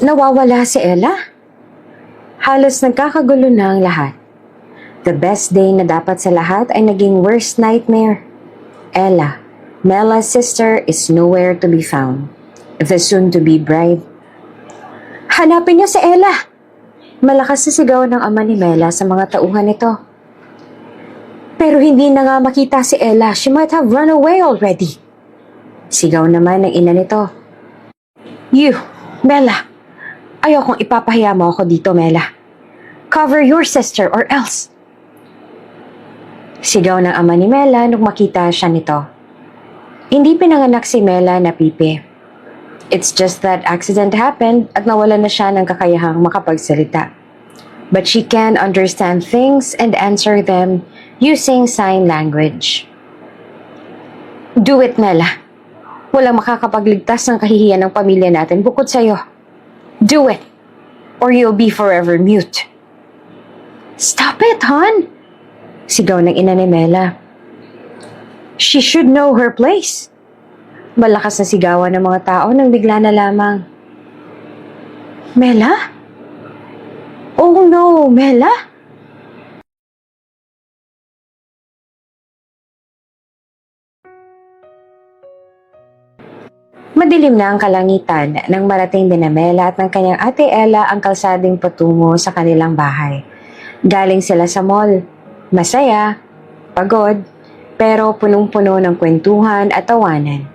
Nawawala si Ella? Halos nagkakagulo na ang lahat. The best day na dapat sa lahat ay naging worst nightmare. Ella, Mela's sister, is nowhere to be found. The soon-to-be bride. Hanapin niyo si Ella! Malakas na sigaw ng ama ni Mela sa mga tauhan nito. Pero hindi na nga makita si Ella. She might have run away already. Sigaw naman ng ina nito. You, Mela. Ayokong ipapahiya mo ako dito, Mela. Cover your sister or else. Sigaw ng ama ni Mela nung makita siya nito. Hindi pinanganak si Mela na pipi. It's just that accident happened at nawalan na siya ng kakayahang makapagsalita. But she can understand things and answer them using sign language. Do it, Mela. Walang makakapagligtas ng kahihiyan ng pamilya natin bukod sa'yo. Do it, or you'll be forever mute. Stop it, hon! Sigaw ng ina ni Mela. She should know her place. Malakas na sigawan ng mga tao nang bigla na lamang. Mela? Oh no, Mela? Madilim na ang kalangitan nang marating din na Mela at ng kanyang ate Ella ang kalsading patungo sa kanilang bahay. Galing sila sa mall. Masaya, pagod, pero punong-puno ng kwentuhan at tawanan.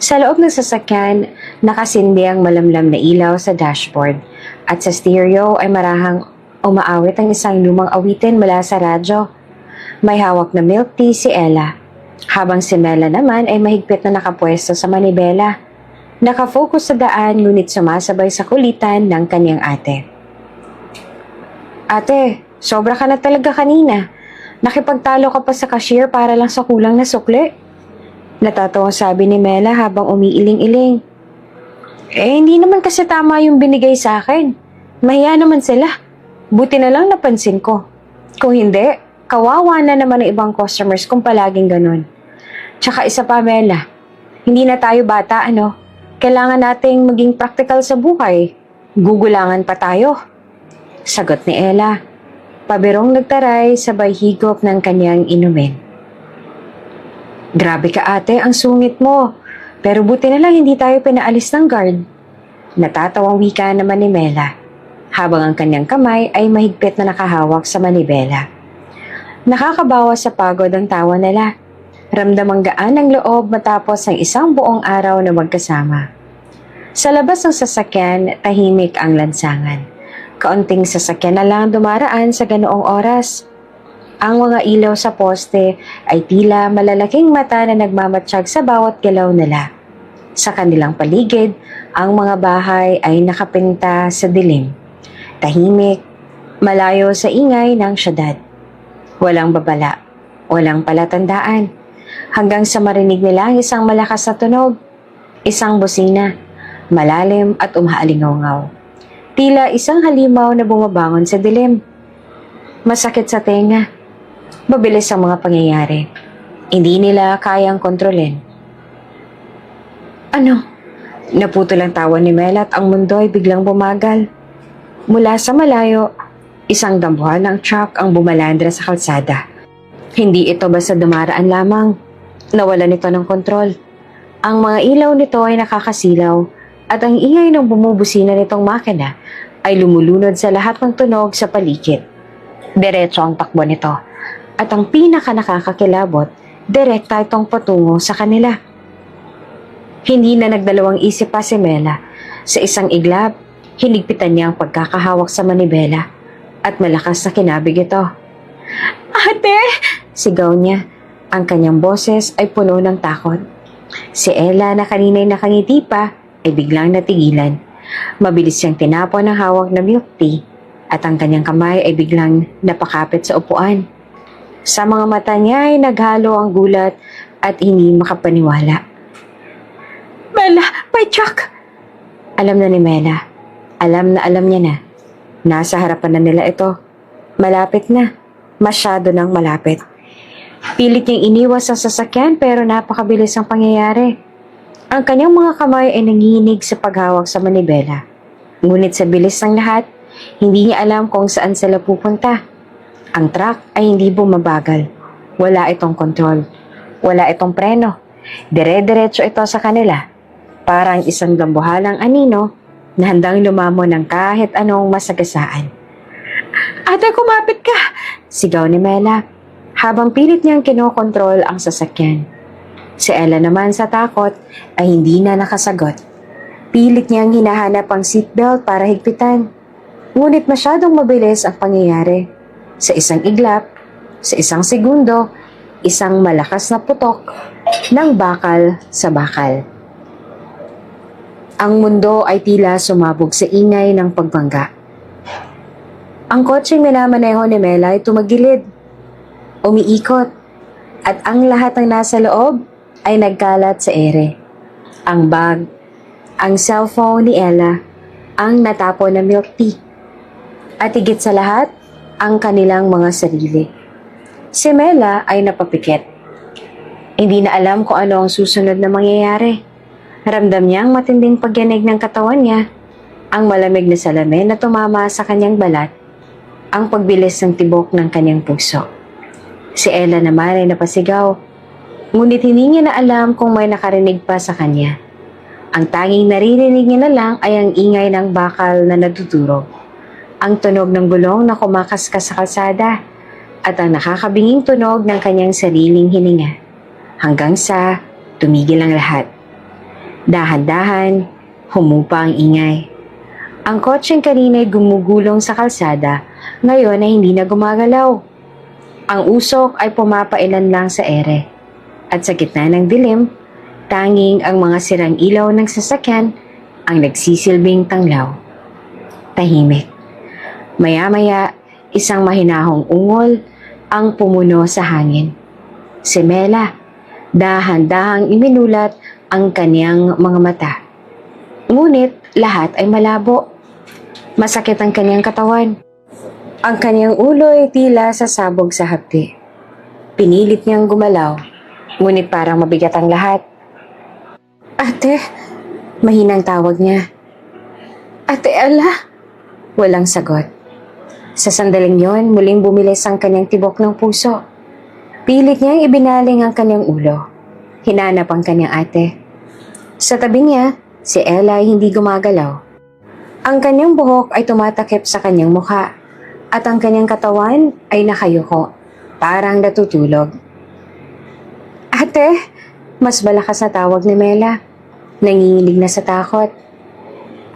Sa loob ng sasakyan, nakasindi ang malamlam na ilaw sa dashboard at sa stereo ay marahang umaawit ang isang lumang awitin mula sa radyo. May hawak na milk tea si Ella, habang si Mela naman ay mahigpit na nakapwesto sa manibela. Nakafocus sa daan ngunit sumasabay sa kulitan ng kanyang ate. Ate, sobra ka na talaga kanina. Nakipagtalo ka pa sa cashier para lang sa kulang na sukle. Natatawang sabi ni Mela habang umiiling-iling. Hindi naman kasi tama yung binigay sa akin. Mahiya naman sila. Buti na lang napansin ko. Kung hindi, kawawa na naman ang ibang customers kung palaging ganun. Tsaka isa pa, Mela. Hindi na tayo bata, ano? Kailangan nating maging practical sa buhay. Gugulangan pa tayo. Sagot ni Ella. Pabirong nagtaray sabay higop ng kanyang inumin. Grabe ka ate, ang sungit mo. Pero buti na lang hindi tayo pinaalis ng guard. Natatawang wika naman ni Mela, habang ang kanyang kamay ay mahigpit na nakahawak sa manibela. Nakakabawas sa pagod ang tawa nila. Ramdamang gaan ang loob matapos ang isang buong araw na magkasama. Sa labas ng sasakyan, tahimik ang lansangan. Kaunting sasakyan na lang dumaraan sa ganoong oras. Ang mga ilaw sa poste ay tila malalaking mata na nagmamatsyag sa bawat galaw nila. Sa kanilang paligid, ang mga bahay ay nakapinta sa dilim. Tahimik, malayo sa ingay ng syudad. Walang babala, walang palatandaan. Hanggang sa marinig nila ang isang malakas na tunog, isang busina, malalim at umaalingaw-ngaw. Tila isang halimaw na bumabangon sa dilim. Masakit sa tenga. Mabilis ang mga pangyayari. Hindi nila kayang kontrolin. Ano? Naputol ang tawa ni Mela at ang mundo ay biglang bumagal. Mula sa malayo, isang dambuhan ng truck ang bumalandra sa kalsada. Hindi ito basta dumaraan lamang. Nawalan ito ng kontrol. Ang mga ilaw nito ay nakakasilaw at ang ingay ng bumubusina nitong makina ay lumulunod sa lahat ng tunog sa paligid. Diretso ang takbo nito. At ang pinaka nakakakilabot, direkta itong patungo sa kanila. Hindi na nagdalawang isip pa si Mela. Sa isang iglap, hinigpitan niya ang pagkakahawak sa manibela at malakas na kinabig ito. Ate! Sigaw niya. Ang kanyang boses ay puno ng takot. Si Ella na kanina'y nakangiti pa ay biglang natigilan. Mabilis siyang tinapon ang hawak na milk tea at ang kanyang kamay ay biglang napakapit sa upuan. Sa mga mata niya ay naghalo ang gulat at hindi makapaniwala. Mela, may truck! Alam na ni Mela. Alam niya na. Nasa harapan na nila ito. Malapit na. Masyado nang malapit. Pilit niyang iniwas ang sasakyan pero napakabilis ang pangyayari. Ang kanyang mga kamay ay nanginig sa paghawak sa manibela. Ngunit sa bilis ng lahat, hindi niya alam kung saan sila pupunta. Ang truck ay hindi bumabagal. Wala itong kontrol. Wala itong preno. Dire-diretso ito sa kanila. Parang isang dambuhalang anino na handang lumamo ng kahit anong masagasaan. Ate, kumapit ka! Sigaw ni Mela habang pilit niyang kinokontrol ang sasakyan. Si Ella naman sa takot ay hindi na nakasagot. Pilit niyang hinahanap ang seatbelt para higpitan. Ngunit masyadong mabilis ang pangyayari. Sa isang iglap, sa isang segundo, isang malakas na putok ng bakal sa bakal. Ang mundo ay tila sumabog sa ingay ng pagbangga. Ang kotseng minamaneho ni Mela ay tumagilid, umiikot, at ang lahat ng nasa loob ay nagkalat sa ere. Ang bag, ang cellphone ni Ella, ang natapon na milk tea, at higit sa lahat, ang kanilang mga sarili. Si Mela ay napapikit. Hindi na alam kung ano ang susunod na mangyayari. Ramdam niya ang matinding pagyanig ng katawan niya, ang malamig na salamin na tumama sa kanyang balat, ang pagbilis ng tibok ng kanyang puso. Si Ella naman ay napasigaw, ngunit hindi niya na alam kung may nakarinig pa sa kanya. Ang tanging naririnig niya na lang ay ang ingay ng bakal na nadudurog, ang tunog ng gulong na kumakaskas sa kalsada, at ang nakakabinging tunog ng kanyang sariling hininga. Hanggang sa tumigil ang lahat. Dahan-dahan, humupa ang ingay. Ang kotseng kanina'y gumugulong sa kalsada, ngayon ay hindi na gumagalaw. Ang usok ay pumapailan lang sa ere. At sa gitna ng dilim, tanging ang mga sirang ilaw ng sasakyan ang nagsisilbing tanglaw. Tahimik. Maya-maya, isang mahinahong ungol ang pumuno sa hangin. Si Mela, dahan-dahang iminulat ang kanyang mga mata. Ngunit lahat ay malabo. Masakit ang kanyang katawan. Ang kanyang ulo ay tila sasabog sa hapdi. Pinilit niyang gumalaw, ngunit parang mabigat ang lahat. Ate, mahinang tawag niya. Ate Ella? Walang sagot. Sa sandaling yon, muling bumilis ang kanyang tibok ng puso. Pilit niyang ibinaling ang kanyang ulo. Hinanap ang kanyang ate. Sa tabi niya, si Ella ay hindi gumagalaw. Ang kanyang buhok ay tumatakip sa kanyang mukha at ang kanyang katawan ay nakayuko, parang natutulog. Ate, mas malakas na tawag ni Mela. Nanginginig na sa takot.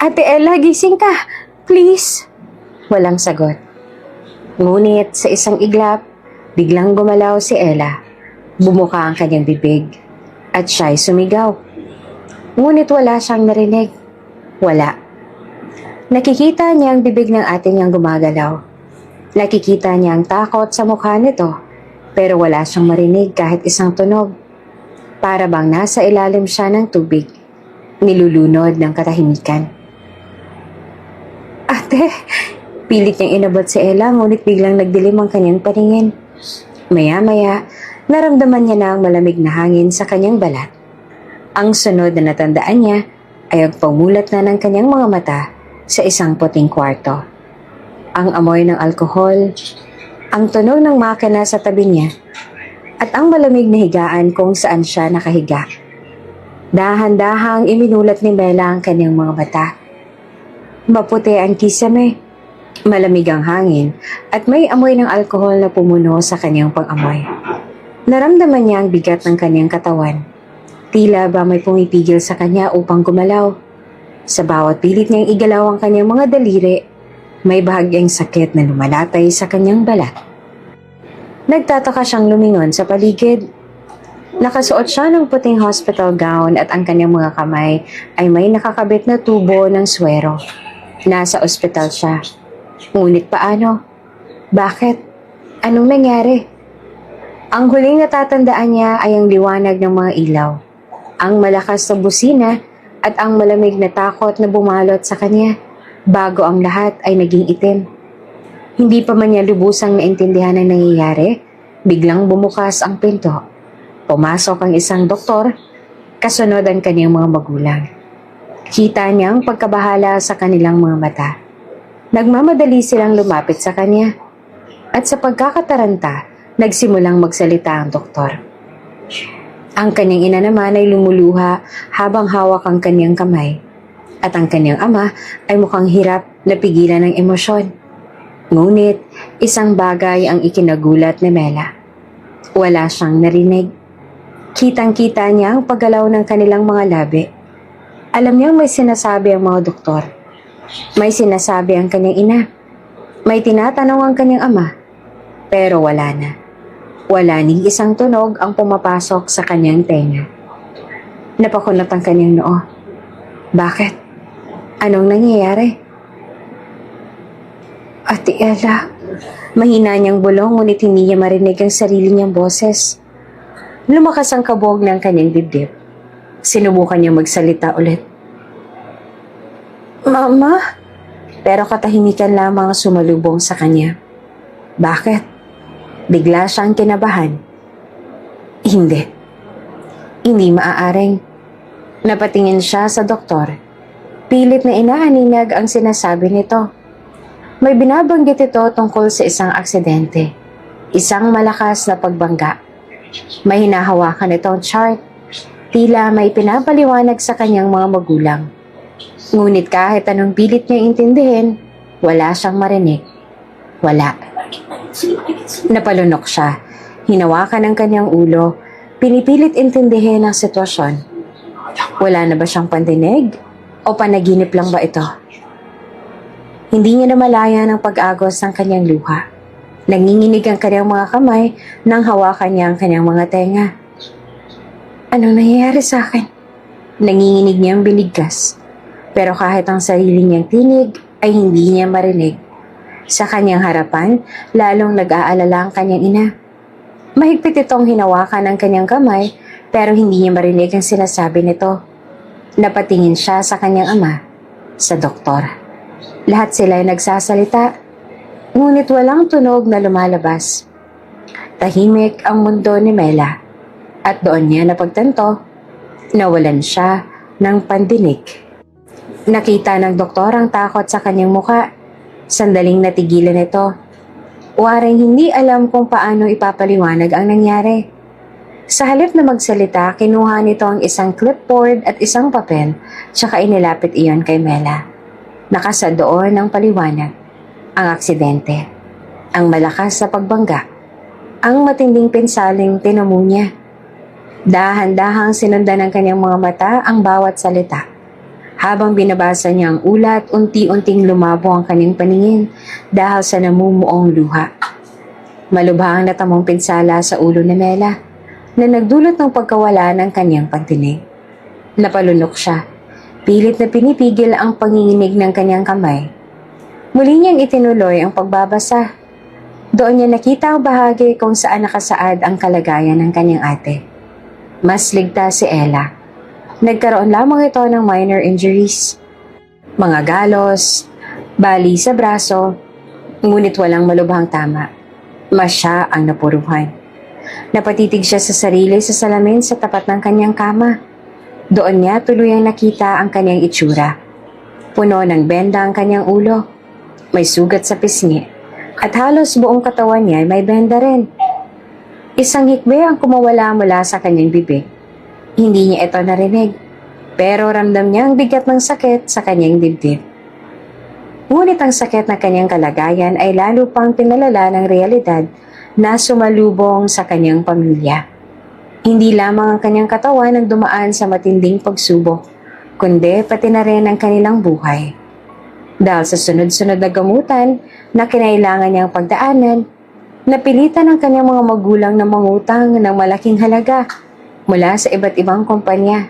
Ate Ella, gising ka! Please! Walang sagot. Ngunit sa isang iglap, biglang gumalaw si Ella. Bumuka ang kanyang bibig at siya'y sumigaw. Ngunit wala siyang narinig. Wala. Nakikita niya ang bibig ng ate niyang gumagalaw. Nakikita niya ang takot sa mukha nito, pero wala siyang marinig kahit isang tunog. Para bang nasa ilalim siya ng tubig, nilulunod ng katahimikan. Ate, pilit niyang inabot si Ella, ngunit biglang nagdilim ang kanyang paningin. Maya-maya, naramdaman niya na ang malamig na hangin sa kanyang balat. Ang sunod na natandaan niya ay ang pumulat na ng kanyang mga mata sa isang puting kwarto. Ang amoy ng alkohol, ang tunog ng makina sa tabi niya, at ang malamig na higaan kung saan siya nakahiga. Dahan-dahang iminulat ni Mela ang kanyang mga mata. Maputi ang kisame, malamig ang hangin, at may amoy ng alkohol na pumuno sa kanyang pang-amoy. Naramdaman niya ang bigat ng kanyang katawan. Tila ba may pumipigil sa kanya upang gumalaw. Sa bawat pilit niyang igalaw ang kanyang mga daliri, may bahagyang sakit na lumalatay sa kanyang balat. Nagtataka siyang lumingon sa paligid. Nakasuot siya ng puting hospital gown at ang kanyang mga kamay ay may nakakabit na tubo ng swero. Nasa ospital siya. Ngunit paano? Bakit? Anong nangyari? Ang huling natatandaan niya ay ang liwanag ng mga ilaw, ang malakas na busina at ang malamig na takot na bumalot sa kanya bago ang lahat ay naging itim. Hindi pa man niya lubusang naintindihan ang nangyayari, biglang bumukas ang pinto. Pumasok ang isang doktor, kasunod ang kanyang mga magulang. Kita niyang pagkabahala sa kanilang mga mata. Nagmamadali silang lumapit sa kanya. At sa pagkakataranta, nagsimulang magsalita ang doktor. Ang kanyang ina naman ay lumuluha habang hawak ang kanyang kamay. At ang kanyang ama ay mukhang hirap na pigilan ng emosyon. Ngunit, isang bagay ang ikinagulat ni Mela. Wala siyang narinig. Kitang-kita niya ang paggalaw ng kanilang mga labi. Alam niyang may sinasabi ang mga doktor. May sinasabi ang kanyang ina. May tinatanong ang kanyang ama. Pero wala na. Wala ni isang tunog ang pumapasok sa kanyang tenga. Napakunot ang kanyang noo. Bakit? Anong nangyayari? Ate Ella, mahina niyang bulong ngunit hindi niya marinig ang sarili niyang boses. Lumakas ang kabog ng kanyang dibdib. Sinubukan niyang magsalita ulit. Mama? Pero katahimikan lamang sumalubong sa kanya. Bakit? Bigla siyang kinabahan. Hindi. Hindi maaaring. Napatingin siya sa doktor. Pilit na inaaninag ang sinasabi nito. May binabanggit ito tungkol sa isang aksidente. Isang malakas na pagbangga. May hinahawakan itong chart. Tila may pinapaliwanag sa kanyang mga magulang. Ngunit kahit anong pilit niya intindihin, wala siyang marinig. Wala. Napalunok siya. Hinawakan ang kanyang ulo. Pinipilit intindihin ang sitwasyon. Wala na ba siyang pandinig? O panaginip lang ba ito? Hindi niya namalayan ang pag-agos ng kanyang luha. Nanginginig ang kanyang mga kamay nang hawakan niya ang kanyang mga tenga. Anong nangyayari sa akin? Nanginginig niyang binigkas. Pero kahit ang sarili niyang tinig ay hindi niya marinig. Sa kanyang harapan, lalong nag-aalala ang kanyang ina. Mahigpit itong hinawakan ng kanyang kamay pero hindi niya marinig ang sinasabi nito. Napatingin siya sa kanyang ama, sa doktor. Lahat sila ay nagsasalita, ngunit walang tunog na lumalabas. Tahimik ang mundo ni Mela. At doon niya napagtanto, nawalan siya ng pandinig. Nakita ng doktor ang takot sa kanyang muka. Sandaling natigilan ito. Waring hindi alam kung paano ipapaliwanag ang nangyari. Sa halip na magsalita, kinuha nito ang isang clipboard at isang papel, tsaka inilapit iyon kay Mela. Nakasa doon ang paliwanag. Ang aksidente. Ang malakas na pagbangga. Ang matinding pinsaling tinamo niya. Dahan-dahang sinundan ng kanyang mga mata ang bawat salita. Habang binabasa niya ang ulat, unti-unting lumabo ang kanyang paningin dahil sa namumuong luha. Malubhang natamong pinsala sa ulo ni Mela na nagdulot ng pagkawala ng kanyang pagdinig. Napalunok siya. Pilit na pinipigil ang panginginig ng kanyang kamay. Muli niyang itinuloy ang pagbabasa. Doon niya nakita ang bahagi kung saan nakasaad ang kalagayan ng kanyang ate. Mas ligtas si Ella. Nagkaroon lamang ito ng minor injuries. Mga galos, bali sa braso, ngunit walang malubhang tama. Mas siya ang napuruhan. Napatitig siya sa sarili sa salamin sa tapat ng kanyang kama. Doon niya tuluyang nakita ang kanyang itsura. Puno ng benda ang kanyang ulo. May sugat sa pisngi. At halos buong katawan niya ay may benda rin. Isang hikbi ang kumawala mula sa kanyang bibig. Hindi niya ito narinig, pero ramdam niya ang bigat ng sakit sa kanyang dibdib. Ngunit ang sakit na kanyang kalagayan ay lalo pang pinalala ng realidad na sumalubong sa kanyang pamilya. Hindi lamang ang kanyang katawan ang dumaan sa matinding pagsubok, kundi pati na rin ang kanilang buhay. Dahil sa sunod-sunod na gamutan na kinailangan niyang pagdaanan, napilitan ang kanyang mga magulang na mangutang ng malaking halaga mula sa iba't ibang kumpanya.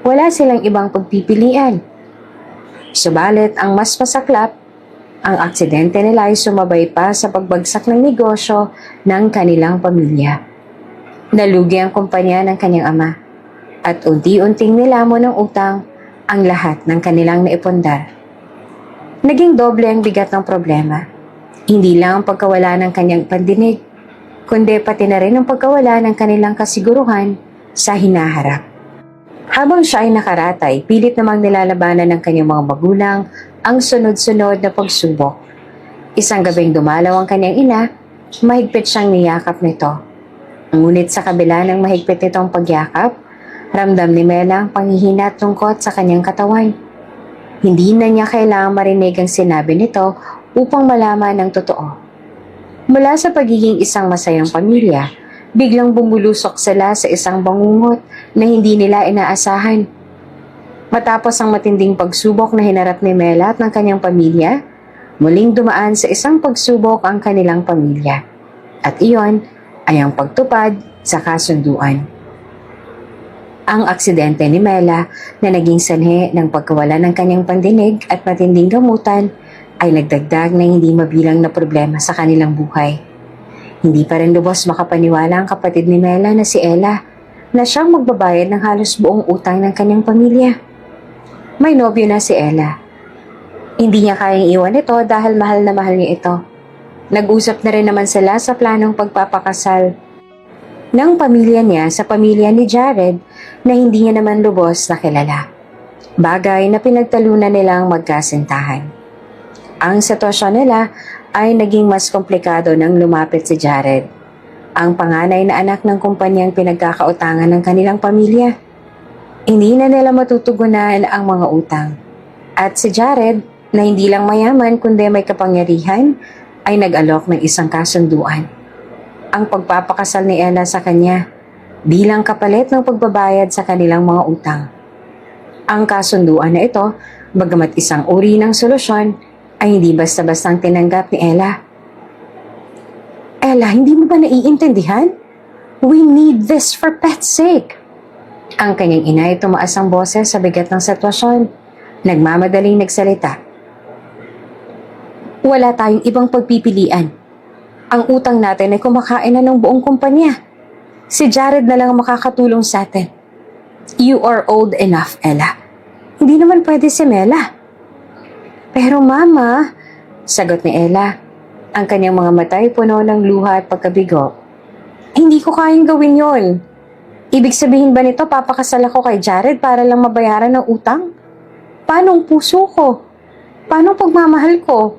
Wala silang ibang pagpipilian. Subalit ang mas masaklap, ang aksidente nila ay sumabay pa sa pagbagsak ng negosyo ng kanilang pamilya. Nalugi ang kumpanya ng kanyang ama at unti-unting nilamon ng utang ang lahat ng kanilang naipundar. Naging doble ang bigat ng problema. Hindi lang ang pagkawala ng kanyang pandinig, kundi pati na rin ang pagkawala ng kanilang kasiguruhan sa hinaharap. Habang siya ay nakaratay, pilit namang nilalabanan ng kanyang mga magulang ang sunod-sunod na pagsubok. Isang gabing dumalaw ang kanyang ina, mahigpit siyang niyakap nito. Ngunit sa kabila ng mahigpit nitong pagyakap, ramdam ni Mela ang panghihina at lungkot sa kanyang katawan. Hindi na niya kailangang marinig ang sinabi nito upang malaman ang totoo. Mula sa pagiging isang masayang pamilya, biglang bumulusok sila sa isang bangungot na hindi nila inaasahan. Matapos ang matinding pagsubok na hinarap ni Mela at ng kanyang pamilya, muling dumaan sa isang pagsubok ang kanilang pamilya. At iyon ay ang pagtupad sa kasunduan. Ang aksidente ni Mela na naging sanhi ng pagkawala ng kanyang pandinig at matinding gamutan ay nagdagdag na hindi mabilang na problema sa kanilang buhay. Hindi pa rin lubos makapaniwala ang kapatid ni Mela na si Ella na siyang magbabayad ng halos buong utang ng kanyang pamilya. May nobyo na si Ella. Hindi niya kayang iwan ito dahil mahal na mahal niya ito. Nag-usap na rin naman sila sa planong pagpapakasal ng pamilya niya sa pamilya ni Jared na hindi niya naman lubos na kilala. Bagay na pinagtalunan nilang magkasintahan. Ang sitwasyon nila ay naging mas komplikado nang lumapit si Jared, ang panganay na anak ng kumpanyang pinagkakautangan ng kanilang pamilya. Hindi na nila matutugunan ang mga utang. At si Jared, na hindi lang mayaman kundi may kapangyarihan, ay nag-alok ng isang kasunduan. Ang pagpapakasal ni Ella sa kanya bilang kapalit ng pagbabayad sa kanilang mga utang. Ang kasunduan na ito, bagamat isang uri ng solusyon, ay hindi basta-bastang tinanggap ni Ella. Ella, hindi mo ba naiintindihan? We need this for Pet's sake. Ang kanyang ina ay tumaas ang boses sa bigat ng sitwasyon. Nagmamadaling nagsalita. Wala tayong ibang pagpipilian. Ang utang natin ay kumakain na ng buong kumpanya. Si Jared na lang ang makakatulong sa atin. You are old enough, Ella. Hindi naman pwede si Mela. Pero Mama, sagot ni Ella, ang kanyang mga mata ay puno ng luha at pagkabigo. Hindi ko kayang gawin yon. Ibig sabihin ba nito papakasal ako kay Jared para lang mabayaran ng utang? Paano ang puso ko? Paano ang pagmamahal ko?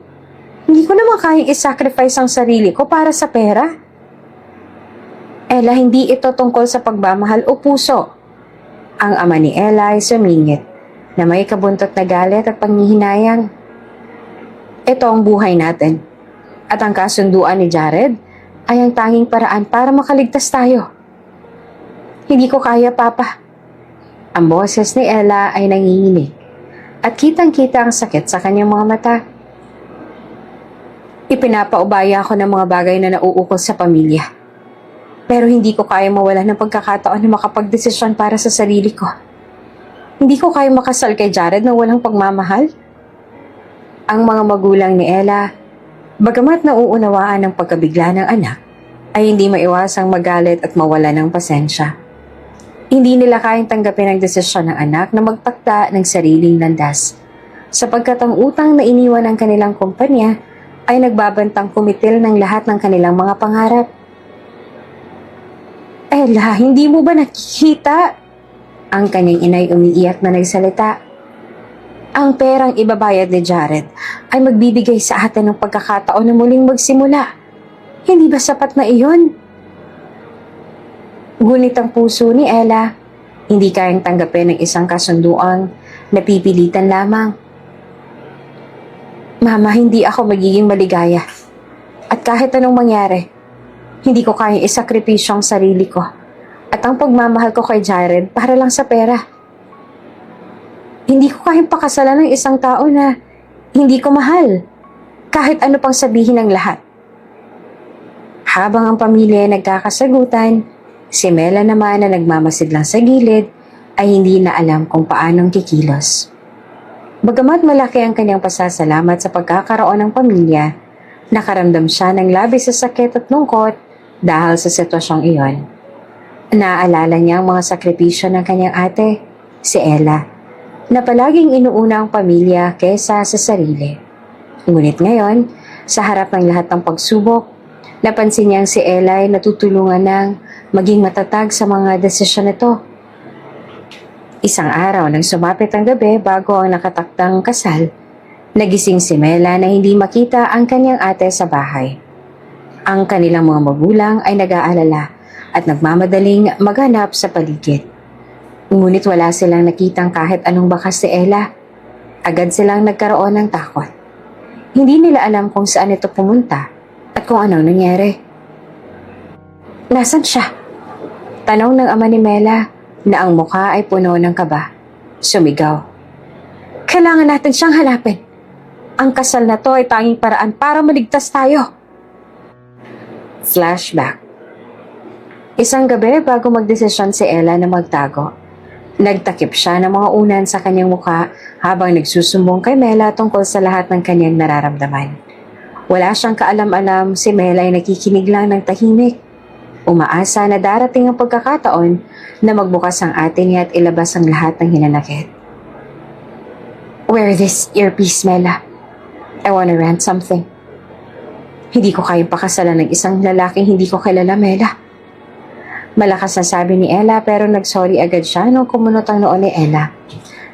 Hindi ko naman kayang isacrifice ang sarili ko para sa pera. Ella, hindi ito tungkol sa pagmamahal o puso. Ang ama ni Ella ay sumingit na may kabuntot na galit at panghihinayang. Ito ang buhay natin. At ang kasunduan ni Jared ay ang tanging paraan para makaligtas tayo. Hindi ko kaya, Papa. Ang boses ni Ella ay nanginginig at kitang-kita ang sakit sa kanyang mga mata. Ipinapaubaya ako ng mga bagay na nauukol sa pamilya. Pero hindi ko kaya mawala ng pagkakataon na makapagdesisyon para sa sarili ko. Hindi ko kaya makasal kay Jared na walang pagmamahal. Ang mga magulang ni Ella, bagamat nauunawaan ng pagkabigla ng anak, ay hindi maiwasang magalit at mawala ng pasensya. Hindi nila kayang tanggapin ang desisyon ng anak na magtakda ng sariling landas, sapagkat ang utang na iniwan ng kanilang kumpanya ay nagbabantang kumitil ng lahat ng kanilang mga pangarap. Ella, hindi mo ba nakikita? Ang kanyang inay umiiyak na nagsalita. Ang perang ibabayad ni Jared ay magbibigay sa atin ng pagkakataon na muling magsimula. Hindi ba sapat na iyon? Ngunit ang puso ni Ella, hindi kayang tanggapin ng isang kasunduang napipilitan lamang. Mama, hindi ako magiging maligaya. At kahit anong mangyari, hindi ko kayang isakripisyo ang sarili ko at ang pagmamahal ko kay Jared para lang sa pera. Hindi ko kayang pakasalan ng isang tao na hindi ko mahal, kahit ano pang sabihin ng lahat. Habang ang pamilya ay nagkakasagutan, si Mela naman na nagmamasid lang sa gilid ay hindi na alam kung paanong kikilos. Bagamat malaki ang kanyang pasasalamat sa pagkakaroon ng pamilya, nakaramdam siya ng labis sa sakit at lungkot dahil sa sitwasyong iyon. Naaalala niya ang mga sakripisyo ng kanyang ate, si Ella, na palaging inuuna ang pamilya kaysa sa sarili. Ngunit ngayon, sa harap ng lahat ng pagsubok, napansin niyang si Ella ay natutulungan ng maging matatag sa mga desisyon nito. Isang araw nang sumapit ang gabi bago ang nakatakdang kasal, nagising si Mela na hindi makita ang kanyang ate sa bahay. Ang kanilang mga magulang ay nag-aalala at nagmamadaling maghanap sa paligid. Ngunit wala silang nakitang kahit anong bakas si Ella. Agad silang nagkaroon ng takot. Hindi nila alam kung saan ito pumunta at kung anong nangyari. Nasaan siya? Tanong ng ama ni Mela na ang mukha ay puno ng kaba. Sumigaw. Kailangan natin siyang hanapin. Ang kasal na to ay tanging paraan para maligtas tayo. Flashback. Isang gabi bago magdesisyon si Ella na magtago, nagtakip siya ng mga unan sa kanyang mukha habang nagsusumbong kay Mela tungkol sa lahat ng kanyang nararamdaman. Wala siyang kaalam-alam, si Mela ay nakikinig lang ng tahimik. Umaasa na darating ang pagkakataon na magbukas ang ate niya at ilabas ang lahat ng hinanakit. Wear this earpiece, Mela. I wanna rant something. Hindi ko kayang pakasalan ng isang lalaking hindi ko kilala, Mela. Malakas na sabi ni Ella pero nagsorry agad siya nung kumunot ang noo ni Ella.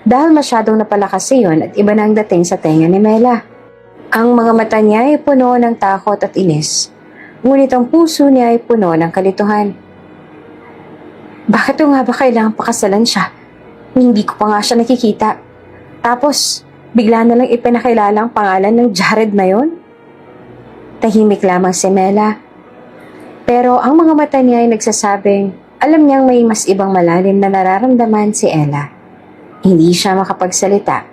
Dahil masyadong napalakas iyon at iba na ang dating sa tenga ni Mela. Ang mga mata niya ay puno ng takot at inis. Ngunit ang puso niya ay puno ng kalituhan. Bakit nga ba kailangang pakasalan siya? Hindi ko pa nga siya nakikita. Tapos, bigla na lang ipinakilala ang pangalan ng Jared na yon? Tahimik lamang si Mela. Pero ang mga mata niya ay nagsasabing alam niyang may mas ibang malalim na nararamdaman si Ella. Hindi siya makapagsalita.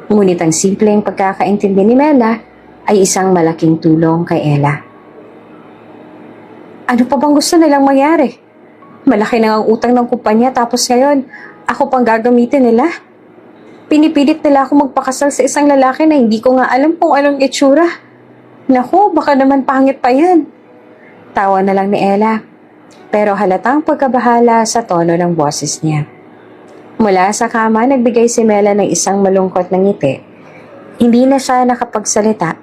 Ngunit ang simpleng pagkakaintindi ni Mela ay isang malaking tulong kay Ella. Ano pa bang gusto nilang mangyari? Malaki na ang utang ng kumpanya tapos ngayon, ako pang gagamitin nila? Pinipilit nila ako magpakasal sa isang lalaki na hindi ko nga alam kung anong itsura. Naku, baka naman pangit pa yan. Tawa na lang ni Ella, pero halatang pagkabahala sa tono ng boses niya. Mula sa kama, nagbigay si Mela ng isang malungkot na ngiti. Hindi na siya nakapagsalita,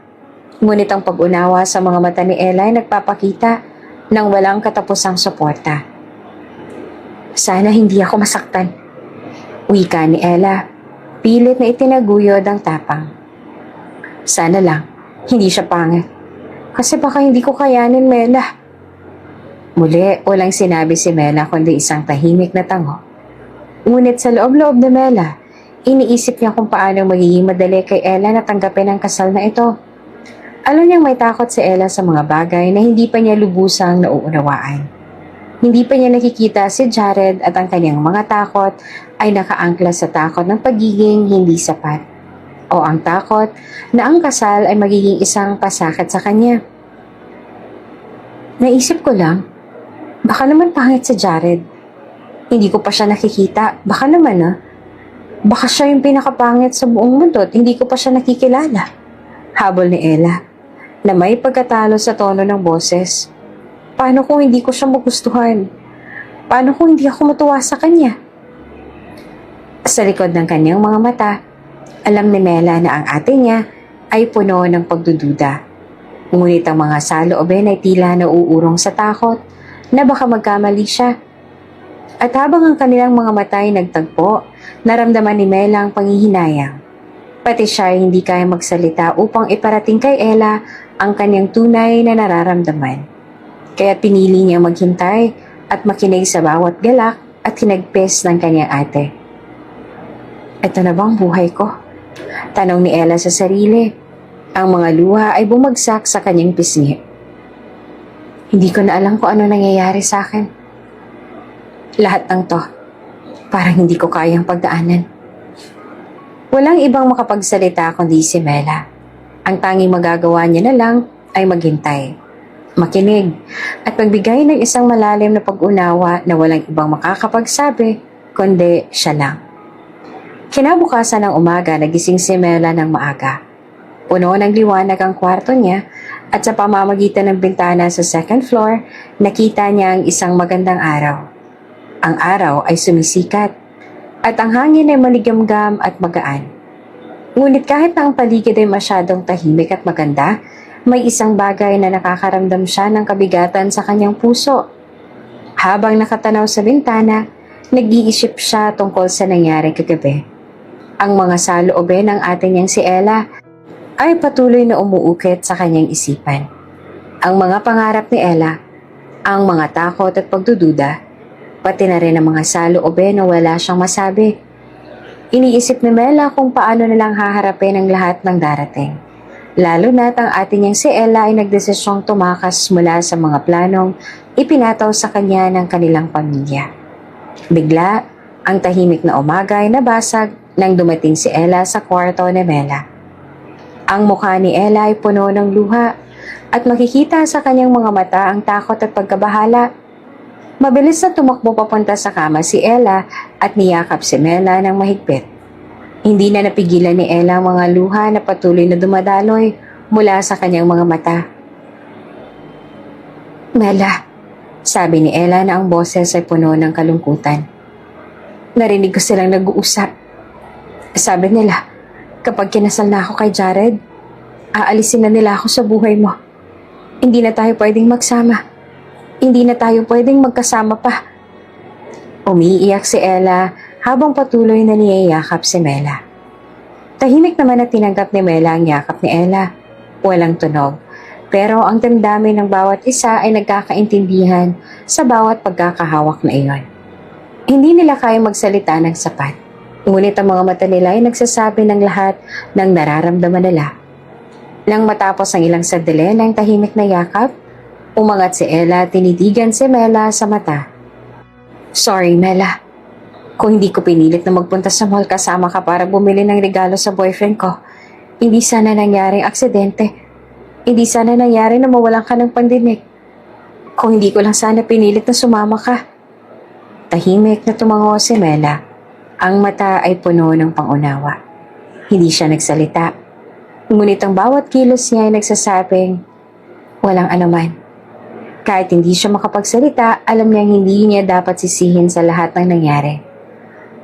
ngunit ang pag-unawa sa mga mata ni Ella ay nagpapakita ng walang katapusang suporta. Sana hindi ako masaktan. Wika ni Ella, pilit na itinaguyod ang tapang. Sana lang, hindi siya pangit. Kasi baka hindi ko kayanin, Mela. Muli, walang sinabi si Mela kundi isang tahimik na tango. Ngunit sa loob-loob ni Mela, iniisip niya kung paano magiging madali kay Ella na tanggapin ang kasal na ito. Alam niyang may takot si Ella sa mga bagay na hindi pa niya lubusang nauunawaan. Hindi pa niya nakikita si Jared at ang kanyang mga takot ay nakaangkla sa takot ng pagiging hindi sapat. O ang takot na ang kasal ay magiging isang pasakit sa kanya. Naisip ko lang, baka naman pangit si Jared. Hindi ko pa siya nakikita, baka naman baka siya yung pinakapangit sa buong mundo at hindi ko pa siya nakikilala. Habol ni Ella, na may pagkatalo sa tono ng boses. Paano kung hindi ko siya magustuhan? Paano kung hindi ako matuwa sa kanya? Sa likod ng kanyang mga mata, alam ni Mela na ang ate niya ay puno ng pagdududa. Ngunit ang mga saloobin ay tila nauurong sa takot na baka magkamali siya. At habang ang kanilang mga mata ay nagtagpo, naramdaman ni Mela ang panghihinayang. Pati siya ay hindi kaya magsalita upang iparating kay Ella ang kanyang tunay na nararamdaman. Kaya pinili niya maghintay at makinig sa bawat galak at hinagpis ng kanyang ate. Ito na bang buhay ko? Tanong ni Ella sa sarili. Ang mga luha ay bumagsak sa kanyang pisngi. Hindi ko na alam kung ano nangyayari sa akin. Lahat ng to, parang hindi ko kayang pagdaanan. Walang ibang makapagsalita kundi si Mela. Ang tanging magagawa niya na lang ay maghintay, makinig, at magbigay ng isang malalim na pag-unawa na walang ibang makakapagsabi kundi siya lang. Kinabukasan ng umaga, nagising si Mela ng maaga. Puno ng liwanag ang kwarto niya at sa pamamagitan ng bintana sa second floor, nakita niya ang isang magandang araw. Ang araw ay sumisikat at ang hangin ay maligamgam at magaan. Ngunit kahit na ang paligid ay masyadong tahimik at maganda, may isang bagay na nakakaramdam siya ng kabigatan sa kanyang puso. Habang nakatanaw sa bintana, Nag-iisip siya tungkol sa nangyari kagabi. Ang mga saloobin ng ate niyang si Ella ay patuloy na umuukit sa kanyang isipan. Ang mga pangarap ni Ella, ang mga takot at pagdududa, pati na rin ang mga saloobin na wala siyang masabi. Iniisip ni Mela kung paano nilang haharapin ang lahat ng darating. Lalo na't ang ate niyang si Ella ay nagdesisyong tumakas mula sa mga planong ipinataw sa kanya ng kanilang pamilya. Bigla, ang tahimik na umaga ay nabasag nang dumating si Ella sa kwarto ni Mela. Ang mukha ni Ella ay puno ng luha at makikita sa kanyang mga mata ang takot at pagkabahala. Mabilis na tumakbo papunta sa kama si Ella at niyakap si Mela ng mahigpit. Hindi na napigilan ni Ella ang mga luha na patuloy na dumadaloy mula sa kanyang mga mata. Mela, sabi ni Ella na ang boses ay puno ng kalungkutan. Narinig ko silang nag-uusap. Sabi nila, kapag kinasal na ako kay Jared, aalisin na nila ako sa buhay mo. Hindi na tayo pwedeng magsama. Hindi na tayo pwedeng magkasama pa. Umiiyak si Ella habang patuloy na niyayakap si Mela. Tahimik naman na tinanggap ni Mela ang yakap ni Ella. Walang tunog. Pero ang damdamin ng bawat isa ay nagkakaintindihan sa bawat pagkakahawak na iyon. Hindi nila kaya magsalita ng sapat. Ngunit ang mga mata nila ay nagsasabi ng lahat ng nararamdaman nila. Nang matapos ang ilang sandali ng tahimik na yakap, umangat si Ella at tinitigan si Mela sa mata. Sorry, Mela. Kung hindi ko pinilit na magpunta sa mall kasama ka para bumili ng regalo sa boyfriend ko, hindi sana nangyaring aksidente. Hindi sana nangyari na mawalan ka ng pandinig. Kung hindi ko lang sana pinilit na sumama ka. Tahimik na tumango si Mela. Ang mata ay puno ng pangunawa. Hindi siya nagsalita. Ngunit ang bawat kilos niya ay nagsasabing, walang anuman. Kahit hindi siya makapagsalita, alam niyang hindi niya dapat sisihin sa lahat ng nangyari.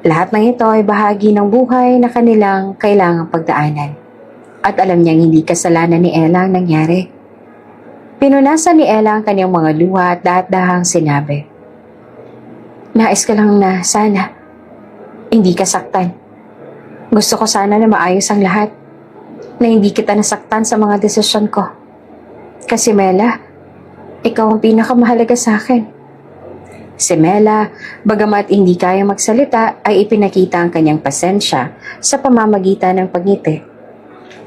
Lahat ng ito ay bahagi ng buhay na kanilang kailangang pagdaanan. At alam niyang hindi kasalanan ni Ella ang nangyari. Pinunasan ni Ella ang kanyang mga luha at dahat-dahang sinabi, nais ko lang na sana hindi ka saktan. Gusto ko sana na maayos ang lahat, na hindi kita nasaktan sa mga desisyon ko. Kasi Mela, ikaw ang pinakamahalaga sa akin. Si Mela, bagamat hindi kaya magsalita, ay ipinakita ang kanyang pasensya sa pamamagitan ng pagngiti.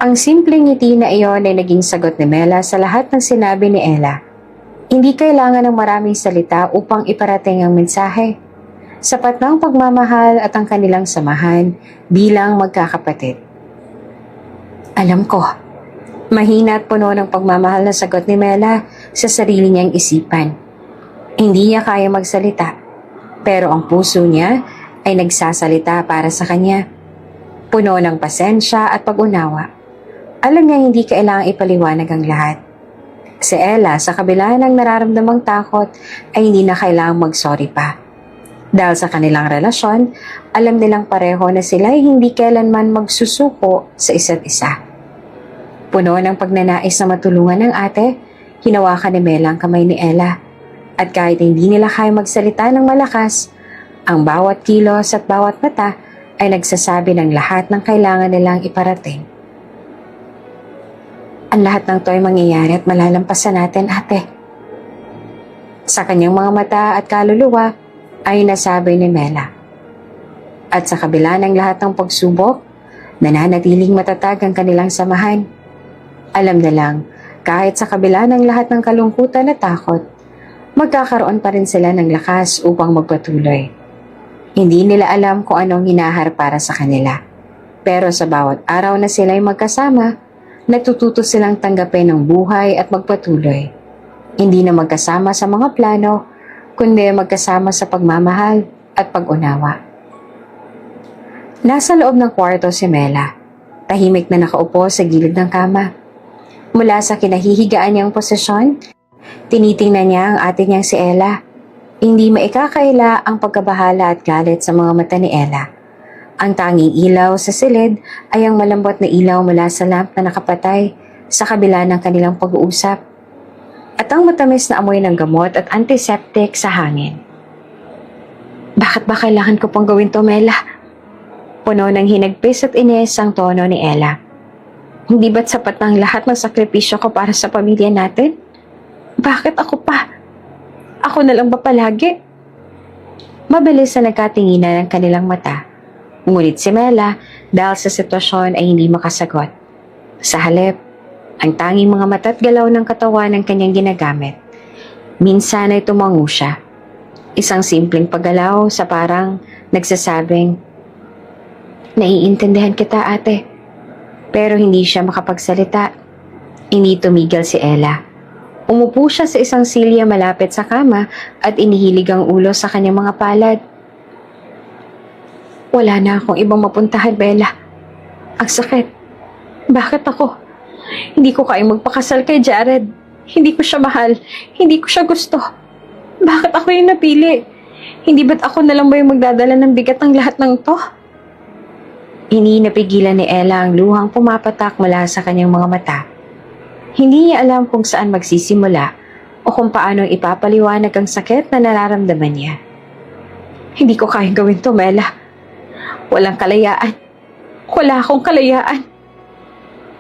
Ang simpleng ngiti na iyon ay naging sagot ni Mela sa lahat ng sinabi ni Ella. Hindi kailangan ng maraming salita upang iparating ang mensahe. Sapat na ang pagmamahal at ang kanilang samahan bilang magkakapatid. Alam ko, mahina at puno ng pagmamahal na sagot ni Mela sa sarili niyang isipan. Hindi niya kaya magsalita, pero ang puso niya ay nagsasalita para sa kanya. Puno ng pasensya at pag-unawa. Alam niya hindi kailangang ipaliwanag ang lahat. Si Ella, sa kabila ng nararamdamang takot, ay hindi na kailangang mag-sorry pa. Dahil sa kanilang relasyon, alam nilang pareho na sila ay hindi kailanman magsusuko sa isa't isa. Puno ng pagnanais na matulungan ng ate, hinawakan ni Mela ang kamay ni Ella. At kahit hindi nila kaya magsalita ng malakas, ang bawat kilos at bawat mata ay nagsasabi ng lahat ng kailangan nilang iparating. Ang lahat ng to ay mangyayari at malalampasan natin, ate. Sa kanyang mga mata at kaluluwa ay nasabi ni Mela. At sa kabila ng lahat ng pagsubok, nananatiling matatag ang kanilang samahan. Alam na lang, kahit sa kabila ng lahat ng kalungkutan at takot, magkakaroon pa rin sila ng lakas upang magpatuloy. Hindi nila alam kung anong hinahar para sa kanila. Pero sa bawat araw na sila ay magkasama, natututo silang tanggapin ang buhay at magpatuloy. Hindi na magkasama sa mga plano, kundi magkasama sa pagmamahal at pag-unawa. Nasa loob ng kwarto si Mela. Tahimik na nakaupo sa gilid ng kama. Mula sa kinahihigaan niyang posisyon, tinitingnan niya ang ate niyang si Ella. Hindi maikakaila ang pagkabahala at galit sa mga mata ni Ella. Ang tanging ilaw sa silid ay ang malambot na ilaw mula sa lamp na nakapatay sa kabila ng kanilang pag-uusap. At ang matamis na amoy ng gamot at antiseptic sa hangin. Bakit ba kailangan ko pang gawin to, Mela? Puno ng hinagpis at ines ang tono ni Ella. Hindi ba't sapat ng lahat ng sakripisyo ko para sa pamilya natin? Bakit ako pa? Ako na lang ba palagi? Mabilis na nagkatinginan ang kanilang mata. Ngunit si Mela, dahil sa sitwasyon ay hindi makasagot. Sa halip, ang tanging mga mata at galaw ng katawan ng kanyang ginagamit. Minsan ay tumango siya. Isang simpleng paggalaw sa parang nagsasabing, "Naiintindihan kita, ate." Pero hindi siya makapagsalita. Hindi tumigil si Ella. Umupo siya sa isang silya malapit sa kama at inihilig ang ulo sa kanyang mga palad. Wala na akong ibang mapuntahan, Bella. Ang sakit. Bakit ako? Hindi ko kayang magpakasal kay Jared. Hindi ko siya mahal. Hindi ko siya gusto. Bakit ako yung napili? Hindi ba't ako na lang ba yung magdadala ng bigat ng lahat ng to? Hindi napigilan ni Ella ang luhang pumapatak mula sa kanyang mga mata. Hindi niya alam kung saan magsisimula o kung paano ipapaliwanag ang sakit na nararamdaman niya. Hindi ko kayang gawin to, Mela. Walang kalayaan. Wala akong kalayaan.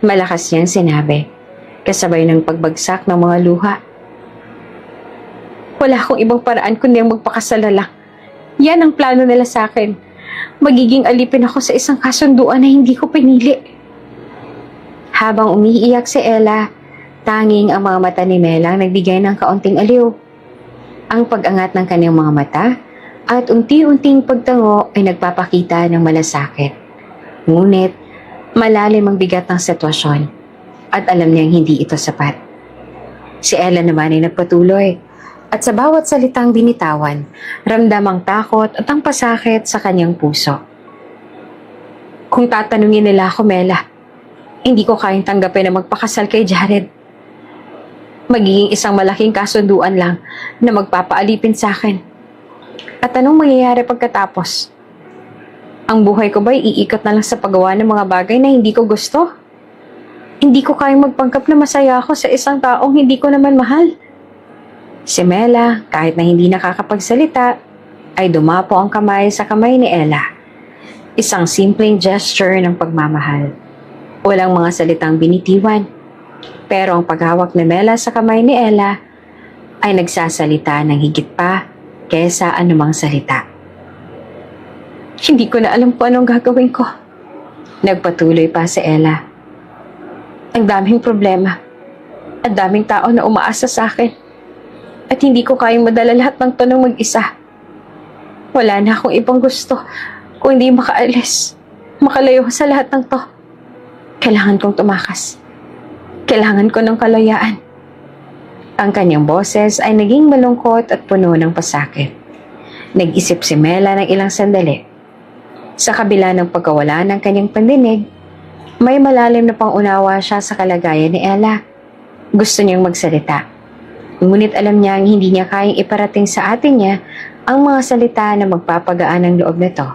Malakas niyang sinabi, kasabay ng pagbagsak ng mga luha. Wala akong ibang paraan kundi ang magpakasal na lang. Yan ang plano nila sa akin. Magiging alipin ako sa isang kasunduan na hindi ko pinili. Habang umiiyak si Ella, tanging ang mga mata ni Mela ang nagbigay ng kaunting aliw. Ang pag-angat ng kanyang mga mata at unti-unting pagtango ay nagpapakita ng malasakit. Ngunit, malalim ang bigat ng sitwasyon at alam niyang hindi ito sapat. Si Ella naman ay nagpatuloy at sa bawat salitang binitawan, ramdam ang takot at ang pasakit sa kanyang puso. Kung tatanungin nila ako, Mela, hindi ko kayang tanggapin na magpakasal kay Jared. Magiging isang malaking kasunduan lang na magpapaalipin sa akin. At anong mangyayari pagkatapos? Ang buhay ko ba'y iikot na lang sa paggawa ng mga bagay na hindi ko gusto? Hindi ko kayang magpanggap na masaya ako sa isang taong hindi ko naman mahal. Si Mela, kahit na hindi nakakapagsalita, ay dumapo ang kamay sa kamay ni Ella. Isang simpleng gesture ng pagmamahal. Walang mga salitang binitiwan. Pero ang paghawak ni Mela sa kamay ni Ella ay nagsasalita ng higit pa kaysa anumang salita. Hindi ko na alam kung anong gagawin ko. Nagpatuloy pa si Ella. Ang daming problema. Ang daming tao na umaasa sa akin. At hindi ko kayang madala lahat ng to ng mag-isa. Wala na akong ibang gusto kung hindi makaalis. Makalayo sa lahat ng to. Kailangan kong tumakas. Kailangan ko ng kalayaan. Ang kanyang boses ay naging malungkot at puno ng pasakit. Nag-isip si Mela ng ilang sandali. Sa kabila ng pagkawala ng kanyang pandinig, may malalim na pangunawa siya sa kalagayan ni Ella. Gusto niyang magsalita. Ngunit alam niyang hindi niya kayang iparating sa atin niya ang mga salita na magpapagaan ng loob nito.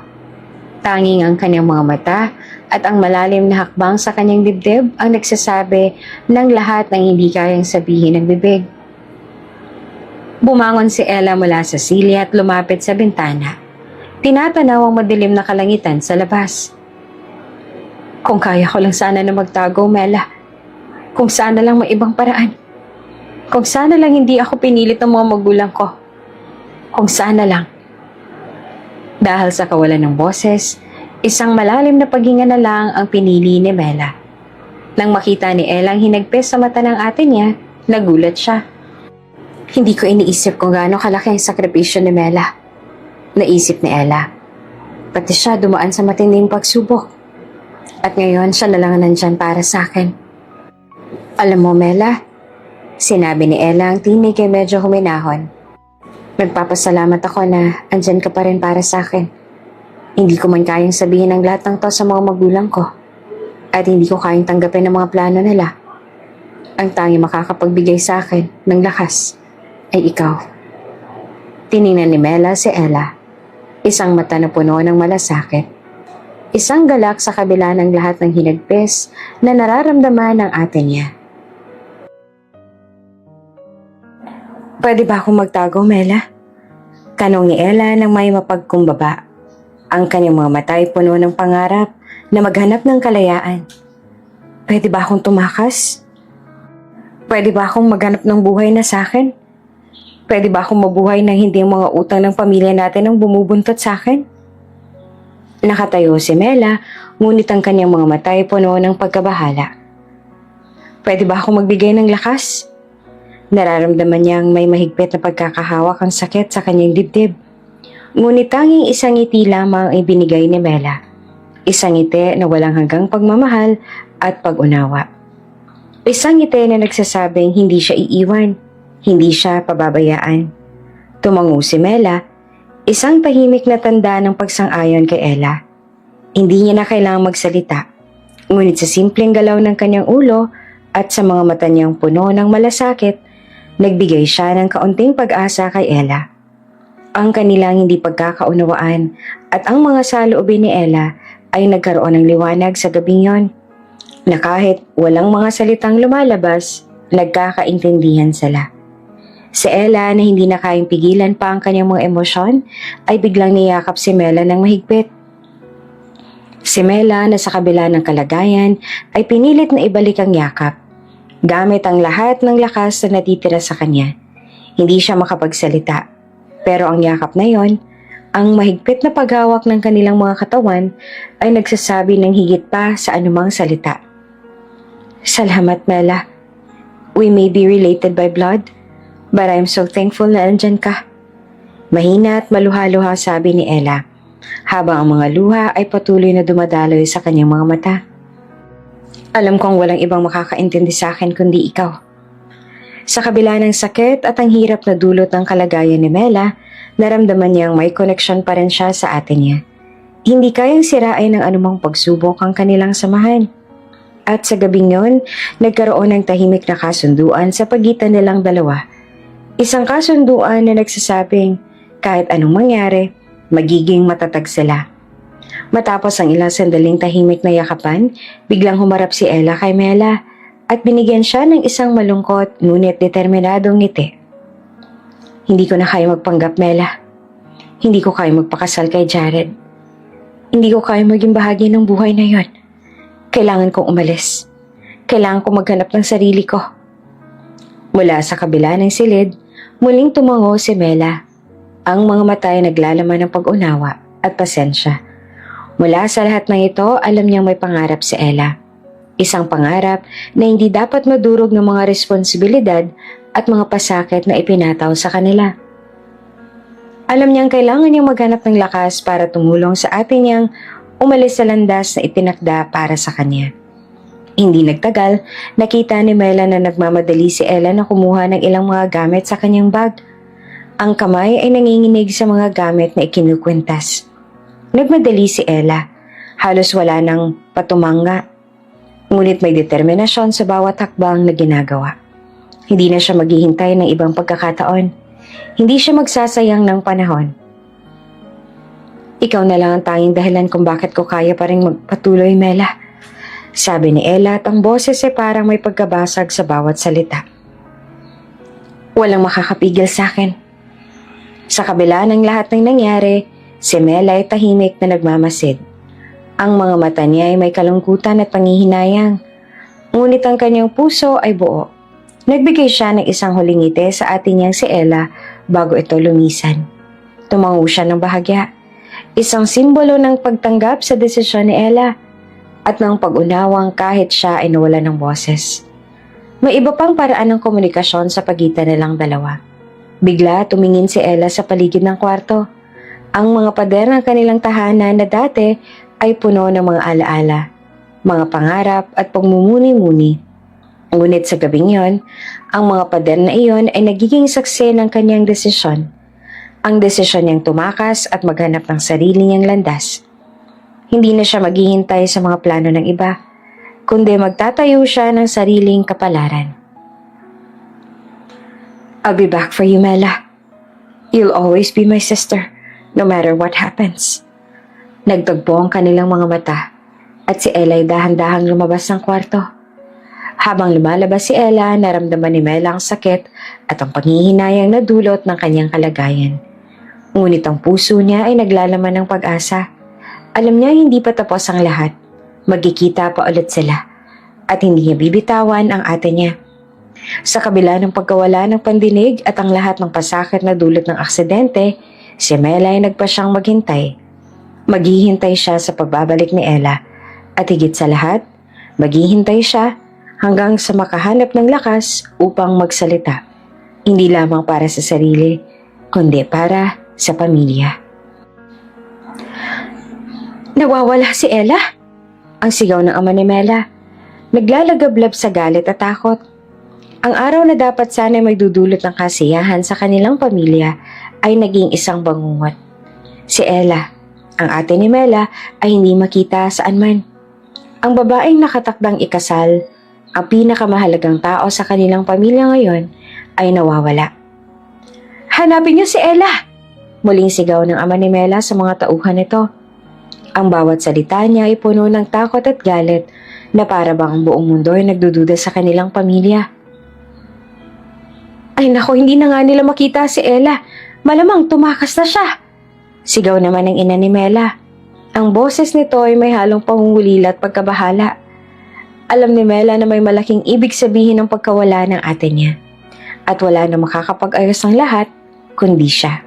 Tanging ang kanyang mga mata at ang malalim na hakbang sa kanyang dibdib ang nagsasabi ng lahat ng hindi kayang sabihin ng bibig. Bumangon si Ella mula sa silya at lumapit sa bintana. Tinatanaw ang madilim na kalangitan sa labas. Kung kaya ko lang sana na magtago, Mela. Kung sana lang may ibang paraan. Kung sana lang hindi ako pinilit ng mga magulang ko. Kung sana lang. Dahil sa kawalan ng boses, isang malalim na paghinga na lang ang pinili ni Mela. Nang makita ni Ella ang hinagpis sa mata ng ate niya, nagulat siya. Hindi ko iniisip kung gaano kalaki ang sakripisyo ni Mela. Naisip ni Ella. Pati siya dumaan sa matinding pagsubok. At ngayon siya na lang nandyan para sa akin. Alam mo, Mela, sinabi ni Ella ang tinig ay medyo huminahon. Nagpapasalamat ako na andyan ka pa rin para sa akin. Hindi ko man kayang sabihin ang lahat ng to sa mga magulang ko. At hindi ko kayang tanggapin ang mga plano nila. Ang tanging makakapagbigay sa akin ng lakas ay ikaw. Tiningnan ni Mela si Ella. Isang mata na puno ng malasakit. Isang galak sa kabila ng lahat ng hinagpis na nararamdaman ng ate niya. Pwede ba akong magtago, Mela? Tanong ni Ella nang may mapagkumbaba. Ang kanyang mga mata ay puno ng pangarap na maghanap ng kalayaan. Pwede ba akong tumakas? Pwede ba akong maghanap ng buhay na sa akin? Pwede ba akong mabuhay nang hindi ang mga utang ng pamilya natin ang bumubuntot sa akin? Nakatayo si Mela, ngunit ang kanyang mga mata ay puno ng pagkabahala. Pwede ba akong magbigay ng lakas? Nararamdaman niyang may mahigpit na pagkakahawak ang sakit sa kanyang dibdib. Ngunit tanging isang ngiti lamang ay binigay ni Mela. Isang ngiti na walang hanggang pagmamahal at pag-unawa. Isang ngiti na nagsasabing hindi siya iiwan, hindi siya pababayaan. Tumango si Mela, isang tahimik na tanda ng pagsang-ayon kay Ella. Hindi niya na kailangang magsalita, ngunit sa simpleng galaw ng kanyang ulo at sa mga mata niyang puno ng malasakit, nagbigay siya ng kaunting pag-asa kay Ella. Ang kanilang hindi pagkakaunawaan at ang mga saloobin ni Ella ay nagkaroon ng liwanag sa gabing yon, na kahit walang mga salitang lumalabas, nagkakaintindihan sila. Si Ella na hindi na kayang pigilan pa ang kanyang mga emosyon ay biglang niyakap si Mela ng mahigpit. Si Mela na sa kabila ng kalagayan ay pinilit na ibalik ang yakap, gamit ang lahat ng lakas na natitira sa kanya. Hindi siya makapagsalita, pero ang yakap na yon, ang mahigpit na paghawak ng kanilang mga katawan ay nagsasabi ng higit pa sa anumang salita. Salamat, Mela. We may be related by blood, but I'm so thankful na andyan ka. Mahina at maluha-luha sabi ni Ella, habang ang mga luha ay patuloy na dumadaloy sa kanyang mga mata. Alam kong walang ibang makakaintindi sa akin kundi ikaw. Sa kabila ng sakit at ang hirap na dulot ng kalagayan ni Mela, naramdaman niyang may koneksyon pa rin siya sa ate niya. Hindi kayang sirain ng anumang pagsubok ang kanilang samahan. At sa gabing yon, nagkaroon ng tahimik na kasunduan sa pagitan nilang dalawa. Isang kasunduan na nagsasabing kahit anong mangyari, magiging matatag sila. Matapos ang ilang sandaling tahimik na yakapan, biglang humarap si Ella kay Mela at binigyan siya ng isang malungkot ngunit determinadong ngiti. Hindi ko na kaya magpanggap, Mela. Hindi ko kaya magpakasal kay Jared. Hindi ko kaya maging bahagi ng buhay na yon. Kailangan kong umalis. Kailangan kong maghanap ng sarili ko. Mula sa kabila ng silid, muling tumango si Mela. Ang mga mata ay naglalaman ng pag-unawa at pasensya. Mula sa lahat ng ito, alam niyang may pangarap si Ella. Isang pangarap na hindi dapat madurog ng mga responsibilidad at mga pasakit na ipinataw sa kanila. Alam niyang kailangan niyang maghanap ng lakas para tumulong sa ate niyang umalis sa landas na itinakda para sa kanya. Hindi nagtagal, nakita ni Mela na nagmamadali si Ella na kumuha ng ilang mga gamit sa kanyang bag. Ang kamay ay nanginginig sa mga gamit na ikinukwintas. Nagmadali si Ella, halos wala nang patumanga. Ngunit may determinasyon sa bawat hakbang na ginagawa. Hindi na siya maghihintay ng ibang pagkakataon. Hindi siya magsasayang ng panahon. Ikaw na lang ang tanging dahilan kung bakit ko kaya pa rin magpatuloy, Mela. Sabi ni Ella at ang boses ay parang may pagkabasag sa bawat salita. Walang makakapigil sa akin. Sa kabila ng lahat ng nangyari, si Mela ay tahimik na nagmamasid. Ang mga mata niya ay may kalungkutan at pangihinayang. Ngunit ang kanyang puso ay buo. Nagbigay siya ng isang huling ngiti sa ate niyang si Ella bago ito lumisan. Tumango siya ng bahagya. Isang simbolo ng pagtanggap sa desisyon ni Ella at ng pag-unawang kahit siya ay nawala ng boses. May iba pang paraan ng komunikasyon sa pagitan nilang dalawa. Bigla tumingin si Ella sa paligid ng kwarto. Ang mga pader ng kanilang tahanan na dati ay puno ng mga alaala, mga pangarap at pagmumuni-muni. Ngunit sa gabing yon, ang mga pader na iyon ay nagiging saksi ng kanyang desisyon. Ang desisyon niyang tumakas at maghanap ng sarili niyang landas. Hindi na siya maghihintay sa mga plano ng iba, kundi magtatayo siya ng sariling kapalaran. I'll be back for you, Mela. You'll always be my sister, no matter what happens. Nagtagpo ang kanilang mga mata at si Ella ay dahan-dahang lumabas ng kwarto. Habang lumalabas si Ella, naramdaman ni Mela ang sakit at ang panghihinayang na dulot ng kanyang kalagayan. Ngunit ang puso niya ay naglalaman ng pag-asa. Alam niya hindi pa tapos ang lahat. Magkikita pa ulit sila. At hindi niya bibitawan ang ate niya. Sa kabila ng pagkawala ng pandinig at ang lahat ng pasakit na dulot ng aksidente, si Mela ay nagpasyang maghintay. Maghihintay siya sa pagbabalik ni Ella. At higit sa lahat, maghihintay siya hanggang sa makahanap ng lakas upang magsalita. Hindi lamang para sa sarili, kundi para sa pamilya. Nawawala si Ella? Ang sigaw ng ama ni Mela. Naglalagablab sa galit at takot. Ang araw na dapat sana may dudulot ng kasiyahan sa kanilang pamilya ay naging isang bangungot. Si Ella, ang ate ni Mela, ay hindi makita saan man. Ang babaeng nakatakdang ikasal, ang pinakamahalagang tao sa kanilang pamilya ngayon, ay nawawala. Hanapin niyo si Ella! Muling sigaw ng ama ni Mela sa mga tauhan nito. Ang bawat salita niya ay puno ng takot at galit na para bang ang buong mundo ay nagdududa sa kanilang pamilya. Ay nako, hindi na nga nila makita si Ella. Malamang tumakas na siya. Sigaw naman ng ina ni Mela. Ang boses nito ay may halong pangungulila at pagkabahala. Alam ni Mela na may malaking ibig sabihin ng pagkawala ng ate niya. At wala na makakapag-ayos ng lahat, kundi siya.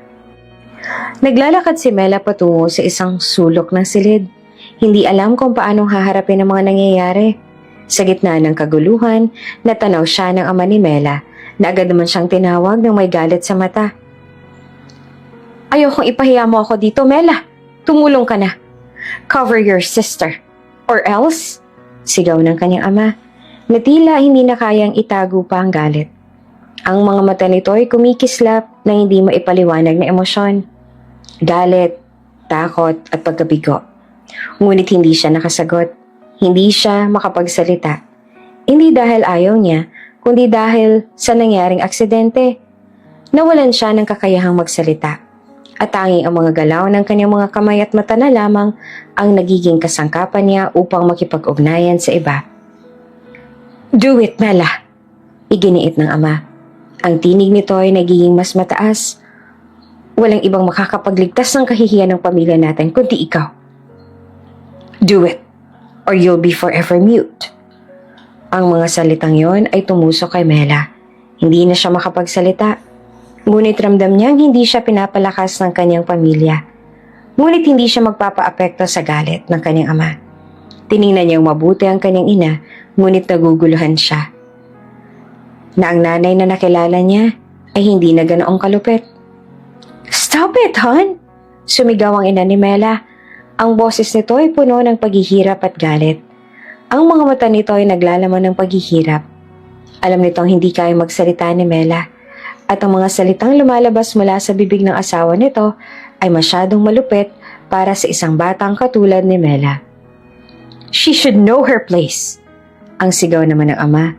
Naglalakad si Mela patungo sa isang sulok ng silid. Hindi alam kung paanong haharapin ang mga nangyayari. Sa gitna ng kaguluhan, natanaw siya ng ama ni Mela na agad naman siyang tinawag ng may galit sa mata. Ayokong ipahiya mo ako dito, Mela. Tumulong ka na. Cover your sister. Or else? Sigaw ng kanyang ama na tila hindi na kayang itago pa ang galit. Ang mga mata nito ay kumikislap na hindi maipaliwanag na emosyon. Galit, takot at pagkabigo. Ngunit hindi siya nakasagot. Hindi siya makapagsalita. Hindi dahil ayaw niya, kundi dahil sa nangyaring aksidente. Nawalan siya ng kakayahang magsalita. At tanging ang mga galaw ng kanyang mga kamay at mata na lamang ang nagiging kasangkapan niya upang makipag-ugnayan sa iba. Do it, Mela! Iginiit ng ama. Ang tinig nito ay nagiging mas mataas. Walang ibang makakapagligtas ng kahihiyan ng pamilya natin kundi ikaw. Do it, or you'll be forever mute. Ang mga salitang yon ay tumusok kay Mela. Hindi na siya makapagsalita. Ngunit ramdam niyang hindi siya pinapalakas ng kanyang pamilya. Ngunit hindi siya magpapaapekto sa galit ng kanyang ama. Tiningnan niyang mabuti ang kanyang ina, ngunit naguguluhan siya. Na ang nanay na nakilala niya ay hindi na ganoong kalupit. Stop it, hon! Sumigaw ang ina ni Mela. Ang boses nito ay puno ng paghihirap at galit. Ang mga mata nito ay naglalaman ng paghihirap. Alam nitong hindi kaya magsalita ni Mela. At ang mga salitang lumalabas mula sa bibig ng asawa nito ay masyadong malupit para sa isang batang katulad ni Mela. She should know her place. Ang sigaw naman ng ama.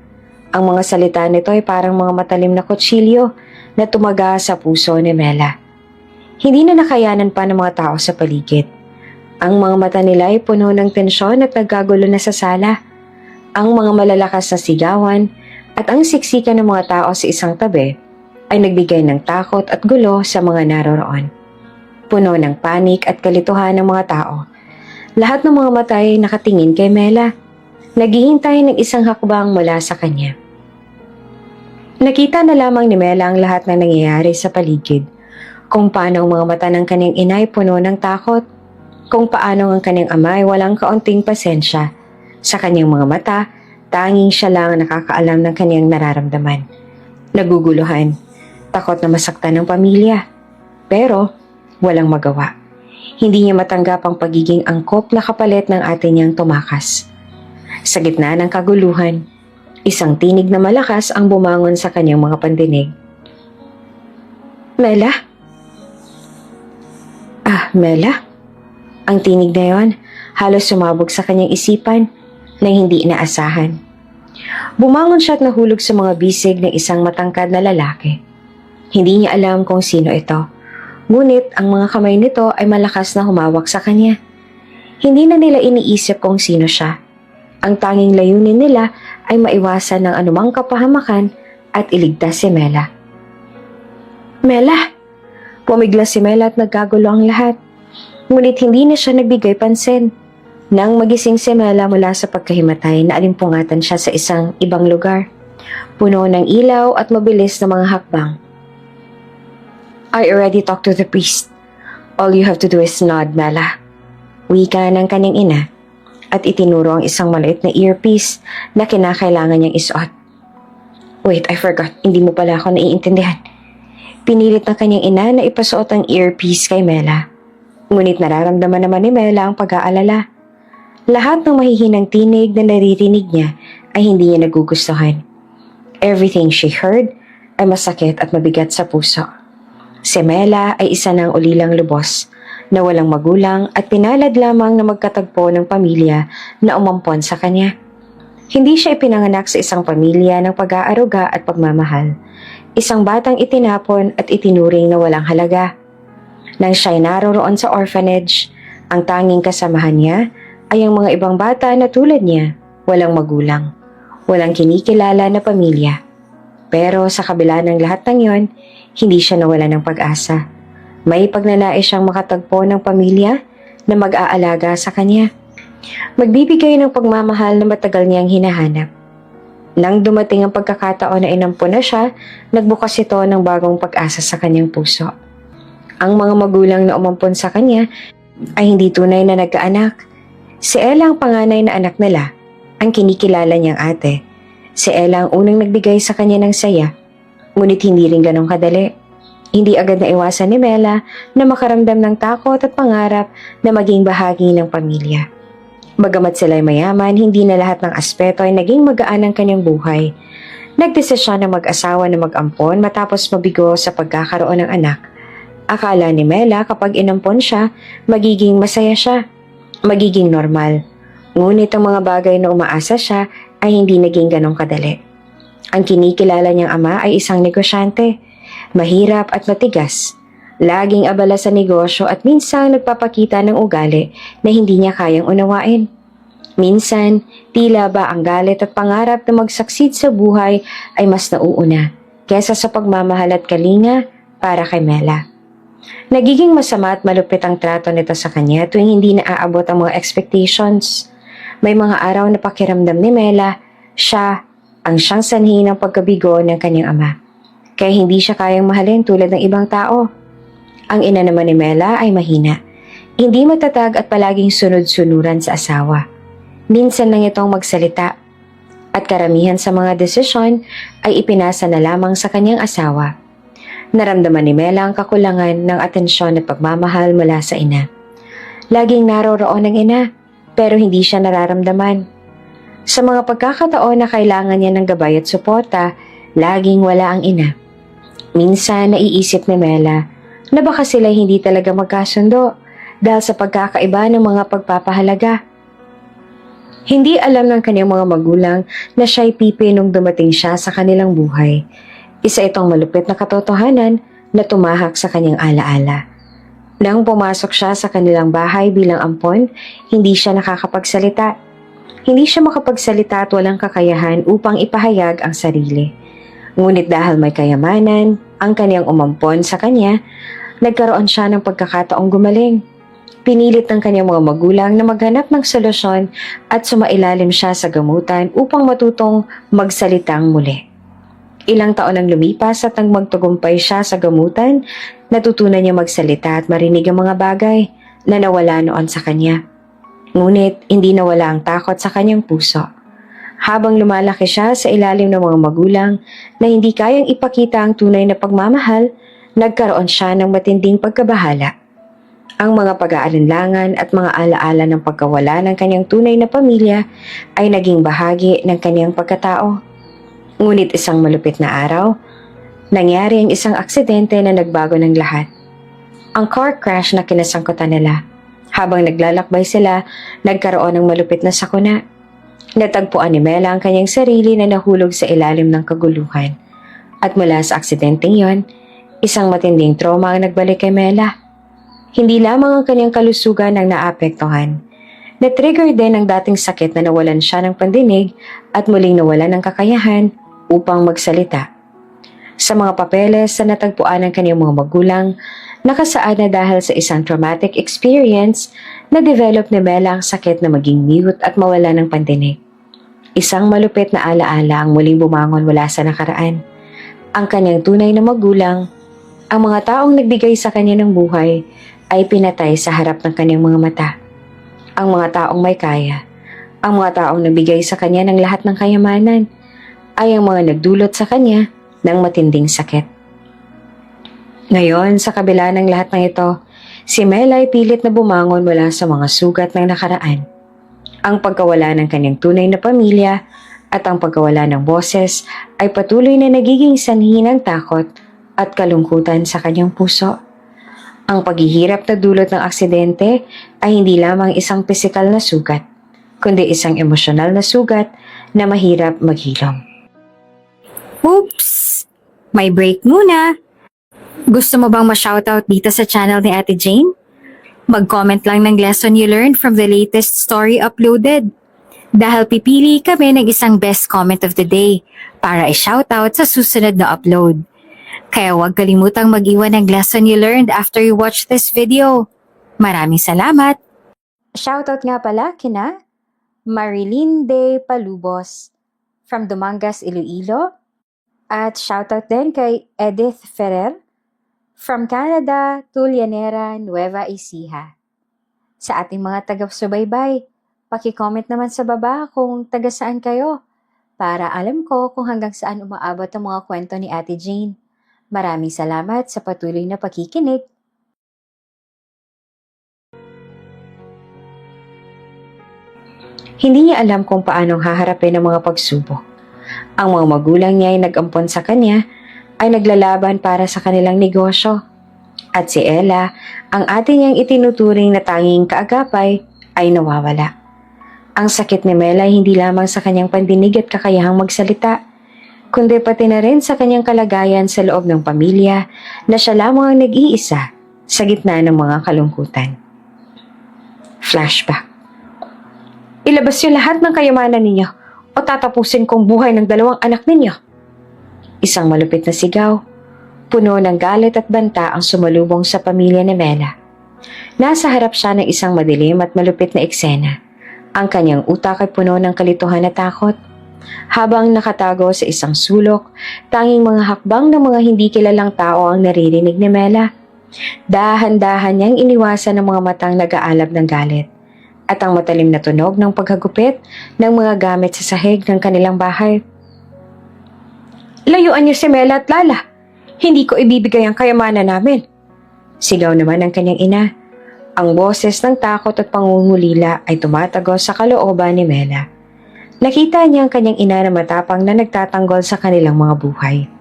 Ang mga salita nito ay parang mga matalim na kutsilyo na tumaga sa puso ni Mela. Hindi na nakayanan pa ng mga tao sa paligid. Ang mga mata nila ay puno ng tensyon at nagkagulo na sa sala. Ang mga malalakas na sigawan at ang siksikan ng mga tao sa isang tabi ay nagbigay ng takot at gulo sa mga naroroon. Puno ng panik at kalituhan ng mga tao. Lahat ng mga mata ay nakatingin kay Mela. Naghihintay ng isang hakbang mula sa kanya. Nakita na lamang ni Mela ang lahat ng nangyayari sa paligid. Kung paano ang mga mata ng kanyang ina ay puno ng takot. Kung paano ang kanyang ama ay walang kaunting pasensya. Sa kanyang mga mata, tanging siya lang ang nakakaalam ng kanyang nararamdaman. Naguguluhan, takot na masaktan ng pamilya. Pero walang magawa. Hindi niya matanggap ang pagiging angkop na kapalit ng ate niyang tumakas. Sa gitna ng kaguluhan, isang tinig na malakas ang bumangon sa kanyang mga pandinig. Mela? Mela? Ang tinig na yon halos sumabog sa kanyang isipan nang hindi inaasahan. Bumangon siya at nahulog sa mga bisig ng isang matangkad na lalaki. Hindi niya alam kung sino ito. Ngunit ang mga kamay nito ay malakas na humawak sa kanya. Hindi na nila iniisip kung sino siya. Ang tanging layunin nila ay maiwasan ng anumang kapahamakan at iligtas si Mela. Mela! Pumiglas si Mela at nagkagulo ang lahat. Ngunit hindi na siya nagbigay pansin. Nang magising si Mela mula sa pagkahimatay, naalimpungatan siya sa isang ibang lugar. Puno ng ilaw at mabilis na mga hakbang. I already talked to the priest. All you have to do is nod, Mela. Wika ng kanyang ina at itinuro ang isang maliit na earpiece na kinakailangan niyang isuot. Wait, I forgot. Hindi mo pala ako naiintindihan. Pinilit ng kanyang ina na ipasuot ang earpiece kay Mela. Ngunit nararamdaman naman ni Mela ang pag-aalala. Lahat ng mahihinang tinig na naririnig niya ay hindi niya nagugustuhan. Everything she heard ay masakit at mabigat sa puso. Si Mela ay isa ng ulilang lubos na walang magulang at pinalad lamang na magkatagpo ng pamilya na umampon sa kanya. Hindi siya ipinanganak sa isang pamilya ng pag-aaruga at pagmamahal. Isang batang itinapon at itinuring na walang halaga. Nang siya'y naroroon sa orphanage, ang tanging kasamahan niya ay ang mga ibang bata na tulad niya, walang magulang, walang kinikilala na pamilya. Pero sa kabila ng lahat ng yon, hindi siya nawala ng pag-asa. May pagnanais siyang makatagpo ng pamilya na mag-aalaga sa kanya. Magbibigay ng pagmamahal na matagal niyang hinahanap. Nang dumating ang pagkakataon na inampun na siya, nagbukas ito ng bagong pag-asa sa kanyang puso. Ang mga magulang na umampun sa kanya ay hindi tunay na nagkaanak. Si Ella ang panganay na anak nila, ang kinikilala niyang ate. Si Ella ang unang nagbigay sa kanya ng saya, ngunit hindi rin ganong kadali. Hindi agad na iwasan ni Mela na makaramdam ng takot at pangarap na maging bahagi ng pamilya. Bagamat sila'y mayaman, hindi na lahat ng aspeto ay naging magaan ang kanyang buhay. Nagdesisyon na mag-asawa na mag-ampon matapos mabigo sa pagkakaroon ng anak. Akala ni Mela kapag inampon siya, magiging masaya siya, magiging normal. Ngunit ang mga bagay na umaasa siya ay hindi naging ganong kadali. Ang kinikilala niyang ama ay isang negosyante, mahirap at matigas. Laging abala sa negosyo at minsan nagpapakita ng ugali na hindi niya kayang unawain. Minsan, tila ba ang galit at pangarap na magsaksid sa buhay ay mas nauuna kesa sa pagmamahal at kalinga para kay Mela. Nagiging masama at malupit ang trato nito sa kanya tuwing hindi naaabot ang mga expectations. May mga araw na pakiramdam ni Mela, siya ang siyang sanhi ng pagkabigo ng kanyang ama. Kaya hindi siya kayang mahalin tulad ng ibang tao. Ang ina naman ni Mela ay mahina. Hindi matatag at palaging sunod-sunuran sa asawa. Minsan lang itong magsalita. At karamihan sa mga desisyon ay ipinasa na lamang sa kanyang asawa. Naramdaman ni Mela ang kakulangan ng atensyon at pagmamahal mula sa ina. Laging naroroon ang ina, pero hindi siya nararamdaman. Sa mga pagkakataon na kailangan niya ng gabay at suporta, laging wala ang ina. Minsan naiisip ni Mela na baka sila hindi talaga magkasundo dahil sa pagkakaiba ng mga pagpapahalaga. Hindi alam ng kanyang mga magulang na siya'y pipi nung dumating siya sa kanilang buhay. Isa itong malupit na katotohanan na tumahak sa kanyang alaala. Nang pumasok siya sa kanilang bahay bilang ampon, hindi siya nakakapagsalita. Hindi siya makapagsalita at walang kakayahan upang ipahayag ang sarili. Ngunit dahil may kayamanan, ang kanyang umampon sa kanya, nagkaroon siya ng pagkakataong gumaling. Pinilit ng kanyang mga magulang na maghanap ng solusyon at sumailalim siya sa gamutan upang matutong magsalitang muli. Ilang taon ang lumipas at nang magtagumpay siya sa gamutan, natutunan niya magsalita at marinig ang mga bagay na nawala noon sa kanya. Ngunit hindi nawala ang takot sa kanyang puso. Habang lumalaki siya sa ilalim ng mga magulang na hindi kayang ipakita ang tunay na pagmamahal, nagkaroon siya ng matinding pagkabahala. Ang mga pag-aalinlangan at mga alaala ng pagkawala ng kanyang tunay na pamilya ay naging bahagi ng kanyang pagkatao. Ngunit isang malupit na araw, nangyari ang isang aksidente na nagbago ng lahat. Ang car crash na kinasangkutan nila. Habang naglalakbay sila, nagkaroon ng malupit na sakuna. Natagpuan ni Mela ang kanyang sarili na nahulog sa ilalim ng kaguluhan. At mula sa aksidenteng yon, isang matinding trauma ang nagbalik kay Mela. Hindi lamang ang kanyang kalusugan ang naapektuhan. Na-trigger din ang dating sakit na nawalan siya ng pandinig at muling nawalan ng kakayahan upang magsalita. Sa mga papeles na natagpuan ng kanyang mga magulang, nakasaad na dahil sa isang traumatic experience, na-develop ni Mela ang sakit na maging mute at mawala ng pandinig. Isang malupit na alaala ang muling bumangon mula sa nakaraan. Ang kanyang tunay na magulang, ang mga taong nagbigay sa kanya ng buhay, ay pinatay sa harap ng kanyang mga mata. Ang mga taong may kaya, ang mga taong nagbigay sa kanya ng lahat ng kayamanan, ay ang mga nagdulot sa kanya ng matinding sakit. Ngayon, sa kabila ng lahat ng ito, si Mela ay pilit na bumangon mula sa mga sugat ng nakaraan. Ang pagkawala ng kanyang tunay na pamilya at ang pagkawala ng boses ay patuloy na nagiging sanhi ng takot at kalungkutan sa kanyang puso. Ang paghihirap na dulot ng aksidente ay hindi lamang isang pisikal na sugat, kundi isang emosyonal na sugat na mahirap maghilom. Oops! May break muna. Gusto mo bang ma-shoutout dito sa channel ni Ate Jane? Mag-comment lang ng lesson you learned from the latest story uploaded. Dahil pipili kami ng isang best comment of the day para i-shoutout sa susunod na upload. Kaya huwag kalimutang mag-iwan ng lesson you learned after you watch this video. Maraming salamat! Shoutout nga pala kina Marilyn de Palubos from Dumangas, Iloilo. At shoutout din kay Edith Ferrer from Canada, Tulyanera, Nueva Ecija. Sa ating mga taga-subaybay, paki-comment naman sa baba kung taga saan kayo para alam ko kung hanggang saan umaabot ang mga kwento ni Ate Jane. Maraming salamat sa patuloy na pakikinig. Hindi niya alam kung paanong haharapin ang mga pagsubok. Ang mga magulang niya ay nag-ampon sa kanya ay naglalaban para sa kanilang negosyo. At si Ella, ang ate niyang itinuturing na tanging kaagapay, ay nawawala. Ang sakit ni Mela ay hindi lamang sa kanyang pandinig at kakayahang magsalita, kundi pati na rin sa kanyang kalagayan sa loob ng pamilya na siya lamang ang nag-iisa sa gitna ng mga kalungkutan. Flashback. Ilabas niyo lahat ng kayamanan ninyo o tatapusin kong buhay ng 2 anak ninyo. Isang malupit na sigaw, puno ng galit at banta ang sumalubong sa pamilya ni Mela. Nasa harap siya ng isang madilim at malupit na eksena. Ang kanyang utak ay puno ng kalituhan at takot. Habang nakatago sa isang sulok, tanging mga hakbang ng mga hindi kilalang tao ang naririnig ni Mela. Dahan-dahan niyang iniwasan ng mga matang nag-aalab ng galit at ang matalim na tunog ng paghagupit ng mga gamit sa sahig ng kanilang bahay. Layuan niyo si Mela at Lala. Hindi ko ibibigay ang kayamanan namin. Sigaw naman ng kanyang ina. Ang boses ng takot at pangungulila ay tumatagos sa kalooban ni Mela. Nakita niya ang kanyang ina na matapang na nagtatanggol sa kanilang mga buhay.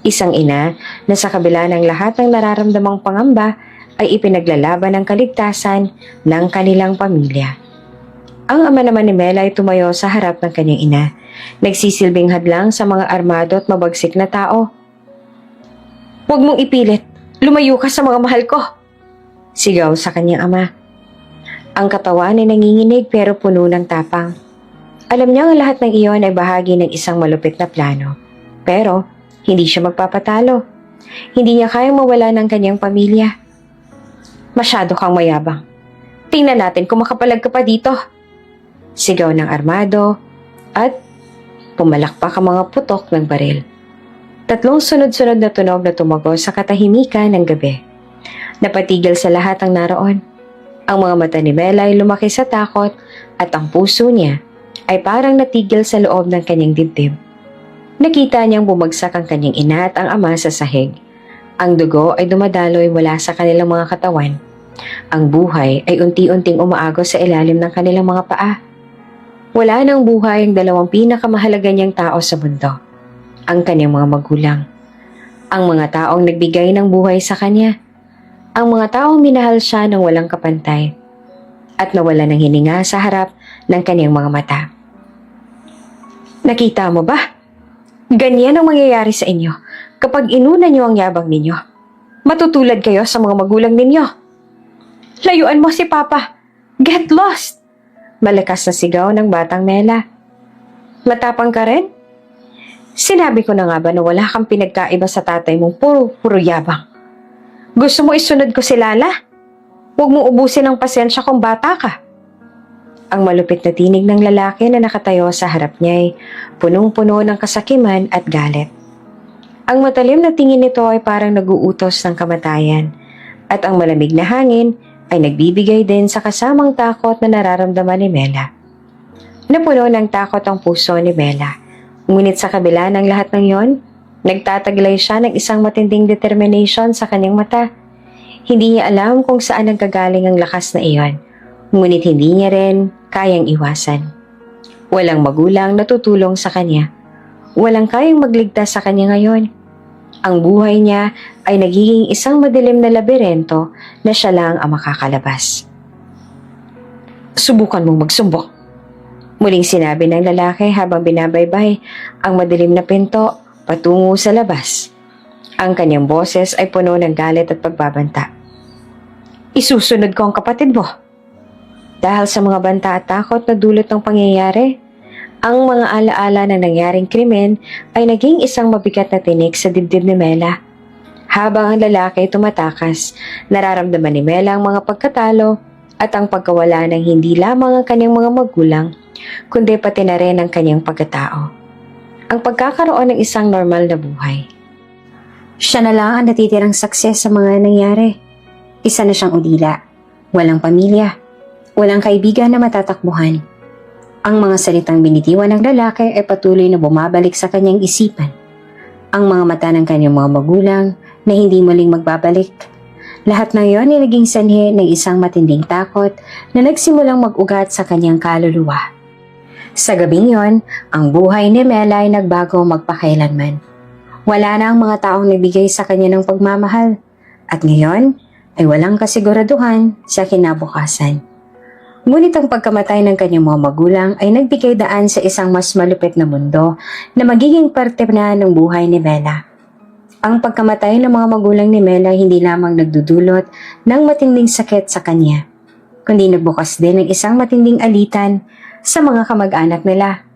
Isang ina na sa kabila ng lahat ng nararamdamang pangamba ay ipinaglalaban ang kaligtasan ng kanilang pamilya. Ang ama naman ni Mela ay tumayo sa harap ng kanyang ina, nagsisilbing hadlang sa mga armado at mabagsik na tao. Huwag mong ipilit, lumayo ka sa mga mahal ko! Sigaw sa kanyang ama. Ang katawan ay nanginginig pero puno ng tapang. Alam niya ang lahat ng iyon ay bahagi ng isang malupit na plano. Pero hindi siya magpapatalo. Hindi niya kayang mawala ng kanyang pamilya. Masyado kang mayabang. Tingnan natin kung makapalag ka pa dito. Sigaw ng armado at pumalakpak ang mga putok ng baril. 3 sunod-sunod na tunog na tumagos sa katahimikan ng gabi. Napatigil sa lahat ang naroon. Ang mga mata ni Mela ay lumaki sa takot at ang puso niya ay parang natigil sa loob ng kanyang dibdib. Nakita niyang bumagsak ang kanyang ina at ang ama sa sahig. Ang dugo ay dumadaloy mula sa kanilang mga katawan. Ang buhay ay unti-unting umaagos sa ilalim ng kanilang mga paa. Wala nang buhay ang 2 pinakamahalaga niyang tao sa mundo. Ang kanyang mga magulang. Ang mga taong nagbigay ng buhay sa kanya. Ang mga taong minahal siya ng walang kapantay. At nawala ng hininga sa harap ng kanyang mga mata. Nakita mo ba? Ganyan ang mangyayari sa inyo kapag inuna niyo ang yabang ninyo. Matutulad kayo sa mga magulang ninyo. Layuan mo si Papa! Get lost! Malakas na sigaw ng batang Mela. Matapang ka rin? Sinabi ko na nga ba na wala kang pinagkaiba sa tatay mong puro yabang? Gusto mo isunod ko si Lala? Huwag mo ubusin ang pasensya kung bata ka. Ang malupit na tinig ng lalaki na nakatayo sa harap niya ay punong-puno ng kasakiman at galit. Ang matalim na tingin nito ay parang naguutos ng kamatayan at ang malamig na hangin ay nagbibigay din sa kasamang takot na nararamdaman ni Mela. Napuno ng takot ang puso ni Mela. Ngunit sa kabila ng lahat ng yon, nagtataglay siya ng isang matinding determination sa kanyang mata. Hindi niya alam kung saan nanggagaling ang lakas na iyon, ngunit hindi niya rin kayang iwasan. Walang magulang na tutulong sa kanya. Walang kayang magligtas sa kanya ngayon. Ang buhay niya ay nagiging isang madilim na labirento na siya lang ang makakalabas. Subukan mong magsumbong. Muling sinabi ng lalaki habang binabaybay ang madilim na pinto patungo sa labas. Ang kanyang boses ay puno ng galit at pagbabanta. Isusunod ko ang kapatid mo. Dahil sa mga banta at takot na dulot ng pangyayari, ang mga alaala ng nangyaring krimen ay naging isang mabigat na tinik sa dibdib ni Mela. Habang ang lalaki ay tumatakas, nararamdaman ni Mela ang mga pagkatalo at ang pagkawala ng hindi lamang ang kanyang mga magulang, kundi pati na rin ang kanyang pagkatao. Ang pagkakaroon ng isang normal na buhay. Siya na lang ang natitirang sakses sa mga nangyari. Isa na siyang udila, walang pamilya, walang kaibigan na matatakbuhan. Ang mga salitang binitiwan ng lalaki ay patuloy na bumabalik sa kanyang isipan. Ang mga mata ng kanyang mga magulang na hindi muling magbabalik. Lahat ng iyon ay naging sanhi ng isang matinding takot na nagsimulang mag-ugat sa kanyang kaluluwa. Sa gabing yon, ang buhay ni Mela ay nagbago magpakailanman. Wala na ang mga taong nagbigay sa kanya ng pagmamahal. At ngayon ay walang kasiguraduhan sa kinabukasan. Ngunit ang pagkamatay ng kanyang mga magulang ay nagbigay daan sa isang mas malupit na mundo na magiging parte na ng buhay ni Mela. Ang pagkamatay ng mga magulang ni Mela hindi lamang nagdudulot ng matinding sakit sa kanya, kundi nagbukas din ng isang matinding alitan sa mga kamag-anak nila.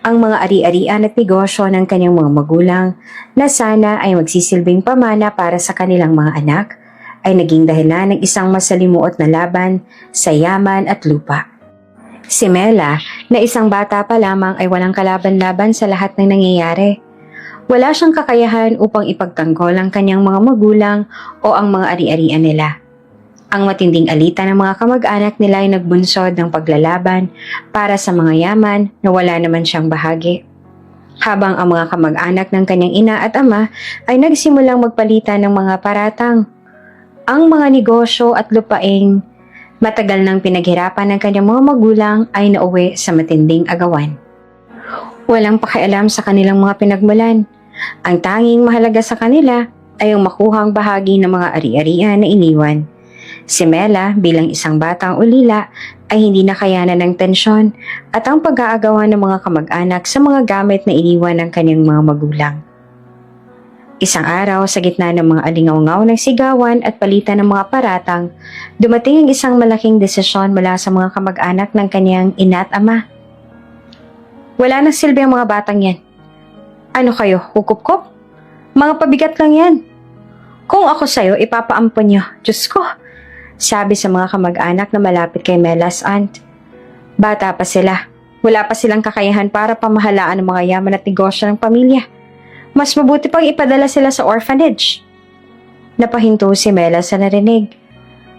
Ang mga ari-arian at negosyo ng kanyang mga magulang na sana ay magsisilbing pamana para sa kanilang mga anak ay naging dahilan ng isang masalimuot na laban sa yaman at lupa. Si Mela, na isang bata pa lamang ay walang kalaban-laban sa lahat ng nangyayari. Wala siyang kakayahan upang ipagtanggol ang kanyang mga magulang o ang mga ari-arian nila. Ang matinding alitan ng mga kamag-anak nila ay nagbunsod ng paglalaban para sa mga yaman na wala naman siyang bahagi. Habang ang mga kamag-anak ng kanyang ina at ama ay nagsimulang magpalitan ng mga paratang. Ang mga negosyo at lupaing matagal nang pinaghirapan ng kanyang mga magulang ay nauwi sa matinding agawan. Walang pakialam sa kanilang mga pinagmulan. Ang tanging mahalaga sa kanila ay ang makuhang bahagi ng mga ari-arian na iniwan. Si Mela bilang isang batang ulila ay hindi nakayanan ng tensyon at ang pag-aagawa ng mga kamag-anak sa mga gamit na iniwan ng kanyang mga magulang. Isang araw sa gitna ng mga alingaw-ngaw ng sigawan at palitan ng mga paratang, dumating ang isang malaking desisyon mula sa mga kamag-anak ng kanyang ina at ama. Wala nang silbi ang mga batang yan. Ano kayo, hukup-kup? Mga pabigat lang yan. Kung ako sa'yo, ipapaampon niyo. Diyos ko, sabi sa mga kamag-anak na malapit kay Mela's aunt. Bata pa sila. Wala pa silang kakayahan para pamahalaan ang mga yaman at negosyo ng pamilya. Mas mabuti pang ipadala sila sa orphanage. Napahinto si Mela sa narinig.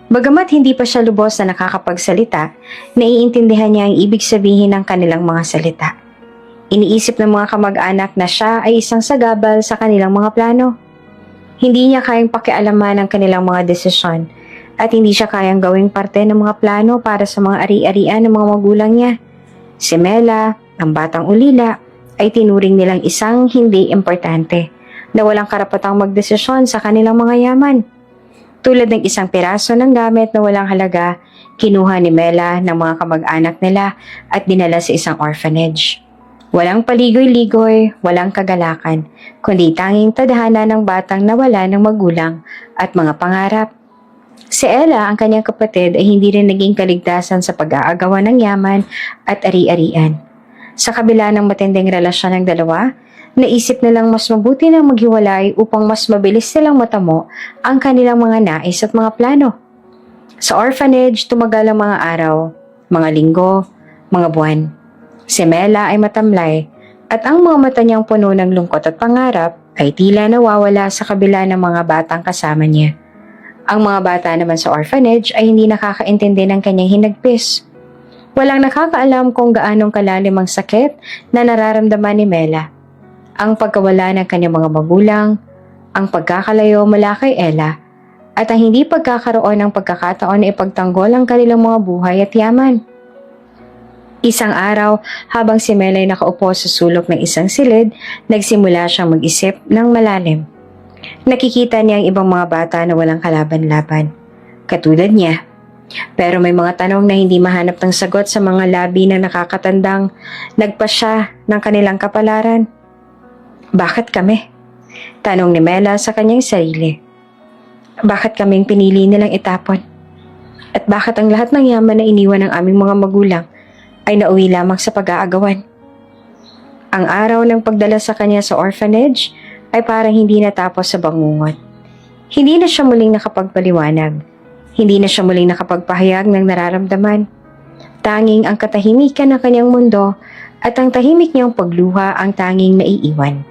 Bagamat hindi pa siya lubos na nakakapagsalita, naiintindihan niya ang ibig sabihin ng kanilang mga salita. Iniisip ng mga kamag-anak na siya ay isang sagabal sa kanilang mga plano. Hindi niya kayang pakialaman ang kanilang mga desisyon at hindi siya kayang gawing parte ng mga plano para sa mga ari-arian ng mga magulang niya. Si Mela, ang batang ulila, ay tinuring nilang isang hindi importante na walang karapatang magdesisyon sa kanilang mga yaman. Tulad ng isang piraso ng gamit na walang halaga, kinuha ni Mela ng mga kamag-anak nila at dinala sa isang orphanage. Walang paligoy-ligoy, walang kagalakan, kundi tanging tadhana ng batang nawala ng magulang at mga pangarap. Si Ella, ang kanyang kapatid, ay hindi rin naging kaligtasan sa pag-aagawan ng yaman at ari-arian. Sa kabila ng matinding relasyon ng dalawa, naisip nilang mas mabuti nang maghiwalay upang mas mabilis silang matamo ang kanilang mga nais at mga plano. Sa orphanage, tumagal ang mga araw, mga linggo, mga buwan. Si Mela ay matamlay at ang mga mata niyang puno ng lungkot at pangarap ay tila nawawala sa kabila ng mga batang kasama niya. Ang mga bata naman sa orphanage ay hindi nakakaintindi ng kanyang hinagpis. Walang nakakaalam kung gaanong kalalim ang sakit na nararamdaman ni Mela. Ang pagkawala ng kanyang mga magulang, ang pagkakalayo mula kay Ella, at ang hindi pagkakaroon ng pagkakataon na ipagtanggol ang kanilang mga buhay at yaman. Isang araw, habang si Mela ay nakaupo sa sulok ng isang silid, nagsimula siyang mag-isip ng malalim. Nakikita niya ang ibang mga bata na walang kalaban-laban, katulad niya. Pero may mga tanong na hindi mahanap ng sagot sa mga labi na nakakatandang nagpasya ng kanilang kapalaran. Bakit kami? Tanong ni Mela sa kanyang sarili. Bakit kaming pinili nilang itapon? At bakit ang lahat ng yaman na iniwan ng aming mga magulang ay nauwi lamang sa pag-aagawan? Ang araw ng pagdala sa kanya sa orphanage ay parang hindi natapos sa bangungot. Hindi na siya muling nakapagpaliwanag. Hindi na siya muling nakapagpahayag ng nararamdaman. Tanging ang katahimikan ng kanyang mundo at ang tahimik niyang pagluha ang tanging naiiwan.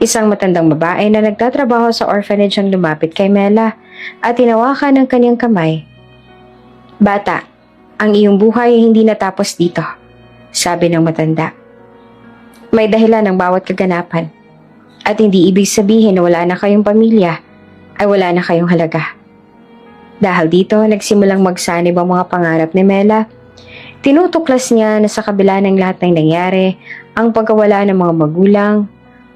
Isang matandang babae na nagtatrabaho sa orphanage ang lumapit kay Mela at tinawakan ng kanyang kamay. Bata, ang iyong buhay ay hindi natapos dito, sabi ng matanda. May dahilan ng bawat kaganapan at hindi ibig sabihin na wala na kayong pamilya ay wala na kayong halaga. Dahil dito, nagsimulang magsanib ang mga pangarap ni Mela. Tinutuklas niya na sa kabila ng lahat ng nangyari, ang pagkawala ng mga magulang,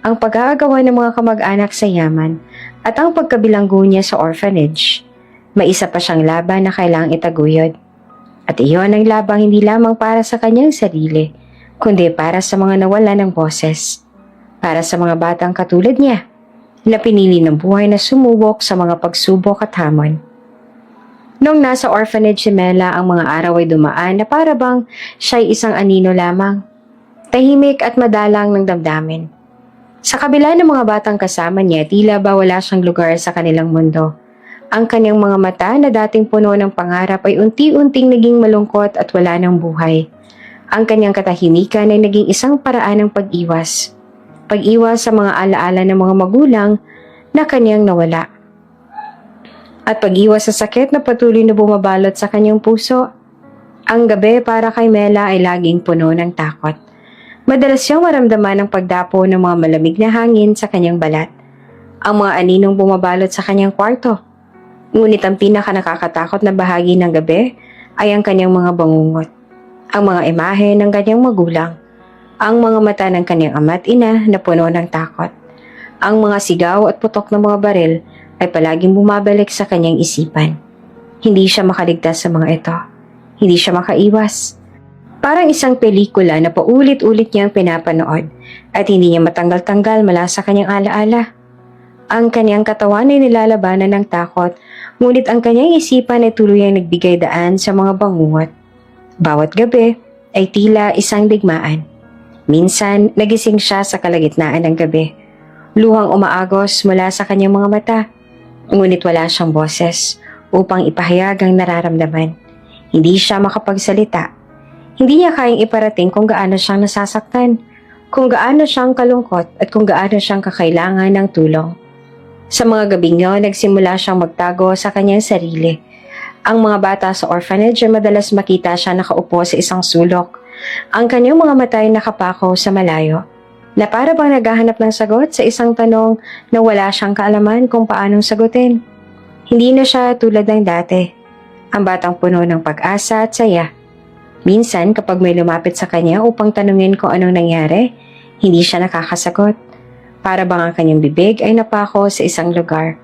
ang pag-aagawan ng mga kamag-anak sa yaman, at ang pagkabilanggo niya sa orphanage. May isa pa siyang laban na kailangang itaguyod. At iyon ang labang hindi lamang para sa kanyang sarili, kundi para sa mga nawala ng boses. Para sa mga batang katulad niya, na pinili ng buhay na sumubok sa mga pagsubok at hamon. Nung nasa orphanage si Mela, ang mga araw ay dumaan na para bang siya'y isang anino lamang. Tahimik at madalang ng damdamin. Sa kabila ng mga batang kasama niya, tila ba wala siyang lugar sa kanilang mundo. Ang kanyang mga mata na dating puno ng pangarap ay unti-unting naging malungkot at wala ng buhay. Ang kanyang katahimikan ay naging isang paraan ng pag-iwas. Pag-iwas sa mga alaala ng mga magulang na kanyang nawala. At pag-iwas sa sakit na patuloy na bumabalot sa kanyang puso. Ang gabi para kay Mela ay laging puno ng takot. Madalas siyang maramdaman ang pagdapo ng mga malamig na hangin sa kanyang balat. Ang mga aninong bumabalot sa kanyang kwarto. Ngunit ang pinaka-nakakatakot na bahagi ng gabi ay ang kanyang mga bangungot. Ang mga imahe ng kanyang magulang. Ang mga mata ng kanyang ama at ina na puno ng takot. Ang mga sigaw at putok ng mga baril ay palaging bumabalik sa kanyang isipan. Hindi siya makaligtas sa mga ito. Hindi siya makaiwas. Parang isang pelikula na paulit-ulit niyang pinapanood at hindi niya matanggal-tanggal mula sa kanyang alaala. Ang kanyang katawan ay nilalabanan ng takot, ngunit ang kanyang isipan ay tuluyang nagbigay daan sa mga bangungot. Bawat gabi ay tila isang digmaan. Minsan, nagising siya sa kalagitnaan ng gabi. Luhang umaagos mula sa kanyang mga mata. Ngunit wala siyang boses upang ipahayag ang nararamdaman. Hindi siya makapagsalita. Hindi niya kayang iparating kung gaano siyang nasasaktan, kung gaano siyang kalungkot at kung gaano siyang kakailangan ng tulong. Sa mga gabing yun, nagsimula siyang magtago sa kanyang sarili. Ang mga bata sa orphanage ay madalas makita siya nakaupo sa isang sulok. Ang kanyang mga mata ay nakapako sa malayo, na para bang naghahanap ng sagot sa isang tanong na wala siyang kaalaman kung paanong sagutin. Hindi na siya tulad ng dati, ang batang puno ng pag-asa at saya. Minsan kapag may lumapit sa kanya upang tanungin kung anong nangyari, hindi siya nakakasagot. Para bang ang kanyang bibig ay napako sa isang lugar.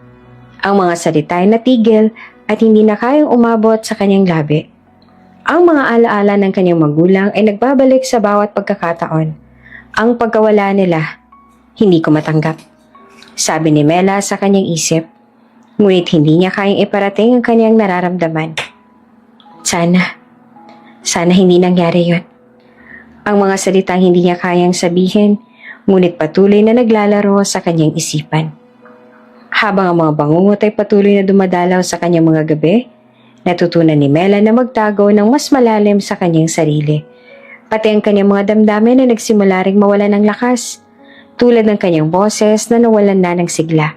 Ang mga salita ay natigil at hindi na kayang umabot sa kanyang labi. Ang mga alaala ng kanyang magulang ay nagbabalik sa bawat pagkakataon. Ang pagkawala nila, hindi ko matanggap. Sabi ni Mela sa kanyang isip, ngunit hindi niya kayang iparating ang kanyang nararamdaman. Sana hindi nangyari yun. Ang mga salitang hindi niya kayang sabihin, ngunit patuloy na naglalaro sa kanyang isipan. Habang ang mga bangungot ay patuloy na dumadalaw sa kanyang mga gabi, natutunan ni Mela na magtago ng mas malalim sa kanyang sarili. Pati ang kanyang mga damdamin na nagsimula ring mawalan ng lakas, tulad ng kanyang boses na nawalan na ng sigla.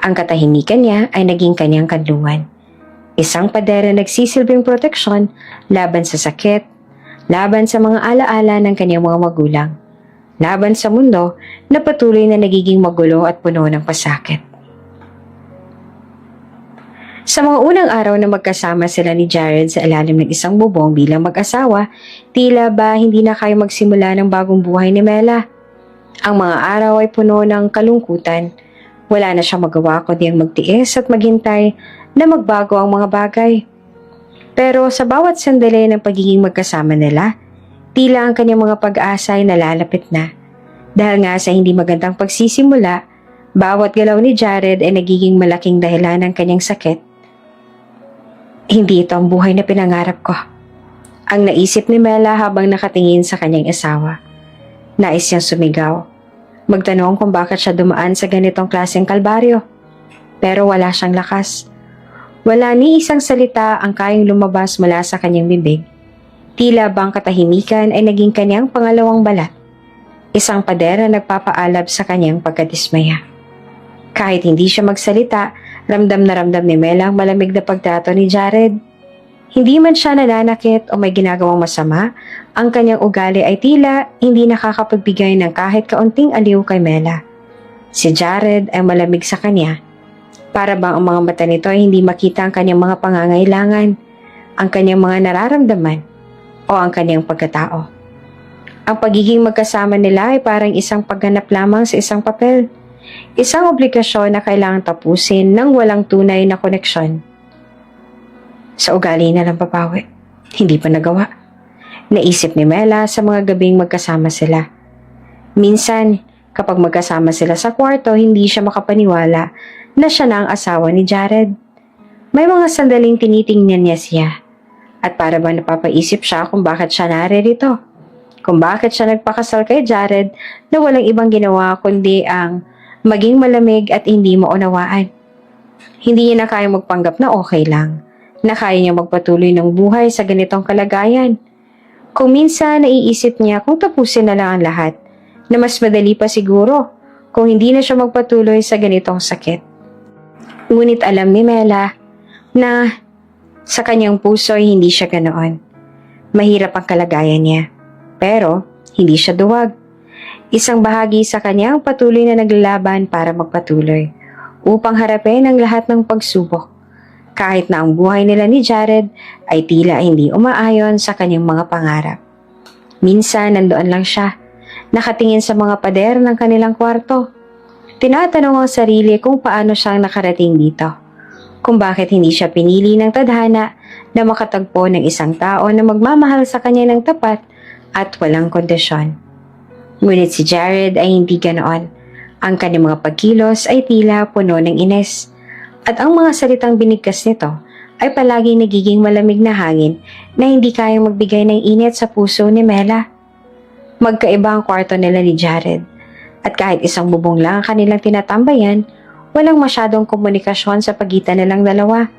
Ang katahimikan niya ay naging kanyang kanlungan. Isang pader na nagsisilbing proteksyon laban sa sakit, laban sa mga alaala ng kanyang mga magulang, laban sa mundo na patuloy na nagiging magulo at puno ng pasakit. Sa mga unang araw na magkasama sila ni Jared sa ilalim ng isang bubong bilang mag-asawa, tila ba hindi na kayo magsimula ng bagong buhay ni Mela. Ang mga araw ay puno ng kalungkutan. Wala na siyang magawa kundi ang magtiis at maghintay na magbago ang mga bagay. Pero sa bawat sandali ng pagiging magkasama nila, tila ang kanyang mga pag-asa ay nalalapit na. Dahil nga sa hindi magandang pagsisimula, bawat galaw ni Jared ay nagiging malaking dahilan ng kanyang sakit. Hindi ito ang buhay na pinangarap ko. Ang naisip ni Mela habang nakatingin sa kanyang asawa. Nais niyang sumigaw. Magtanong kung bakit siya dumaan sa ganitong klaseng kalbaryo. Pero wala siyang lakas. Wala ni isang salita ang kayang lumabas mula sa kanyang bibig. Tila bang katahimikan ay naging kanyang pangalawang balat. Isang pader na nagpapaalab sa kanyang pagkadismaya. Kahit hindi siya magsalita, ramdam na ramdam ni Mela ang malamig na pagtrato ni Jared. Hindi man siya nananakit o may ginagawang masama, ang kanyang ugali ay tila hindi nakakapagbigay ng kahit kaunting aliw kay Mela. Si Jared ay malamig sa kanya. Para bang ang mga mata nito ay hindi makita ang kanyang mga pangangailangan, ang kanyang mga nararamdaman, o ang kanyang pagkatao. Ang pagiging magkasama nila ay parang isang pagganap lamang sa isang papel. Isang obligasyon na kailangang tapusin ng walang tunay na koneksyon. Sa ugali na lang papawi. Hindi pa nagawa. Naisip ni Mela sa mga gabing magkasama sila. Minsan, kapag magkasama sila sa kwarto, hindi siya makapaniwala na siya na ang asawa ni Jared. May mga sandaling tinitingnan niya siya. At para ba napapaisip siya kung bakit siya naririto. Kung bakit siya nagpakasal kay Jared na walang ibang ginawa kundi ang maging malamig at hindi maunawaan. Hindi niya na kaya magpanggap na okay lang, na kaya niya magpatuloy ng buhay sa ganitong kalagayan. Kung minsan naiisip niya kung tapusin na lang ang lahat, na mas madali pa siguro kung hindi na siya magpatuloy sa ganitong sakit. Ngunit alam ni Mela na sa kanyang puso ay hindi siya ganoon. Mahirap ang kalagayan niya, pero hindi siya duwag. Isang bahagi sa kanya ang patuloy na naglalaban para magpatuloy upang harapin ang lahat ng pagsubok. Kahit na ang buhay nila ni Jared ay tila hindi umaayon sa kanyang mga pangarap. Minsan nandoon lang siya, nakatingin sa mga pader ng kanilang kwarto. Tinatanong ang sarili kung paano siyang nakarating dito. Kung bakit hindi siya pinili ng tadhana na makatagpo ng isang tao na magmamahal sa kanya ng tapat at walang kondisyon. Ngunit si Jared ay hindi ganoon. Ang kanyang mga pagkilos ay tila puno ng ines. At ang mga salitang binigkas nito ay palagi nagiging malamig na hangin na hindi kayang magbigay ng init sa puso ni Mela. Magkaiba ang kwarto nila ni Jared. At kahit isang bubong lang ang kanilang tinatambayan, walang masyadong komunikasyon sa pagitan nilang dalawa.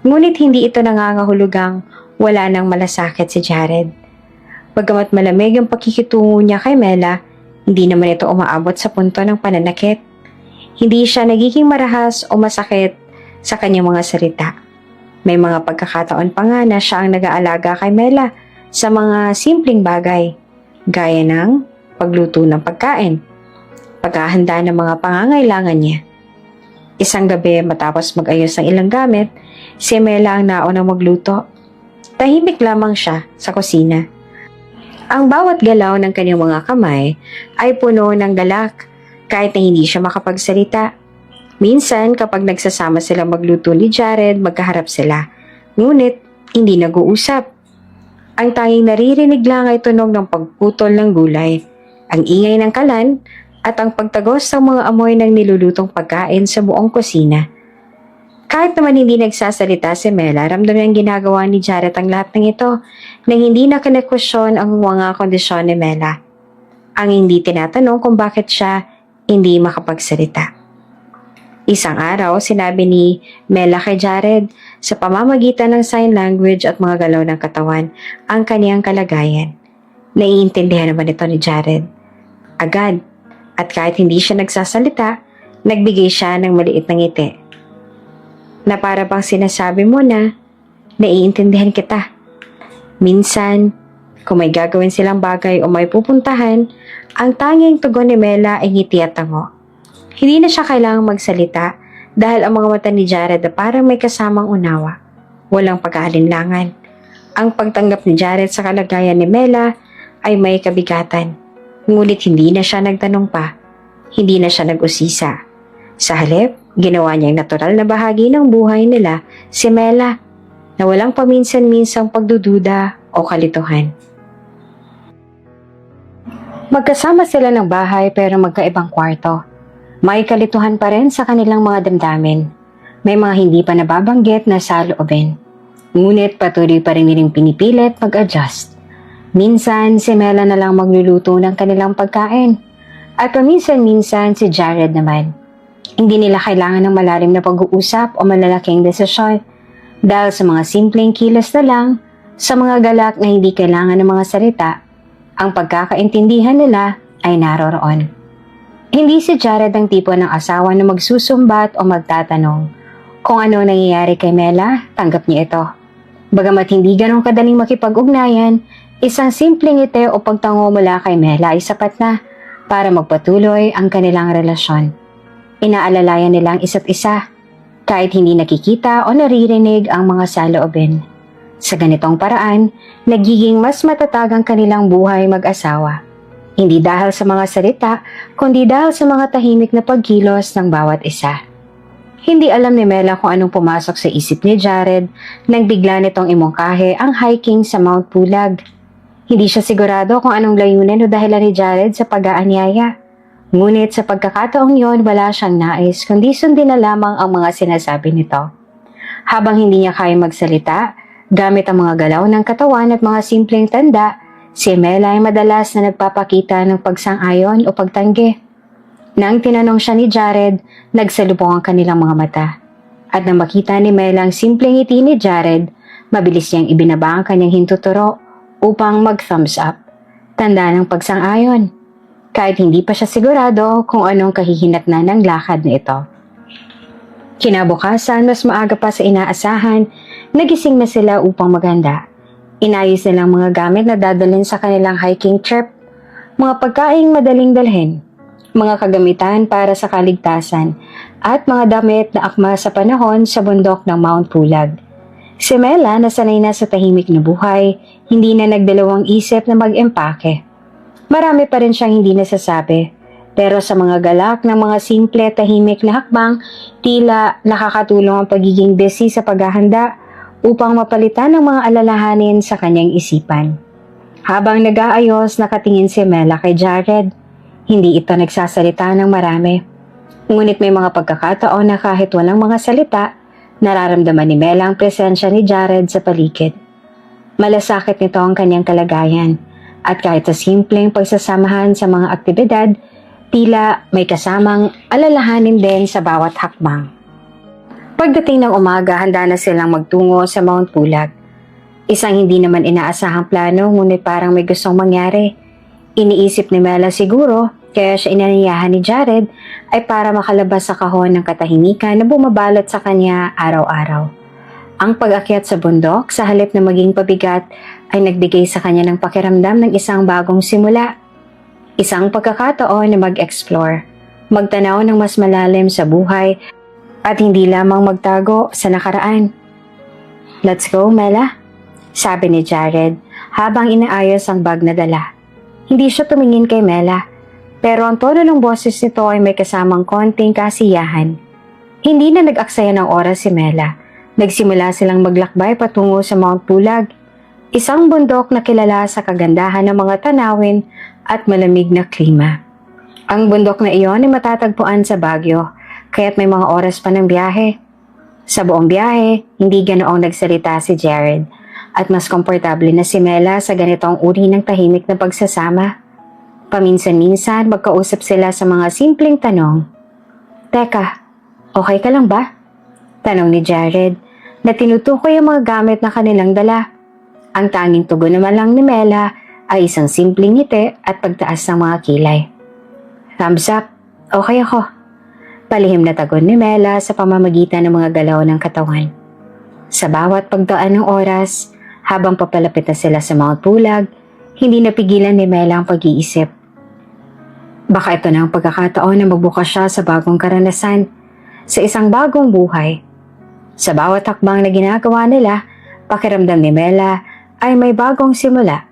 Ngunit hindi ito nangangahulugang wala nang malasakit si Jared. Bagamat malamig ang pakikitungo niya kay Mela, hindi naman ito umaabot sa punto ng pananakit. Hindi siya nagiging marahas o masakit sa kanyang mga salita. May mga pagkakataon pa nga na siya ang nag-aalaga kay Mela sa mga simpleng bagay, gaya ng pagluto ng pagkain, paghahanda ng mga pangangailangan niya. Isang gabi matapos mag-ayos ng ilang gamit, si Mela ang naunang magluto. Tahimik lamang siya sa kusina. Ang bawat galaw ng kanyang mga kamay ay puno ng galak kahit na hindi siya makapagsalita. Minsan kapag nagsasama sila magluto ni Jared, magkaharap sila. Ngunit hindi nag-uusap. Ang tanging naririnig lang ay tunog ng pagputol ng gulay, ang ingay ng kalan at ang pagtagos ng mga amoy ng nilulutong pagkain sa buong kusina. Kahit naman hindi nagsasalita si Mela, ramdam niyang ginagawa ni Jared ang lahat ng ito nang hindi na kinekwestiyon ang mga kondisyon ni Mela. Ang hindi tinatanong kung bakit siya hindi makapagsalita. Isang araw, sinabi ni Mela kay Jared sa pamamagitan ng sign language at mga galaw ng katawan ang kaniyang kalagayan. Naiintindihan naman ito ni Jared agad, at kahit hindi siya nagsasalita, nagbigay siya ng maliit na ngiti. Na para bang sinasabi mo na naiintindihan kita. Minsan, kung may gagawin silang bagay o may pupuntahan, ang tanging tugon ni Mela ay ngiti at tango. Hindi na siya kailangang magsalita dahil ang mga mata ni Jared na parang may kasamang unawa. Walang pag-aalinlangan. Ang pagtanggap ni Jared sa kalagayan ni Mela ay may kabigatan. Ngunit hindi na siya nagtanong pa. Hindi na siya nag-usisa. Sa halip, ginawa niyang natural na bahagi ng buhay nila si Mela na walang paminsan-minsang pagdududa o kalituhan. Magkasama sila ng bahay pero magkaibang kwarto. May kalituhan pa rin sa kanilang mga damdamin. May mga hindi pa nababanggit na saloobin. Ngunit patuloy pa rin nilang pinipilit mag-adjust. Minsan, si Mela na lang magluluto ng kanilang pagkain. At paminsan-minsan si Jared naman. Hindi nila kailangan ng malalim na pag-uusap o malalaking desisyon. Dahil sa mga simpleng kilos na lang, sa mga galak na hindi kailangan ng mga salita, ang pagkakaintindihan nila ay naroroon. Hindi si Jared ang tipo ng asawa na magsusumbat o magtatanong. Kung ano nangyayari kay Mela, tanggap niya ito. Bagamat hindi ganong kadaling makipag-ugnayan, isang simpleng ngiti o pagtango mula kay Mela ay sapat na para magpatuloy ang kanilang relasyon. Inaalalayan nilang isa't isa, kahit hindi nakikita o naririnig ang mga saloobin. Sa ganitong paraan, nagiging mas matatag ang kanilang buhay mag-asawa. Hindi dahil sa mga salita, kundi dahil sa mga tahimik na pagkilos ng bawat isa. Hindi alam ni Mela kung anong pumasok sa isip ni Jared nang bigla nitong imungkahe ang hiking sa Mount Pulag. Hindi siya sigurado kung anong layunin o dahilan ni Jared sa pag-aanyaya. Ngunit sa pagkakataong yon, wala siyang nais kundi sundin na lamang ang mga sinasabi nito. Habang hindi niya kaya magsalita, gamit ang mga galaw ng katawan at mga simpleng tanda, si Mela ay madalas na nagpapakita ng pagsang-ayon o pagtanggi. Nang tinanong siya ni Jared, nagsalubong ang kanilang mga mata. At nang makita ni Mela ang simpleng ngiti ni Jared, mabilis niyang ibinaba ang kanyang hintuturo upang mag-thumbs up. Tanda ng pagsang-ayon. Kahit hindi pa siya sigurado kung anong kahihinatnan ng lakad na ito. Kinabukasan, mas maaga pa sa inaasahan, nagising na sila upang maghanda. Inayos nilang mga gamit na dadalhin sa kanilang hiking trip, mga pagkaing madaling dalhin, mga kagamitan para sa kaligtasan, at mga damit na akma sa panahon sa bundok ng Mount Pulag. Si Mela, na sanay na sa tahimik na buhay, hindi na nagdalawang isip na mag-empake. Marami pa rin siyang hindi nasasabi, pero sa mga galak ng mga simple tahimik na hakbang, tila nakakatulong ang pagiging busy sa paghahanda upang mapalitan ang mga alalahanin sa kanyang isipan. Habang nag-aayos, nakatingin si Mela kay Jared. Hindi ito nagsasalita ng marami. Ngunit may mga pagkakataon na kahit walang mga salita, nararamdaman ni Mela ang presensya ni Jared sa paligid. Malasakit nito ang kanyang kalagayan, at kahit sa simpleng pagsasamahan sa mga aktibidad, tila may kasamang alalahanin din sa bawat hakbang. Pagdating ng umaga, handa na silang magtungo sa Mount Pulag. Isang hindi naman inaasahang plano, ngunit parang may gustong mangyari. Iniisip ni Mela siguro, kaya siya inaniyahan ni Jared ay para makalabas sa kahon ng katahimikan na bumabalot sa kanya araw-araw. Ang pag-akyat sa bundok, sa halip na maging pabigat, ay nagbigay sa kanya ng pakiramdam ng isang bagong simula. Isang pagkakataon na mag-explore, magtanaw ng mas malalim sa buhay, at hindi lamang magtago sa nakaraan. "Let's go, Mela," sabi ni Jared habang inaayos ang bag na dala. Hindi siya tumingin kay Mela, pero ang tono ng boses nito ay may kasamang konting kasiyahan. Hindi na nag-aksaya ng oras si Mela. Nagsimula silang maglakbay patungo sa Mount Pulag, isang bundok na kilala sa kagandahan ng mga tanawin at malamig na klima. Ang bundok na iyon ay matatagpuan sa Baguio, kaya't may mga oras pa ng biyahe. Sa buong biyahe, hindi ganoong nagsalita si Jared at mas komportable na si Mela sa ganitong uri ng tahimik na pagsasama. Paminsan-minsan magkausap sila sa mga simpleng tanong. Teka, okay ka lang ba? Tanong ni Jared na tinutukoy ang mga gamit na kanilang dala. Ang tanging tugon naman lang ni Mela ay isang simpleng ngiti at pagtaas ng mga kilay. Thumbs up, okay ako. Palihim na tagon ni Mela sa pamamagitan ng mga galaw ng katawan. Sa bawat pagdaan ng oras, habang papalapit na sila sa mga tulag, hindi napigilan ni Mela ang pag-iisip. Baka ito na ang pagkakataon na magbukas siya sa bagong karanasan, sa isang bagong buhay. Sa bawat hakbang na ginagawa nila, pakiramdam ni Mela ay may bagong simula.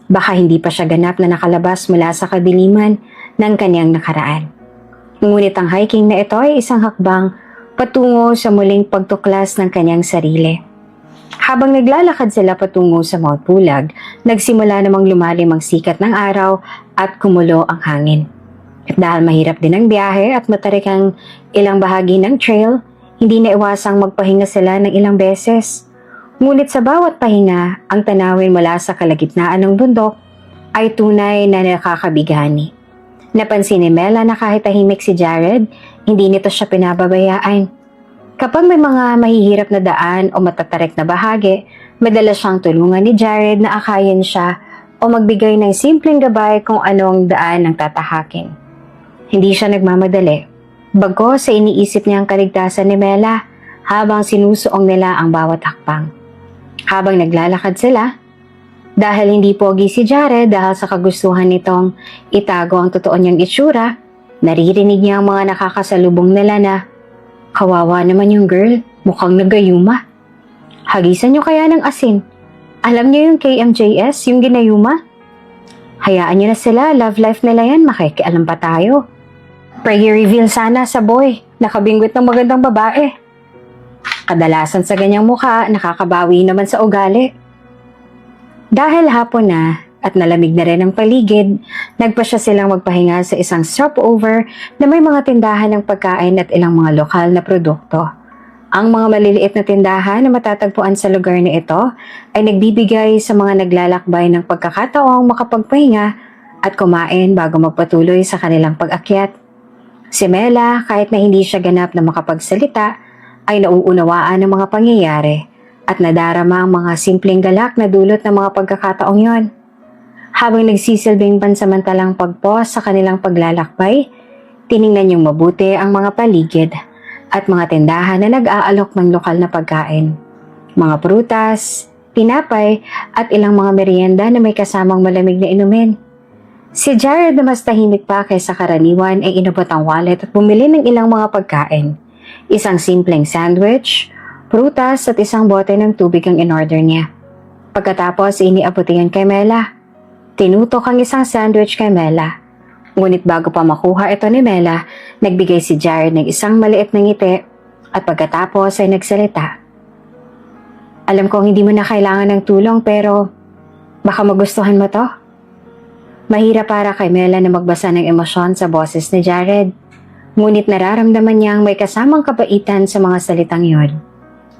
Baka hindi pa siya ganap na nakalabas mula sa kadiliman ng kanyang nakaraan. Ngunit ang hiking na ito ay isang hakbang patungo sa muling pagtuklas ng kanyang sarili. Habang naglalakad sila patungo sa mga tulag, nagsimula namang lumalim ang sikat ng araw at kumulo ang hangin. At dahil mahirap din ang biyahe at matarik ang ilang bahagi ng trail, hindi na iwasang magpahinga sila ng ilang beses. Ngunit sa bawat pahinga, ang tanawin mula sa kalagitnaan ng bundok ay tunay na nakakabigani. Napansin ni Mela na kahit tahimik si Jared, hindi nito siya pinababayaan. Kapag may mga mahihirap na daan o matatarik na bahagi, madalas siyang tulungan ni Jared na akayin siya o magbigay ng simpleng gabay kung anong daan ang tatahakin. Hindi siya nagmamadali. Bagos sa iniisip niya ang kaligtasan ni Mela habang sinusuong nila ang bawat hakbang. Habang naglalakad sila, dahil hindi pogi si Jared dahil sa kagustuhan nitong itago ang totoo niyang itsura, naririnig niya ang mga nakakasalubong nila na, kawawa naman yung girl, mukhang nagayuma. Hagisan niyo kaya ng asin. Alam niyo yung KMJS, yung ginayuma? Hayaan niyo na sila, love life nila yan, makikialam pa tayo. Pray reveal sana sa boy, nakabingwit ng magandang babae. Kadalasan sa ganyang mukha, nakakabawi naman sa ugali. Dahil hapon na at nalamig na rin ang paligid, nagpasya silang magpahinga sa isang stopover na may mga tindahan ng pagkain at ilang mga lokal na produkto. Ang mga maliliit na tindahan na matatagpuan sa lugar na ito ay nagbibigay sa mga naglalakbay ng pagkakataong makapagpahinga at kumain bago magpatuloy sa kanilang pag-akyat. Si Mela, kahit na hindi siya ganap na makapagsalita, ay nauunawaan ng mga pangyayari at nadarama ang mga simpleng galak na dulot ng mga pagkakataong yon. Habang nagsisilbing pansamantalang pagpos sa kanilang paglalakbay, tiningnan niyong mabuti ang mga paligid at mga tindahan na nag-aalok ng lokal na pagkain. Mga prutas, tinapay at ilang mga merienda na may kasamang malamig na inumin. Si Jared na mas tahimik pa kaysa karaniwan ay inabot ang wallet at bumili ng ilang mga pagkain. Isang simpleng sandwich, prutas at isang bote ng tubig ang in-order niya. Pagkatapos, iniabutin kay Mela. Tinutok ang isang sandwich kay Mela. Ngunit bago pa makuha ito ni Mela, nagbigay si Jared ng isang maliit na ngiti at pagkatapos ay nagsalita. Alam kong hindi mo na kailangan ng tulong pero baka magustuhan mo to. Mahirap para kay Mela na magbasa ng emosyon sa boses ni Jared. Ngunit nararamdaman niyang may kasamang kabaitan sa mga salitang yon.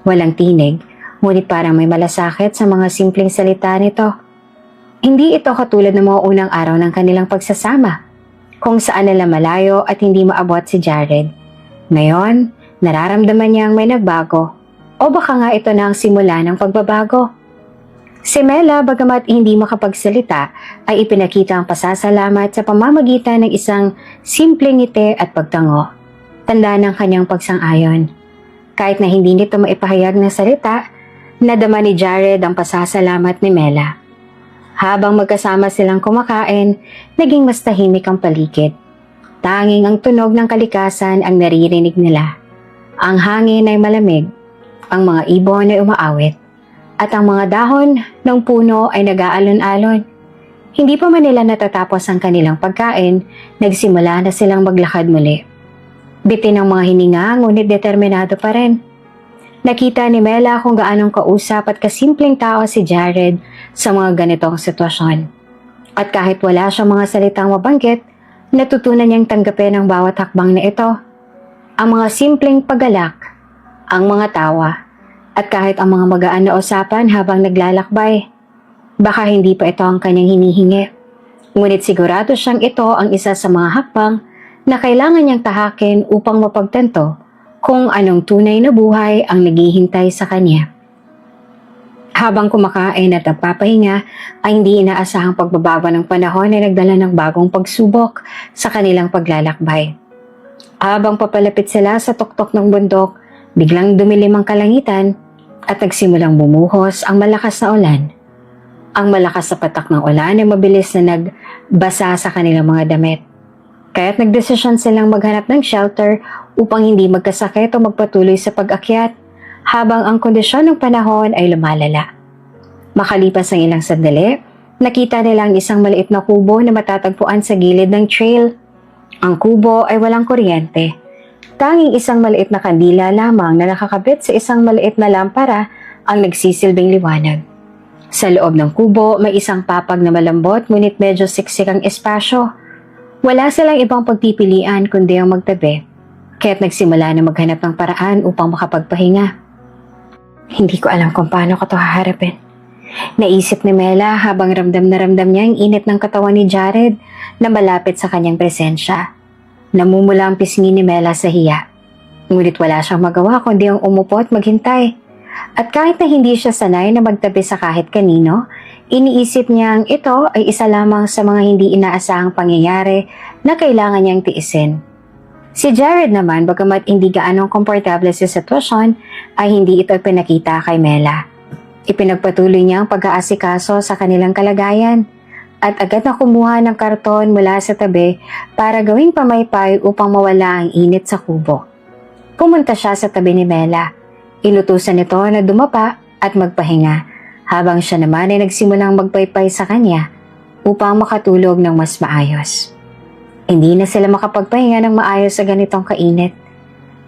Walang tinig, ngunit parang may malasakit sa mga simpleng salita nito. Hindi ito katulad ng mga unang araw ng kanilang pagsasama, kung saan nila malayo at hindi maabot si Jared. Ngayon, nararamdaman niyang may nagbago, o baka nga ito na ang simula ng pagbabago. Si Mela, bagamat hindi makapagsalita, ay ipinakita ang pasasalamat sa pamamagitan ng isang simpleng ngiti at pagtango. Tanda ng kanyang pagsang-ayon. Kahit na hindi nito maipahayag na salita, nadama ni Jared ang pasasalamat ni Mela. Habang magkasama silang kumakain, naging mas tahimik ang paligid. Tanging ang tunog ng kalikasan ang naririnig nila. Ang hangin ay malamig, ang mga ibon ay umaawit, at ang mga dahon ng puno ay nag-aalon-alon. Hindi pa man nila natatapos ang kanilang pagkain, nagsimula na silang maglakad muli. Bitin ang mga hininga, ngunit determinado pa rin. Nakita ni Mela kung gaanong kausap at kasimpleng tao si Jared sa mga ganitong sitwasyon. At kahit wala siyang mga salitang mabanggit, natutunan niyang tanggapin ang bawat hakbang na ito. Ang mga simpleng paggalak, ang mga tawa, at kahit ang mga magaan na usapan habang naglalakbay. Baka hindi pa ito ang kanyang hinihingi. Ngunit sigurado siyang ito ang isa sa mga hakbang na kailangan niyang tahakin upang mapagtanto kung anong tunay na buhay ang naghihintay sa kanya. Habang kumakain at nagpapahinga ay hindi inaasahang pagbabago ng panahon ay nagdala ng bagong pagsubok sa kanilang paglalakbay. Habang papalapit sila sa tuktok ng bundok, biglang dumilim ang kalangitan at nagsimulang bumuhos ang malakas na ulan. Ang malakas na patak ng ulan ay mabilis na nagbasa sa kanilang mga damit. Kaya't nagdesisyon silang maghanap ng shelter upang hindi magkasakit o magpatuloy sa pag-akyat habang ang kondisyon ng panahon ay lumalala. Makalipas ang ilang sandali, nakita nila ang isang maliit na kubo na matatagpuan sa gilid ng trail. Ang kubo ay walang kuryente. Tanging isang maliit na kandila lamang na nakakabit sa isang maliit na lampara ang nagsisilbing liwanag. Sa loob ng kubo, may isang papag na malambot ngunit medyo siksik ang espasyo. Wala silang ibang pagpipilian kundi ang magtabi, kaya't nagsimula na maghanap ng paraan upang makapagpahinga. Hindi ko alam kung paano ko ito haharapin. Naisip ni Mela habang ramdam niya ang init ng katawan ni Jared na malapit sa kanyang presensya. Namumula ang pisngi ni Mela sa hiya. Ngunit wala siyang magawa kundi ang umupo at maghintay. At kahit na hindi siya sanay na magtabi sa kahit kanino, iniisip niyang ito ay isa lamang sa mga hindi inaasahang pangyayari na kailangan niyang tiisin. Si Jared naman, bagamat hindi gaanong komportable sa sitwasyon, ay hindi ito pinakita kay Mela. Ipinagpatuloy niya ang pag-aasikaso sa kanilang kalagayan at agad na kumuha ng karton mula sa tabi para gawing pamaypay upang mawala ang init sa kubo. Pumunta siya sa tabi ni Mela. Inutusan nito na dumapa at magpahinga habang siya naman ay nagsimulang magpaypay sa kanya upang makatulog ng mas maayos. Hindi na sila makapagpahinga ng maayos sa ganitong kainit,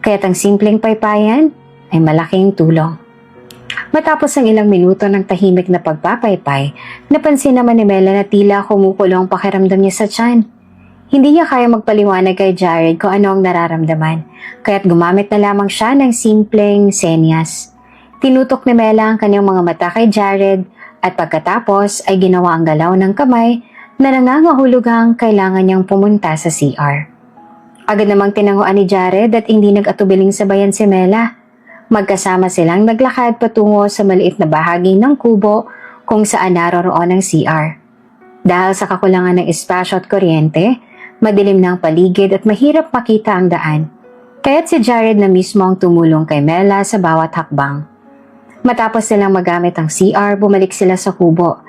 kaya't ang simpleng paypayan ay malaking tulong. Matapos ang ilang minuto ng tahimik na pagpapaypay, napansin naman ni Mela na tila kumukulo ang pakiramdam niya sa tiyan. Hindi niya kaya magpaliwanag kay Jared kung ano ang nararamdaman, kaya't gumamit na lamang siya ng simpleng senyas. Tinutok ni Mela ang kanyang mga mata kay Jared at pagkatapos ay ginawa ang galaw ng kamay na nangangahulugang kailangan niyang pumunta sa CR. Agad namang tinanguan ni Jared at hindi nag-atubiling sabayan si Mela. Magkasama silang naglakad patungo sa maliit na bahagi ng kubo kung saan naroroon ang CR. Dahil sa kakulangan ng espasyo at kuryente, madilim na ang paligid at mahirap makita ang daan. Kaya't si Jared na mismo ang tumulong kay Mela sa bawat hakbang. Matapos silang magamit ang CR, bumalik sila sa kubo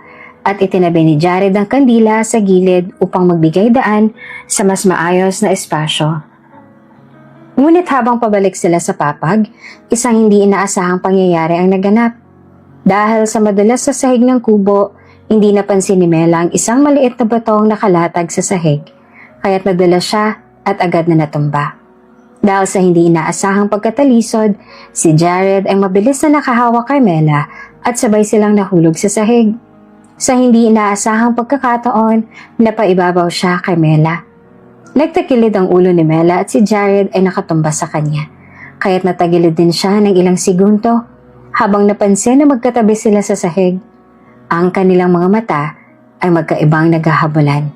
at itinabi ni Jared ang kandila sa gilid upang magbigay daan sa mas maayos na espasyo. Ngunit habang pabalik sila sa papag, isang hindi inaasahang pangyayari ang naganap. Dahil sa madulas sa sahig ng kubo, hindi napansin ni Mela ang isang maliit na batong nakalatag sa sahig, kaya't nadala siya at agad na natumba. Dahil sa hindi inaasahang pagkatalisod, si Jared ay mabilis na nakahawak kay Mela at sabay silang nahulog sa sahig. Sa hindi inaasahang pagkakataon, napaibabaw siya kay Mela. Nagtakilid ang ulo ni Mela at si Jared ay nakatumba sa kanya, kaya't natagilid din siya ng ilang segundo habang napansin na magkatabi sila sa sahig. Ang kanilang mga mata ay magkaibang naghahabulan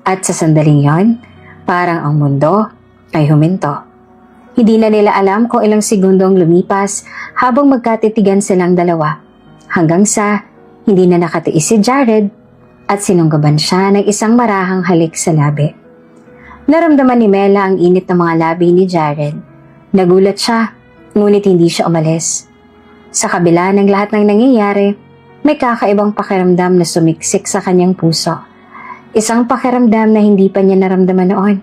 at sa sandaling yon, parang ang mundo ay huminto. Hindi na nila alam kung ilang segundong lumipas habang magkatitigan silang dalawa hanggang sa hindi na nakatiis si Jared at sinunggaban siya ng isang marahang halik sa labi. Naramdaman ni Mela ang init ng mga labi ni Jared. Nagulat siya, ngunit hindi siya umalis. Sa kabila ng lahat ng nangyayari, may kakaibang pakiramdam na sumiksik sa kanyang puso. Isang pakiramdam na hindi pa niya naramdaman noon.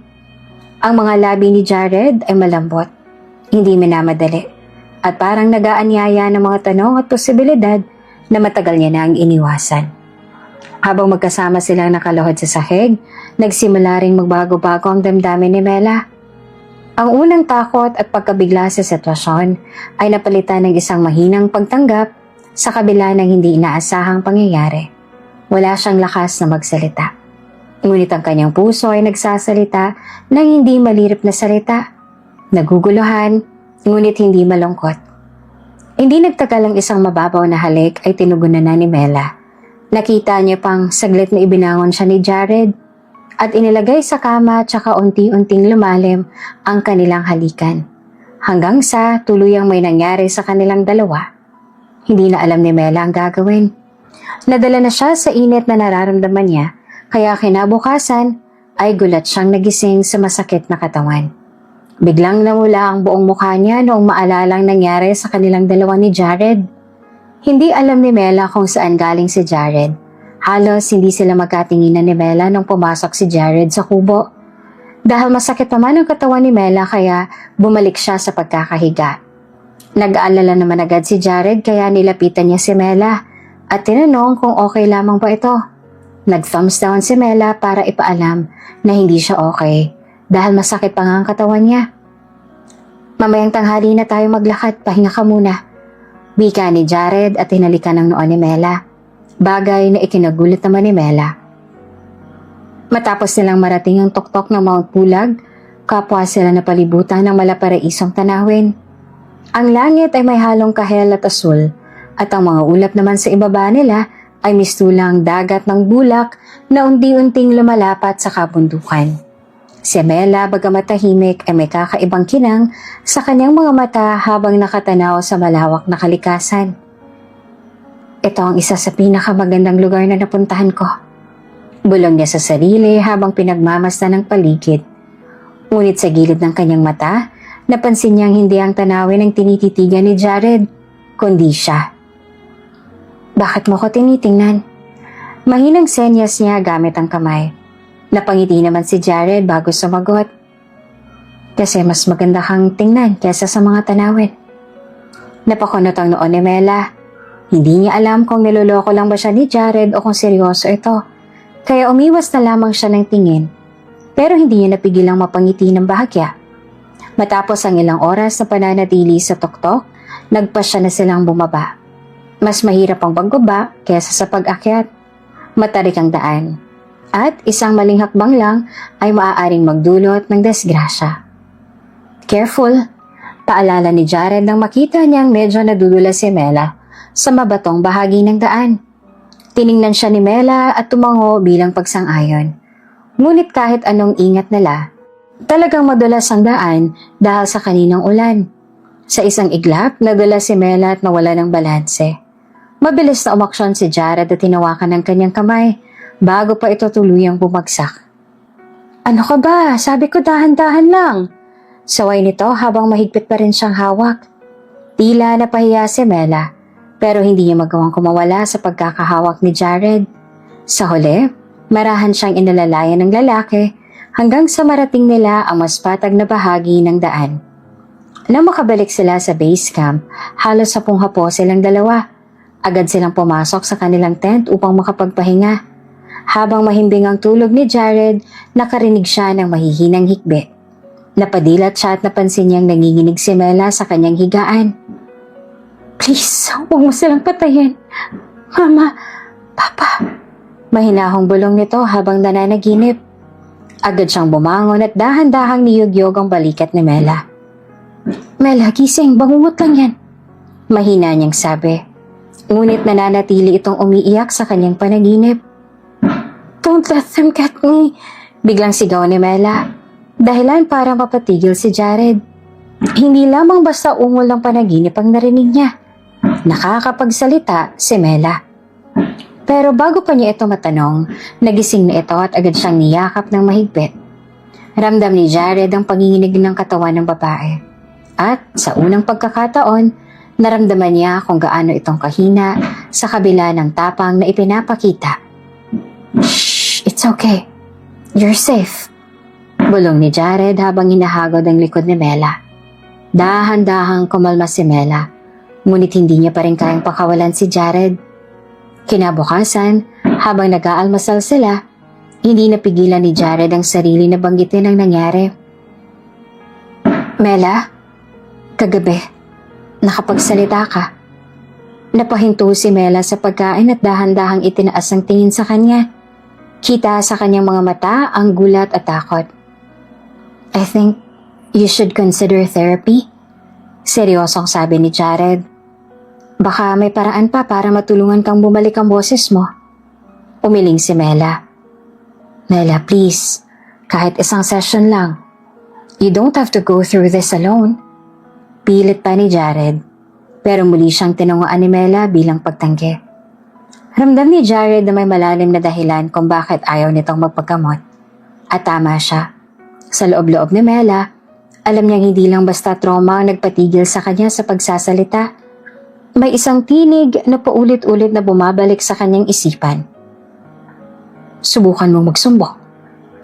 Ang mga labi ni Jared ay malambot, hindi minamadali, at parang nag-aanyaya ng mga tanong at posibilidad na matagal niya na ang iniwasan. Habang magkasama silang nakaluhod sa sahig, nagsimula ring magbago-bago ang damdamin ni Mela. Ang unang takot at pagkabigla sa sitwasyon ay napalitan ng isang mahinang pagtanggap sa kabila ng hindi inaasahang pangyayari. Wala siyang lakas na magsalita. Ngunit ang kanyang puso ay nagsasalita ng hindi malirip na salita. Naguguluhan, ngunit hindi malungkot. Hindi nagtagal ang isang mababaw na halik ay tinugunan na ni Mela. Nakita niya pang saglit na ibinangon siya ni Jared at inilagay sa kama tsaka unti-unting lumalim ang kanilang halikan. Hanggang sa tuluyang may nangyari sa kanilang dalawa. Hindi na alam ni Mela ang gagawin. Nadala na siya sa init na nararamdaman niya kaya kinabukasan ay gulat siyang nagising sa masakit na katawan. Biglang namula ang buong mukha niya noong maalalang nangyari sa kanilang dalawa ni Jared. Hindi alam ni Mela kung saan galing si Jared. Halos hindi sila magkatinginan ni Mela nung pumasok si Jared sa kubo. Dahil masakit naman ang katawan ni Mela kaya bumalik siya sa pagkakahiga. Nag-aalala naman agad si Jared kaya nilapitan niya si Mela at tinanong kung okay lamang ba ito. Nag-thumbs down si Mela para ipaalam na hindi siya okay. Dahil masakit pa nga ang katawan niya. Mamayang tanghali na tayo maglakad, pahinga ka muna. Wika ni Jared at hinalikan ng noo ni Mela. Bagay na ikinagulat naman ni Mela. Matapos nilang marating ang tuktok ng Mount Pulag, kapwa sila napalibutan ng malaparaisong tanawin. Ang langit ay may halong kahel at asul at ang mga ulap naman sa ibaba nila ay mistulang dagat ng bulak na unti-unting lumalapat sa kabundukan. Si Mela, bagamat tahimik, ay may kakaibang kinang sa kanyang mga mata habang nakatanaw sa malawak na kalikasan. Ito ang isa sa pinakamagandang lugar na napuntahan ko. Bulong niya sa sarili habang pinagmamasdan ng paligid. Ngunit sa gilid ng kanyang mata, napansin niyang hindi ang tanawin ang tinititigan ni Jared, kundi siya. Bakit mo ko tinitingnan? Mahinang senyas niya gamit ang kamay. Napangiti naman si Jared bago sumagot. Kasi mas maganda kang tingnan kesa sa mga tanawin. Napakunot ang noon ni Mela. Hindi niya alam kung niloloko lang ba siya ni Jared o kung seryoso ito. Kaya umiwas na lamang siya ng tingin. Pero hindi niya napigilang mapangiti ng bahagya. Matapos ang ilang oras na pananatili sa tuktok, nagpasya na silang bumaba. Mas mahirap ang pagbaba kesa sa pag-akyat. Matarik ang daan. At isang maling hakbang lang ay maaaring magdulot ng desgrasya. Careful, paalala ni Jared nang makita niyang medyo nadudula si Mela sa mabatong bahagi ng daan. Tiningnan siya ni Mela at tumango bilang pagsang-ayon. Ngunit kahit anong ingat nila, talagang madulas ang daan dahil sa kaninang ulan. Sa isang iglap, nadula si Mela at nawala ng balanse. Mabilis na umaksyon si Jared at tinawakan ng kanyang kamay bago pa ito tuluyang bumagsak. Ano ka ba? Sabi ko dahan-dahan lang. Saway nito habang mahigpit pa rin siyang hawak. Tila napahiya si Mela, pero hindi niya magawang kumawala sa pagkakahawak ni Jared. Sa huli, marahan siyang inalalayan ng lalaki hanggang sa marating nila ang mas patag na bahagi ng daan. Nang makabalik sila sa base camp, halos sapung-hapo silang dalawa. Agad silang pumasok sa kanilang tent upang makapagpahinga. Habang mahimbing ang tulog ni Jared, nakarinig siya ng mahihinang hikbi. Napadilat siya at napansin niyang nanginginig si Mela sa kanyang higaan. Please, huwag mo silang patayin. Mama, Papa. Mahinahong bulong nito habang nananaginip. Agad siyang bumangon at dahan-dahang niyugyog ang balikat ni Mela. Mela, gising, bangungot lang yan. Mahina niyang sabi. Ngunit nananatili itong umiiyak sa kanyang panaginip. Don't let them get me. Biglang sigaw ni Mela. Dahilan para mapatigil si Jared. Hindi lamang basta ungol ng panaginip ang narinig niya. Nakakapagsalita si Mela. Pero bago pa niya ito matanong, nagising na ito at agad siyang niyakap ng mahigpit. Ramdam ni Jared ang panginginig ng katawan ng babae. At sa unang pagkakataon, naramdaman niya kung gaano itong kahina sa kabila ng tapang na ipinapakita. Shh, it's okay. You're safe. Bulong ni Jared habang hinahagod ang likod ni Mela. Dahan-dahang kumalma si Mela, ngunit hindi niya pa rin kayang pakawalan si Jared. Kinabukasan, habang nag-aalmasal sila, hindi napigilan ni Jared ang sarili na banggitin ang nangyari. Mela, kagabi, nakapagsalita ka. Napahinto si Mela sa pagkain at dahan-dahang itinaas ang tingin sa kanya. Kita sa kanyang mga mata ang gulat at takot. I think you should consider therapy. Seryosong sabi ni Jared. Baka may paraan pa para matulungan kang bumalik ang boses mo. Umiling si Mela. Mela, please. Kahit isang session lang. You don't have to go through this alone. Pilit pa ni Jared. Pero muli siyang tinunguan ni Mela bilang pagtanggi. Ramdam ni Jared na may malalim na dahilan kung bakit ayaw nitong magpagkamot. At tama siya. Sa loob-loob ni Mela, alam niyang hindi lang basta trauma ang nagpatigil sa kanya sa pagsasalita. May isang tinig na paulit-ulit na bumabalik sa kanyang isipan. Subukan mong magsumbong.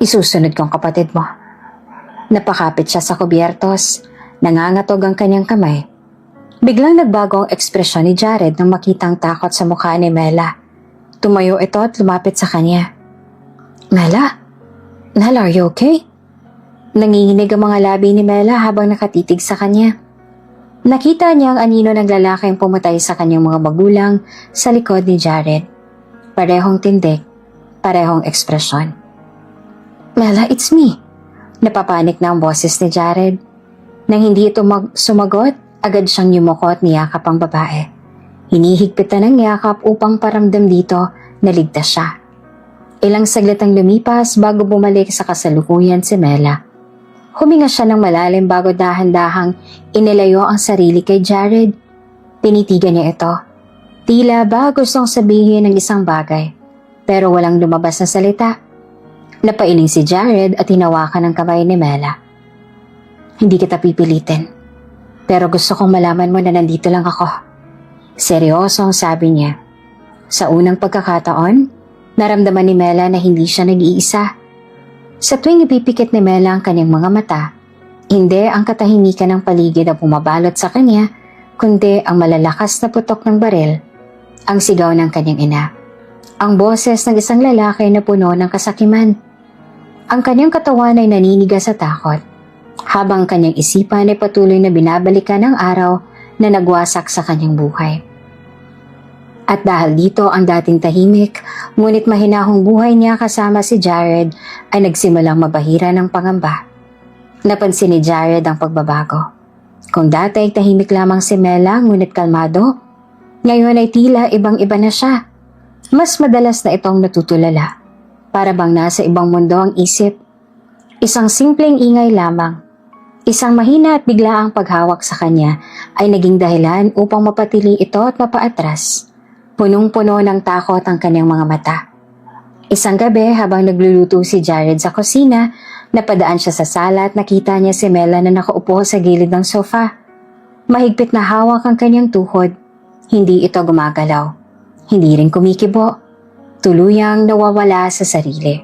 Isusunod kong kapatid mo. Napakapit siya sa kubyertos. Nangangatog ang kanyang kamay. Biglang nagbago ang ekspresyon ni Jared nang makitang takot sa mukha ni Mela. Tumayo ito at lumapit sa kanya. Mela? Mela, are you okay? Nanginginig ang mga labi ni Mela habang nakatitig sa kanya. Nakita niya ang anino ng lalaking pumatay sa kanyang mga magulang sa likod ni Jared. Parehong tindig, parehong ekspresyon. Mela, it's me. Napapanik na ang boses ni Jared. Nang hindi ito sumagot, agad siyang yumuko at niyakap ang babae. Hinihigpitan ng yakap upang paramdam dito na ligtas siya. Ilang saglit ang lumipas bago bumalik sa kasalukuyan si Mela. Huminga siya ng malalim bago dahan-dahang inilayo ang sarili kay Jared. Tinitigan niya ito. Tila ba gustong sabihin ng isang bagay, pero walang lumabas na salita. Napailing si Jared at hinawakan ang kamay ni Mela. Hindi kita pipilitin, pero gusto kong malaman mo na nandito lang ako. Seryoso ang sabi niya. Sa unang pagkakataon, naramdaman ni Mela na hindi siya nag-iisa. Sa tuwing ipipikit ni Mela ang kanyang mga mata, hindi ang katahimikan ng paligid na bumabalot sa kanya, kundi ang malalakas na putok ng baril, ang sigaw ng kanyang ina, ang boses ng isang lalaki na puno ng kasakiman. Ang kanyang katawan ay naninigas sa takot, habang kanyang isipan ay patuloy na binabalikan ng araw na nagwasak sa kanyang buhay. At dahil dito ang dating tahimik, ngunit mahinahong buhay niya kasama si Jared ay nagsimulang mabahira ng pangamba. Napansin ni Jared ang pagbabago. Kung dati ay tahimik lamang si Mela ngunit kalmado, ngayon ay tila ibang-iba na siya. Mas madalas na itong natutulala. Para bang nasa ibang mundo ang isip. Isang simpleng ingay lamang, isang mahina at biglaang paghawak sa kanya ay naging dahilan upang mapatili ito at mapaatras. Punong-puno ng takot ang kanyang mga mata. Isang gabi habang nagluluto si Jared sa kusina, napadaan siya sa sala at nakita niya si Mela na nakaupo sa gilid ng sofa. Mahigpit na hawak ang kanyang tuhod. Hindi ito gumagalaw. Hindi rin kumikibo. Tuluyang nawawala sa sarili.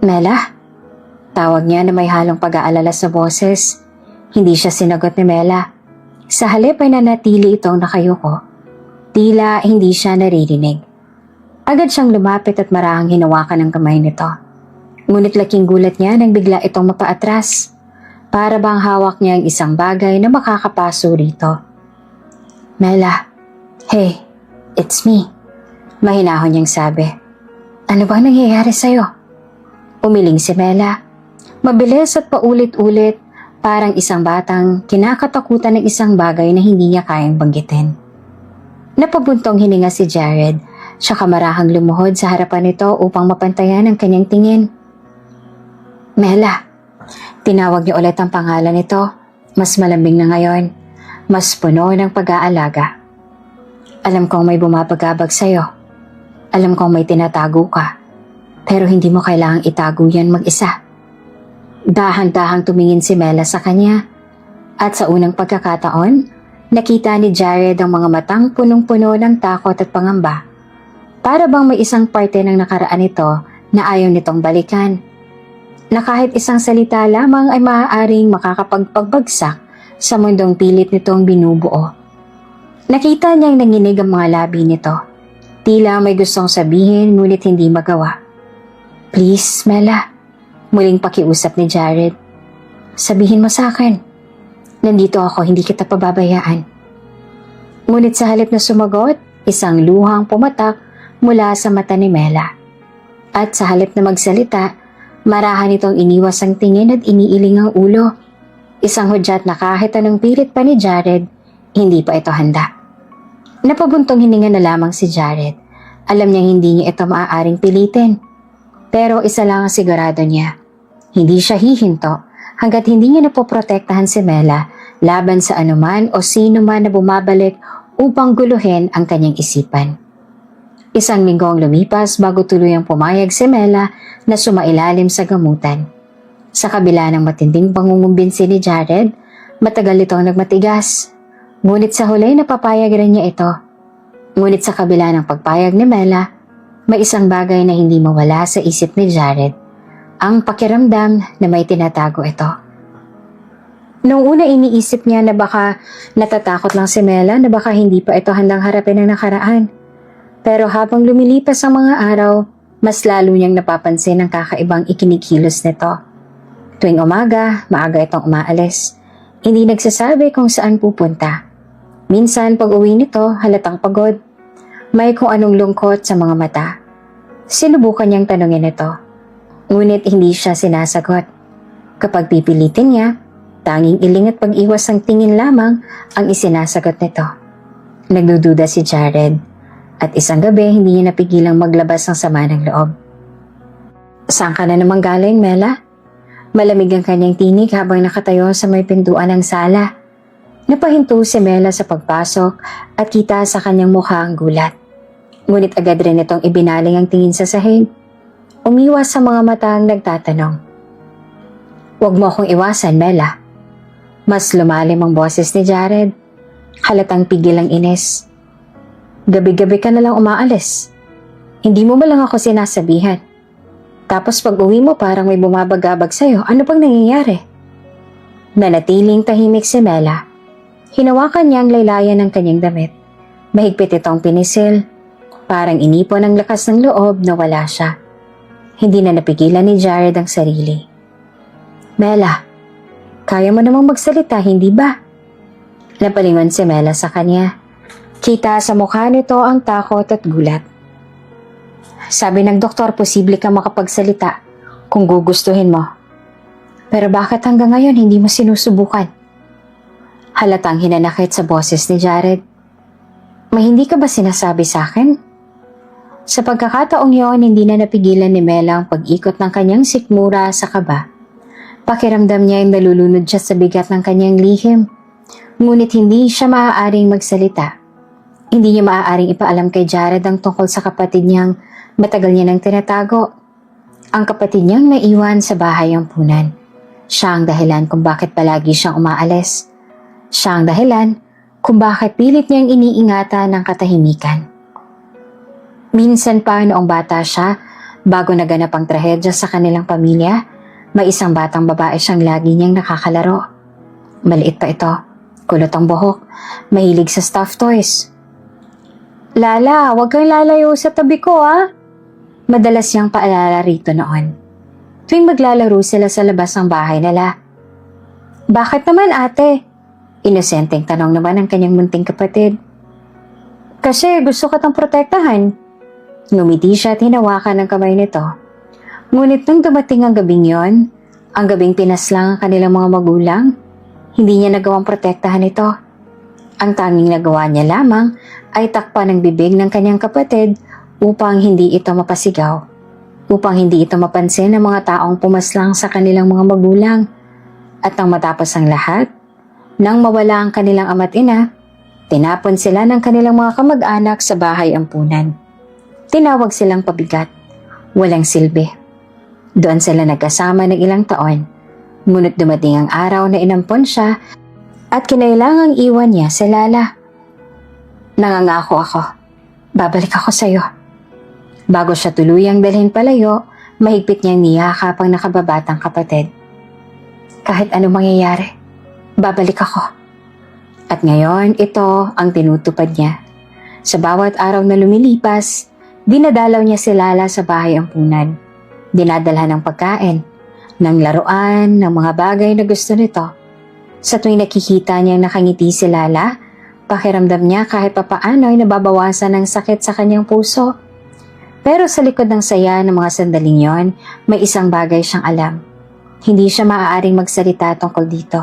Mela? Tawag niya na may halong pag-aalala sa boses. Hindi siya sinagot ni Mela. Sa halip ay nanatili itong nakayuko. Tila hindi siya naririnig. Agad siyang lumapit at marahang hinawakan ang kamay nito. Ngunit laking gulat niya nang bigla itong mapaatras. Para bang hawak niya ang isang bagay na makakapaso rito. Mela, hey, it's me. Mahinahon niyang sabi. Ano bang nangyayari sa'yo? Umiling si Mela. Mabilis at paulit-ulit, parang isang batang kinakatakutan ng isang bagay na hindi niya kayang banggitin. Napabuntong hininga si Jared, siya kamarahang lumuhod sa harapan nito upang mapantayan ang kanyang tingin. Mela, tinawag niya ulit ang pangalan nito, mas malambing na ngayon, mas puno ng pag-aalaga. Alam kong may bumabagabag sa'yo. Alam kong may tinatago ka, pero hindi mo kailangang itago yan mag-isa. Dahan-dahang tumingin si Mela sa kanya, at sa unang pagkakataon, nakita ni Jared ang mga matang punong-puno ng takot at pangamba. Para bang may isang parte ng nakaraan nito na ayaw nitong balikan, na kahit isang salita lamang ay maaaring makakapagpagbagsak sa mundong pilit nitong binubuo. Nakita niyang nanginig ang mga labi nito. Tila may gustong sabihin ngunit hindi magawa. Please, Mela. Muling pakiusap ni Jared. Sabihin mo sa akin. Nandito ako, hindi kita pababayaan. Ngunit sa halip na sumagot, isang luhang pumatak mula sa mata ni Mela. At sa halip na magsalita, marahan itong iniwas ang tingin at iniiling ang ulo. Isang hudyat na kahit anong pilit pa ni Jared, hindi pa ito handa. Napabuntong hininga na lamang si Jared. Alam niyang hindi niya ito maaaring pilitin. Pero isa lang ang sigurado niya. Hindi siya hihinto hanggat hindi niya napoprotektahan si Mela laban sa anuman o sino man na bumabalik upang guluhin ang kanyang isipan. Isang linggo ang lumipas bago tuluyang pumayag si Mela na sumailalim sa gamutan. Sa kabila ng matinding pangungumbinsi ni Jared, matagal itong nagmatigas. Ngunit sa huli napapayag rin niya ito. Ngunit sa kabila ng pagpayag ni Mela, may isang bagay na hindi mawala sa isip ni Jared. Ang pakiramdam na may tinatago ito. Noong una iniisip niya na baka natatakot lang si Mela na baka hindi pa ito handang harapin ang nakaraan. Pero habang lumilipas ang mga araw, mas lalo niyang napapansin ang kakaibang ikinikilos nito. Tuwing umaga, maaga itong umaalis. Hindi nagsasabi kung saan pupunta. Minsan pag uwi nito, halatang pagod. May kung anong lungkot sa mga mata. Sinubukan niyang tanungin ito. Ngunit hindi siya sinasagot. Kapag pipilitin niya, tanging iling at pag-iwas ang tingin lamang ang isinasagot nito. Nagdududa si Jared. At isang gabi, hindi niya napigilang maglabas ng sama ng loob. Saan ka na naman galing, Mela? Malamig ang kanyang tinig habang nakatayo sa may pintuan ng sala. Napahinto si Mela sa pagpasok at kita sa kanyang mukha ang gulat. Ngunit agad rin itong ibinaling ang tingin sa sahig. Umiwas sa mga mata ang nagtatanong. Huwag mo akong iwasan, Mela. Mas lumalim ang boses ni Jared. Halatang pigil ang inis. Gabi-gabi ka na lang umaalis. Hindi mo ba lang ako sinasabihan? Tapos pag uwi mo parang may bumabagabag sa'yo, ano pang nangyayari? Nanatiling tahimik si Mela. Hinawakan niya ang laylayan ng kanyang damit. Mahigpit itong pinisil. Parang inipon ang lakas ng loob na wala siya. Hindi na napigilan ni Jared ang sarili. Mela, kaya mo namang magsalita, hindi ba? Napalingon si Mela sa kanya. Kita sa mukha nito ang takot at gulat. Sabi ng doktor, posible ka makapagsalita kung gugustuhin mo. Pero bakit hanggang ngayon hindi mo sinusubukan? Halatang hinanakit sa boses ni Jared. May hindi ka ba sinasabi sa akin? Sa pagkakataong yon, hindi na napigilan ni Mela ang pag-ikot ng kanyang sikmura sa kaba. Pakiramdam niya ay nalulunod siya sa bigat ng kanyang lihim. Ngunit hindi siya maaaring magsalita. Hindi niya maaaring ipaalam kay Jared ang tungkol sa kapatid niyang matagal niya nang tinatago. Ang kapatid niyang naiwan sa bahay ampunan. Siya ang dahilan kung bakit palagi siyang umaalis. Siya ang dahilan kung bakit pilit niyang iniingatan ng katahimikan. Minsan pa noong bata siya, bago naganap ang trahedya sa kanilang pamilya, may isang batang babae siyang lagi niyang nakakalaro. Maliit pa ito, kulot ang buhok, mahilig sa stuffed toys. Lala, huwag kang lalayo sa tabi ko Madalas niyang paalala rito noon. Tuwing maglalaro sila sa labas ng bahay nila. Bakit naman ate? Inosenteng tanong naman ng kanyang munting kapatid. Kasi gusto ka tang protektahan. Ngumiti siya at hinawakan ng kamay nito. Ngunit nang dumating ang gabing yon, ang gabing pinaslang ang kanilang mga magulang, hindi niya nagawang protektahan ito. Ang tanging nagawa niya lamang ay takpan ng bibig ng kanyang kapatid upang hindi ito mapasigaw, upang hindi ito mapansin ng mga taong pumaslang sa kanilang mga magulang. At nang matapos ang lahat, nang mawala ang kanilang ama't ina, tinapon sila ng kanilang mga kamag-anak sa bahay ampunan. Tinawag silang pabigat, walang silbi. Doon sila nagkasama ng ilang taon, ngunit dumating ang araw na inampon siya at kinailangang iwan niya si Lala. Nangangako ako, babalik ako sa iyo. Bago siya tuluyang dalhin palayo, mahigpit niyang niyakap ang nakababatang kapatid. Kahit anong mangyayari, babalik ako. At ngayon, ito ang tinutupad niya. Sa bawat araw na lumilipas, dinadalaw niya si Lala sa bahay ampunan. Dinadalhan ng pagkain, ng laruan, ng mga bagay na gusto nito. Sa tuwing nakikita niyang nakangiti si Lala, pakiramdam niya kahit papaano ay nababawasan ng sakit sa kanyang puso. Pero sa likod ng saya ng mga sandaling yon, may isang bagay siyang alam. Hindi siya maaaring magsalita tungkol dito.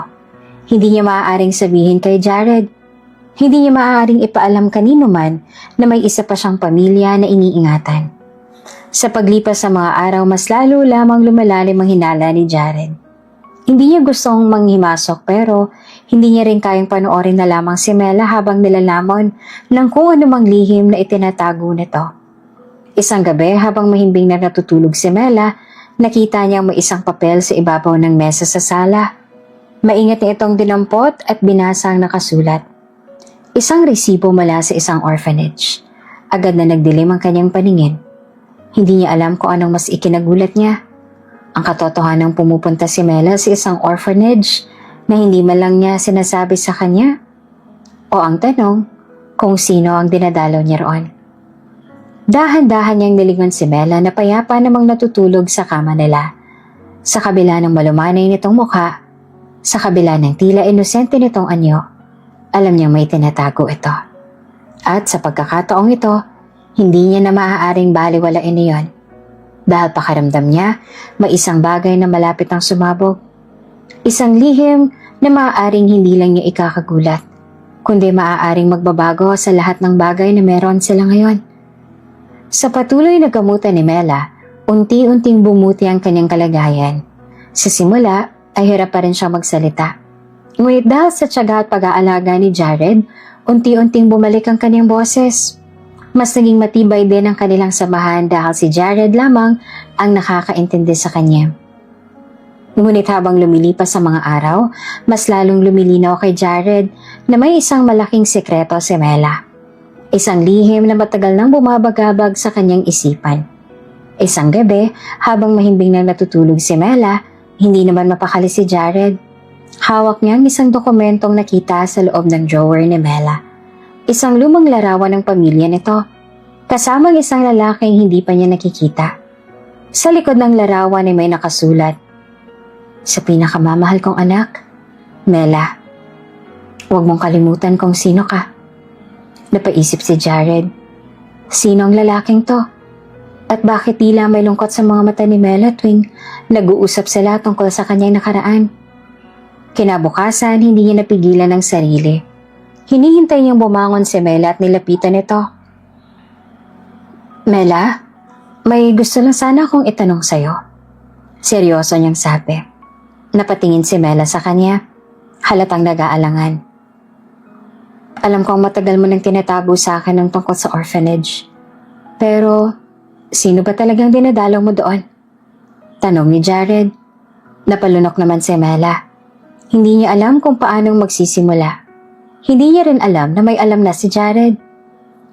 Hindi niya maaaring sabihin kay Jared. Hindi niya maaaring ipaalam kanino man na may isa pa siyang pamilya na iniingatan. Sa paglipas sa mga araw, mas lalo lamang lumalalim ang hinala ni Jared. Hindi niya gustong manghimasok pero hindi niya rin kayang panoorin na lamang si Mela habang nilalamon ng kung anumang lihim na itinatago nito. Isang gabi habang mahimbing na natutulog si Mela, nakita niyang may isang papel sa ibabaw ng mesa sa sala. Maingat niya itong dinampot at binasang nakasulat. Isang resibo mula sa isang orphanage. Agad na nagdilim ang kanyang paningin. Hindi niya alam kung anong mas ikinagulat niya. Ang katotohanang pumupunta si Mela sa isang orphanage na hindi man lang niya sinasabi sa kanya. O ang tanong kung sino ang dinadalaw niya roon. Dahan-dahan niyang nilingon si Mela na payapa namang natutulog sa kama nila. Sa kabila ng malumanay nitong mukha, sa kabila ng tila inosente nitong anyo, alam niyang may tinatago ito. At sa pagkakataong ito, hindi niya na maaaring baliwalain iyon. Dahil pakaramdam niya, may isang bagay na malapit ang sumabog. Isang lihim na maaaring hindi lang niya ikakagulat, kundi maaaring magbabago sa lahat ng bagay na meron sila ngayon. Sa patuloy na gamutan ni Mela, unti-unting bumuti ang kanyang kalagayan. Sa simula ay hirap pa rin siya magsalita. Ngunit dahil sa tiyaga at pag-aalaga ni Jared, unti-unting bumalik ang kanyang boses. Mas naging matibay din ang kanilang samahan dahil si Jared lamang ang nakakaintindi sa kanya. Ngunit habang lumilipas sa mga araw, mas lalong lumilinaw kay Jared na may isang malaking sekreto si Mela. Isang lihim na matagal nang bumabagabag sa kanyang isipan. Isang gabi, habang mahimbing nang natutulog si Mela, hindi naman mapakali si Jared. Hawak niya ang isang dokumentong nakita sa loob ng drawer ni Mela. Isang lumang larawan ng pamilya nito, kasamang isang lalaking hindi pa niya nakikita. Sa likod ng larawan ay may nakasulat, "Sa pinakamamahal kong anak, Mela, huwag mong kalimutan kung sino ka." Napaisip si Jared, sino ang lalaking to? At bakit tila may lungkot sa mga mata ni Mela tuwing nag-uusap sila tungkol sa kanyang nakaraan? Kinabukasan, hindi niya napigilan ang sarili. Hinihintay niyang bumangon si Mela at nilapitan ito. "Mela, may gusto lang sana akong itanong sa'yo." Seryoso niyang sabi. Napatingin si Mela sa kanya, halatang nag-aalangan. "Alam kong matagal mo nang tinatago sa akin ng tungkol sa orphanage. Pero, sino ba talagang dinadalaw mo doon?" Tanong ni Jared. Napalunok naman si Mela. Hindi niya alam kung paanong magsisimula. Hindi niya rin alam na may alam na si Jared.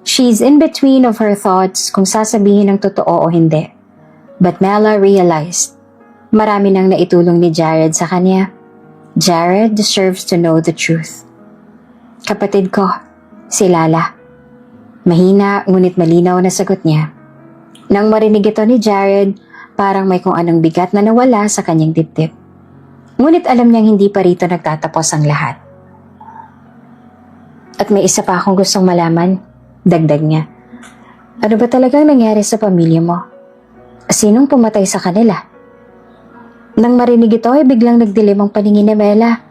She's in between of her thoughts kung sasabihin ng totoo o hindi. But Mela realized, marami nang naitulong ni Jared sa kanya. Jared deserves to know the truth. "Kapatid ko, si Lala." Mahina ngunit malinaw na sagot niya. Nang marinig ito ni Jared, parang may kung anong bigat na nawala sa kanyang dibdib. Ngunit alam niyang hindi pa rito nagtatapos ang lahat. "At may isa pa akong gustong malaman," dagdag niya. "Ano ba talagang nangyari sa pamilya mo? Sinong pumatay sa kanila?" Nang marinig ito ay biglang nagdilim ang paningin ni Mela.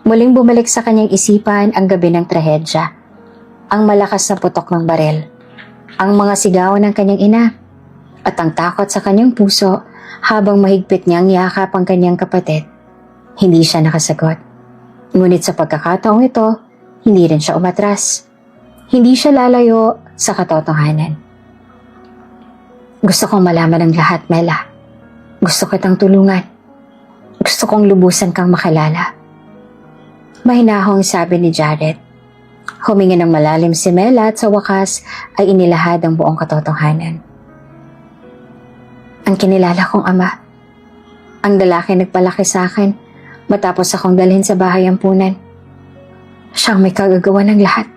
Muling bumalik sa kanyang isipan ang gabi ng trahedya. Ang malakas na putok ng baril. Ang mga sigawan ng kanyang ina. At ang takot sa kanyang puso habang mahigpit niyang yakap ang kanyang kapatid. Hindi siya nakasagot. Ngunit sa pagkakataong ito, hindi rin siya umatras. Hindi siya lalayo sa katotohanan. "Gusto kong malaman ang lahat, Mela. Gusto kitang tulungan. Gusto kong lubusan kang makilala." Mahinahong sabi ni Jared. Huminga ng malalim si Mela at sa wakas ay inilahad ang buong katotohanan. "Ang kinilala kong ama. Ang lalaki nagpalaki sa akin matapos akong dalhin sa bahay ampunan. Siyang may kagagawa ng lahat."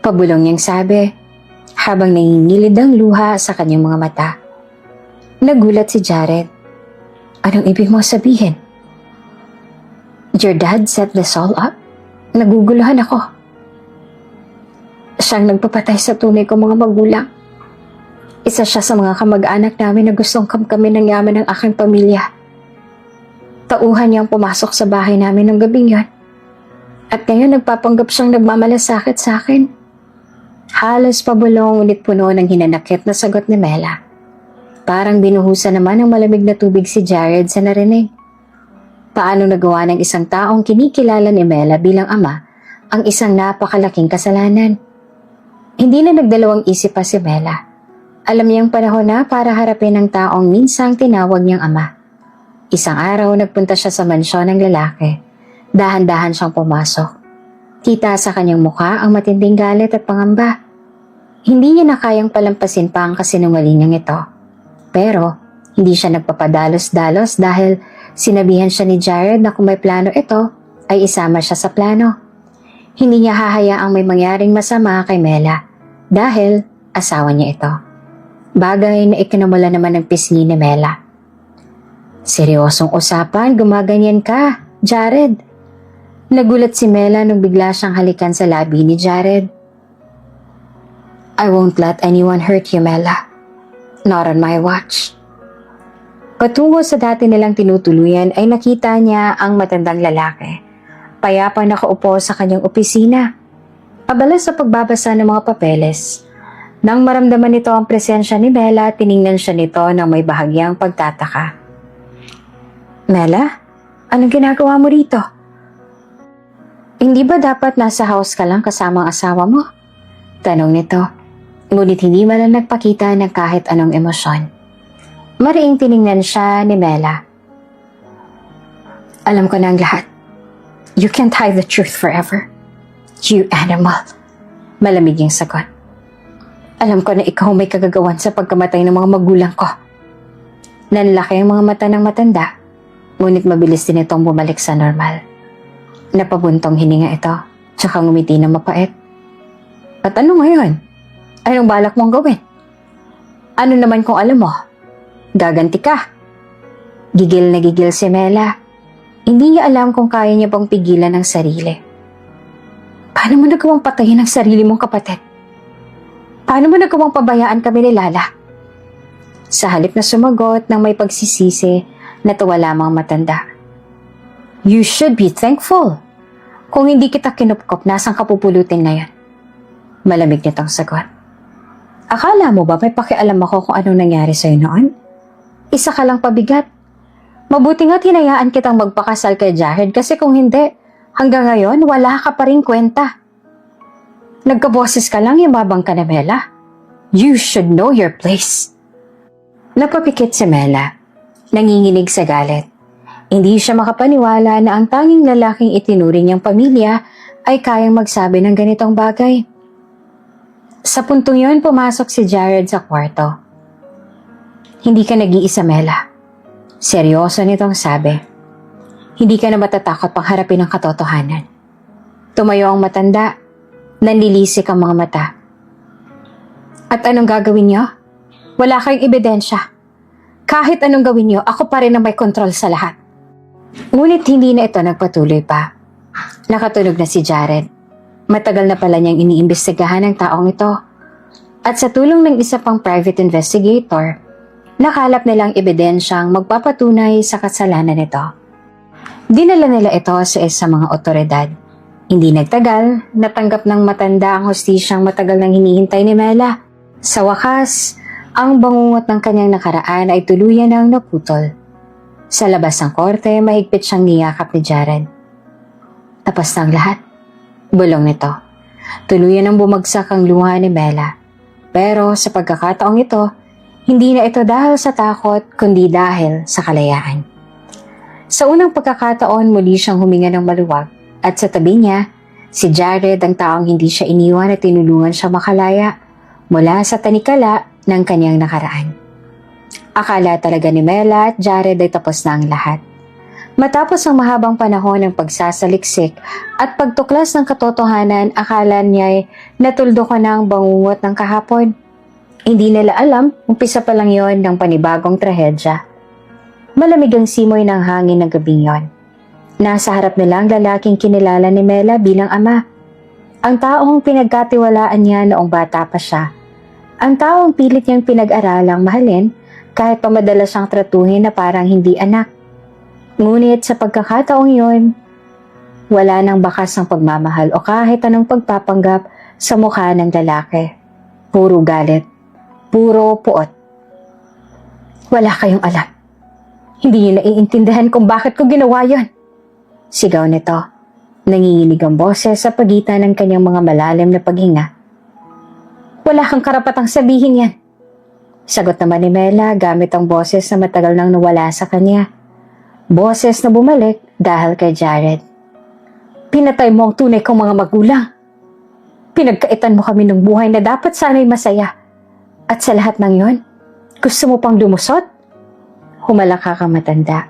Pabulong niyang sabi habang nangingilid ang luha sa kanyang mga mata. Nagulat si Jared. "Anong ibig mong sabihin?" "Your dad set this all up?" Naguguluhan ako. "Siyang nagpapatay sa tunay kong mga magulang. Isa siya sa mga kamag-anak namin na gustong kamkamin ng yaman ng aking pamilya. Tauhan niyang pumasok sa bahay namin ng gabing yon. At ngayon nagpapanggap siyang nagmamalasakit sa akin. Halos pabulong ngunit puno ng hinanakit na sagot ni Mela. Parang binuhusan naman ng malamig na tubig si Jared sa narinig. Paano nagawa ng isang taong kinikilala ni Mela bilang ama ang isang napakalaking kasalanan? Hindi na nagdalawang isip pa si Mela. Alam niyang panahon na para harapin ang taong minsang tinawag niyang ama. Isang araw nagpunta siya sa mansyon ng lalaki. Dahan-dahan siyang pumasok. Kita sa kanyang mukha ang matinding galit at pangamba. Hindi niya na kayang palampasin pa ang kasinungalingang ito. Pero hindi siya nagpapadalos-dalos dahil sinabihan siya ni Jared na kung may plano ito ay isama siya sa plano. Hindi niya hahayaang may mangyaring masama kay Mela dahil asawa niya ito. Bagay na ikinamula naman ng pisngi ni Mela. Seryosong usapan, gumaganyan ka, Jared. Nagulat si Mela nung bigla siyang halikan sa labi ni Jared. I won't let anyone hurt you, Mela. Not on my watch. Patungo sa dati nilang tinutuluyan ay nakita niya ang matandang lalaki. Payapa nakaupo sa kanyang opisina. Abala sa pagbabasa ng mga papeles. Nang maramdaman nito ang presensya ni Mela, tiningnan siya nito ng may bahagyang pagtataka. Mela, anong ginagawa mo rito? Hindi ba dapat nasa house ka lang kasama ang asawa mo? Tanong nito. Ngunit hindi man lang nagpakita ng kahit anong emosyon. Mariing tiningnan siya ni Mela. Alam ko na ang lahat. You can't hide the truth forever. You animal. Malamig yung sagot. Alam ko na ikaw may kagagawan sa pagkamatay ng mga magulang ko. Nanlaki ang mga mata ng matanda, ngunit mabilis din itong bumalik sa normal. Napabuntong hininga ito, tsaka ngumiti na mapait. At ano ngayon? Anong balak mong gawin? Ano naman kung alam mo? Gaganti ka. Gigil na gigil si Mela. Hindi niya alam kung kaya niya bang pigilan ang sarili. Paano mo nagawang patayin ang sarili mong kapatid? Paano mo nagawang pabayaan kami ni Lala? Sa halip na sumagot ng may pagsisisi, natawa lamang matanda. You should be thankful. Kung hindi kita kinupkop, nasang kapupulutin ngayon? Malamig nitong sagot. Akala mo ba may pakialam ako kung anong nangyari sa'yo noon? Isa ka lang pabigat. Mabuti nga't hinayaan kitang magpakasal kay Jared kasi kung hindi, hanggang ngayon wala ka pa rin kwenta. Nagkaboses ka lang, yumabang ka na, Mela. You should know your place. Napapikit si Mela. Nanginginig sa galit. Hindi siya makapaniwala na ang tanging lalaking itinuring niyang pamilya ay kayang magsabi ng ganitong bagay. Sa puntong yun, pumasok si Jared sa kwarto. Hindi ka nag-iisa, Mela. Seryoso nitong sabi. Hindi ka na matatakot pang harapin ang katotohanan. Tumayo ang matanda. Nanlilisik ang mga mata. At anong gagawin niyo? Wala kayong ebidensya. Kahit anong gawin niyo, ako pa rin ang may kontrol sa lahat. Ngunit hindi na ito nagpatuloy pa. Nakatunog na si Jared. Matagal na pala niyang iniimbestigahan ang taong ito. At sa tulong ng isa pang private investigator, nakalap nilang ebidensyang magpapatunay sa kasalanan nito. Dinala nila ito sa isang mga otoridad. Hindi nagtagal, natanggap ng matanda ang hostisyang matagal nang hinihintay ni Mela. Sa wakas, ang bangungot ng kanyang nakaraan ay tuluyan ng naputol. Sa labas ng korte, mahigpit siyang niyakap ni Jared. Tapos na ang lahat. Bulong nito. Tuluyan ang bumagsak ang luha ni Mela. Pero sa pagkakataong ito, hindi na ito dahil sa takot, kundi dahil sa kalayaan. Sa unang pagkakataon, muli siyang huminga ng maluwag. At sa tabi niya, si Jared ang taong hindi siya iniwan at tinulungan siya makalaya mula sa tanikala ng kanyang nakaraan. Akala talaga ni Mela at Jared ay tapos na ang lahat. Matapos ang mahabang panahon ng pagsasaliksik at pagtuklas ng katotohanan, akala niya ay natuldo ko na ang bangungot ng kahapon. Hindi nila alam, umpisa pa lang yon ng panibagong trahedya. Malamig ang simoy ng hangin ng gabing yon. Nasa harap nila ang lalaking kinilala ni Mela bilang ama. Ang taong pinagkatiwalaan niya noong bata pa siya. Ang taong pilit niyang pinag-aralang mahalin kahit pa madalas siyang tratuhin na parang hindi anak. Ngunit sa pagkakataong yon, Wala nang bakas ng pagmamahal o kahit anong pagpapanggap sa mukha ng lalaki. Puro galit. Puro puot. Wala kayong alam. Hindi niyo naiintindihan kung bakit ko ginawa yon. Sigaw nito. Nanginginig ang boses sa pagitan ng kanyang mga malalim na paghinga. Wala kang karapatang sabihin yan. Sagot naman ni Mela gamit ang boses na matagal nang nawala sa kanya. Boses na bumalik dahil kay Jared. Pinatay mo ang tunay kong mga magulang. Pinagkaitan mo kami ng buhay na dapat sana'y masaya. At sa lahat ng yon, gusto mo pang lumusot? Humalaka kang matanda.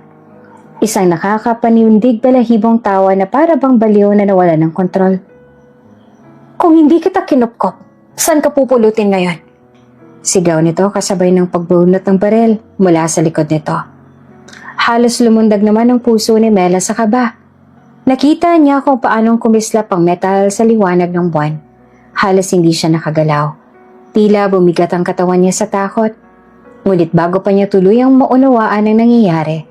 Isang nakakapaniundig balahibong tawa na para bang baliw na nawala ng kontrol. Kung hindi kita kinupkop, saan ka pupulutin ngayon? Sigaw nito kasabay ng pagbunot ng baril mula sa likod nito. Halos lumundag naman ang puso ni Mela sa kaba. Nakita niya kung paanong kumislap ang metal sa liwanag ng buwan. Halos hindi siya nakagalaw. Tila bumigat ang katawan niya sa takot. Ngunit bago pa niya tuluyang maunawaan ang nangyayari,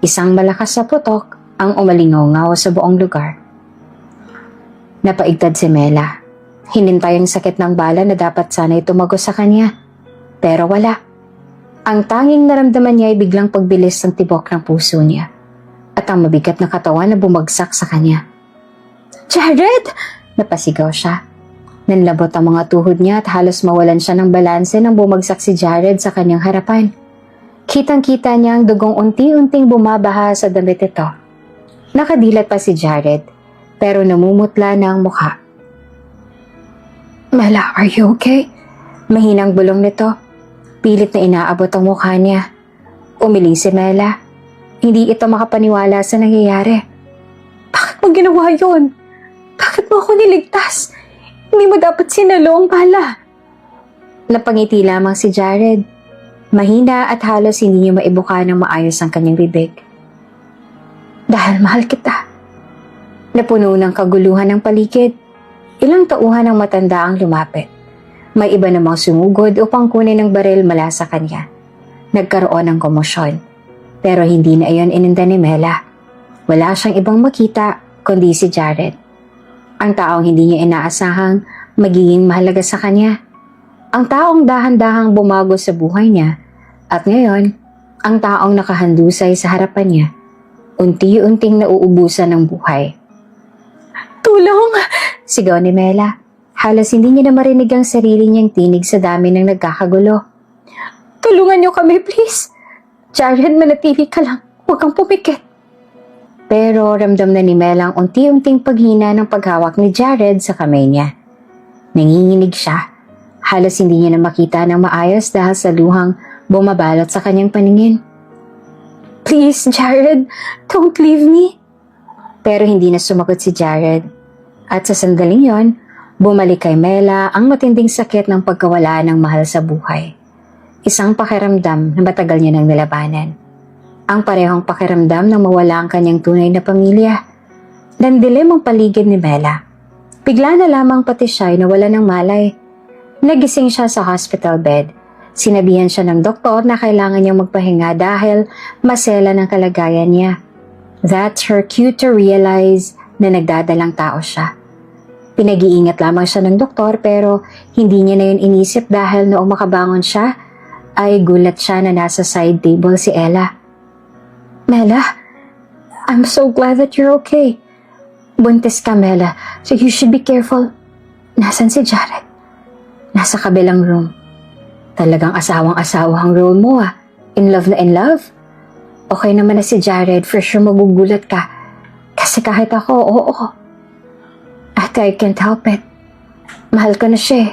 isang malakas na putok ang umalingaw sa buong lugar. Napaigtad si Mela. Hinintay ang sakit ng bala na dapat sana'y tumagos sa kanya. Pero wala. Ang tanging naramdaman niya ay biglang pagbilis ng tibok ng puso niya at ang mabigat na katawan na bumagsak sa kanya. Jared! Napasigaw siya. Nanlabot ang mga tuhod niya at halos mawalan siya ng balanse nang bumagsak si Jared sa kanyang harapan. Kitang-kita niya ang dugong unti-unting bumabaha sa damit ito. Nakadilat pa si Jared, pero namumutla na ang mukha. Mela, are you okay? Mahinang bulong nito. Pilit na inaabot ang mukha niya. Umiling si Mela. Hindi ito makapaniwala sa nangyayari. Bakit mo ginawa yun? Bakit mo ako niligtas? Hindi mo dapat sinalo ang bala. Napangiti lamang si Jared. Mahina at halos hindi niya maibuka ng maayos ang kanyang bibig. Dahil mahal kita. Napuno ng kaguluhan ng paligid. Ilang tauhan ng matanda ang lumapit. May iba namang sumugod upang kunin ng baril mula sa kanya. Nagkaroon ng komosyon. Pero hindi na iyon ininda ni Mela. Wala siyang ibang makita kundi si Jared. Ang taong hindi niya inaasahang magiging mahalaga sa kanya. Ang taong dahan-dahang bumago sa buhay niya. At ngayon, ang taong nakahandusay sa harapan niya, unti-unting nauubusan ng buhay. Tulong! Sigaw ni Mela. Halos hindi niya na marinig ang sarili niyang tinig sa dami ng nagkakagulo. Tulungan niyo kami, please! Jared, manatili ka lang. Huwag kang pumikit. Pero ramdam na ni Mela ang unti-unting paghina ng paghawak ni Jared sa kamay niya. Nanginginig siya. Halos hindi niya na makita ng maayos dahil sa luhang bumabalot sa kanyang paningin. Please, Jared, don't leave me. Pero hindi na sumagot si Jared. At sa sandaling yon, bumalik kay Mela ang matinding sakit ng pagkawala ng mahal sa buhay. Isang pakiramdam na matagal niya nang nilabanan. Ang parehong pakiramdam na mawala ang kanyang tunay na pamilya. Nandilim ang paligid ni Mela. Bigla na lamang pati siya ay nawala ng malay. Nagising siya sa hospital bed. Sinabihan siya ng doktor na kailangan niyang magpahinga dahil masela ng kalagayan niya. That's her cue to realize na nagdadalang tao siya. Pinag-iingat lamang siya ng doktor pero hindi niya na yun inisip dahil noong makabangon siya ay gulat siya na nasa side table si Ella. Mela, I'm so glad that you're okay. Buntis ka, Mela, so you should be careful. Nasaan si Jared? Nasa kabilang room. Talagang asawang-asawa ang role mo ah. In love na in love? Okay naman na si Jared, for sure magugulat ka. Kasi kahit ako, oo. At I can't help it. Mahal ko na siya eh.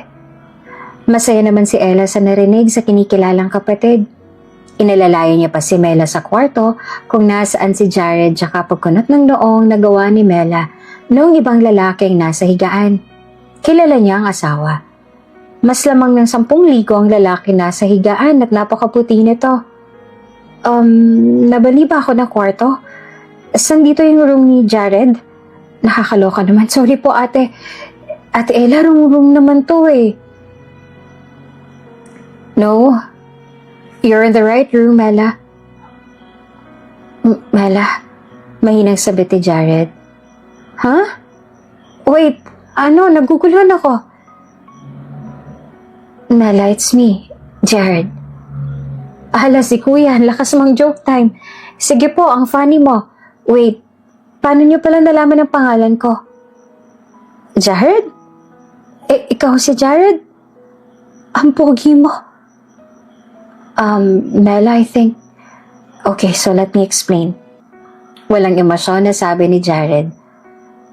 Masaya naman si Ella sa narinig sa kinikilalang kapatid. Inalalayan niya pa si Mela sa kwarto kung nasaan si Jared tsaka pagkunot ng noong nagawa ni Mela noong ibang lalaking nasa higaan. Kilala niya ang asawa. Mas lamang ng 10 ligo ang lalaki nasa higaan at napakaputi nito. Nabali ba ako ng kwarto? Saan dito yung room ni Jared? Nakakaloka naman. Sorry po ate. Ate Ella, room naman to eh. No. You're in the right room, Mela. Mela, mahinang sabit ni Jared. Ha? Wait, naguguluhan ako. Mela, it's me, Jared. Hala, si Kuya, ang lakas mang joke time. Sige po, ang funny mo. Wait, paano niyo pala nalaman ang pangalan ko? Jared? Ikaw si Jared? Ang pogi mo. Mela, I think... Okay, so let me explain. Walang emosyon na sabi ni Jared.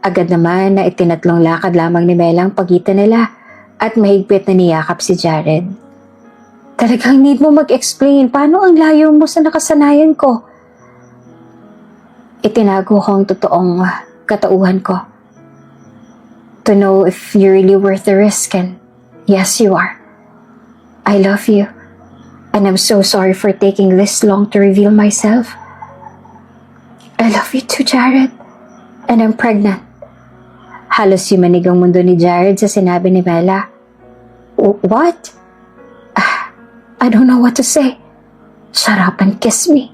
Agad naman na itinatlong lakad lamang ni Mela ang pagitan nila at mahigpit na niyakap si Jared. Talagang need mo mag-explain paano ang layo mo sa nakasanayan ko. Itinago ko ang totoong katauhan ko. To know if you're really worth the risk, and yes, you are. I love you, and I'm so sorry for taking this long to reveal myself. I love you too, Jared, and I'm pregnant. Halos yumanig ang mundo ni Jared sa sinabi ni Mela. What? I don't know what to say. Shut up and kiss me.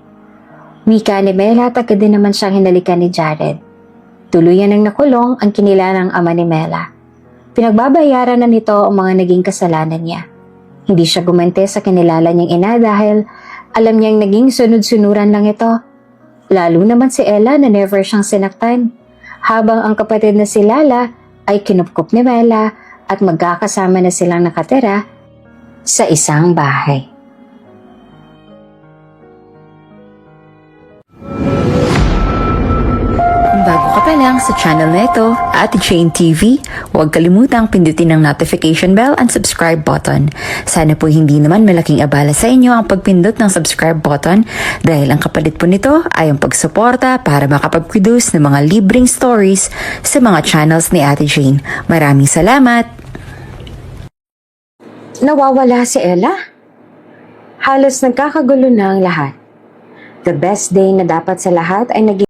Wika ni Mela at agad din naman siyang hinalikan ni Jared. Tuluyan ang nakulong ang kinilanang ama ni Mela. Pinagbabayaran na nito ang mga naging kasalanan niya. Hindi siya gumante sa kinilala niyang ina dahil alam niyang naging sunod-sunuran lang ito. Lalo naman si Ella na never siyang sinaktan. Habang ang kapatid na si Lala ay kinupkup ni Mela at magkakasama na silang nakatira sa isang bahay. Kung bago ka pa lang sa channel na ito, Ate Jane TV, huwag kalimutang pindutin ang notification bell and subscribe button. Sana po hindi naman malaking abala sa inyo ang pagpindot ng subscribe button dahil ang kapalit po nito ay ang pagsuporta para makapag-produce ng mga libreng stories sa mga channels ni Ate Jane. Maraming salamat! Nawawala si Ella? Halos nagkakagulo na ang lahat. The best day na dapat sa lahat ay naging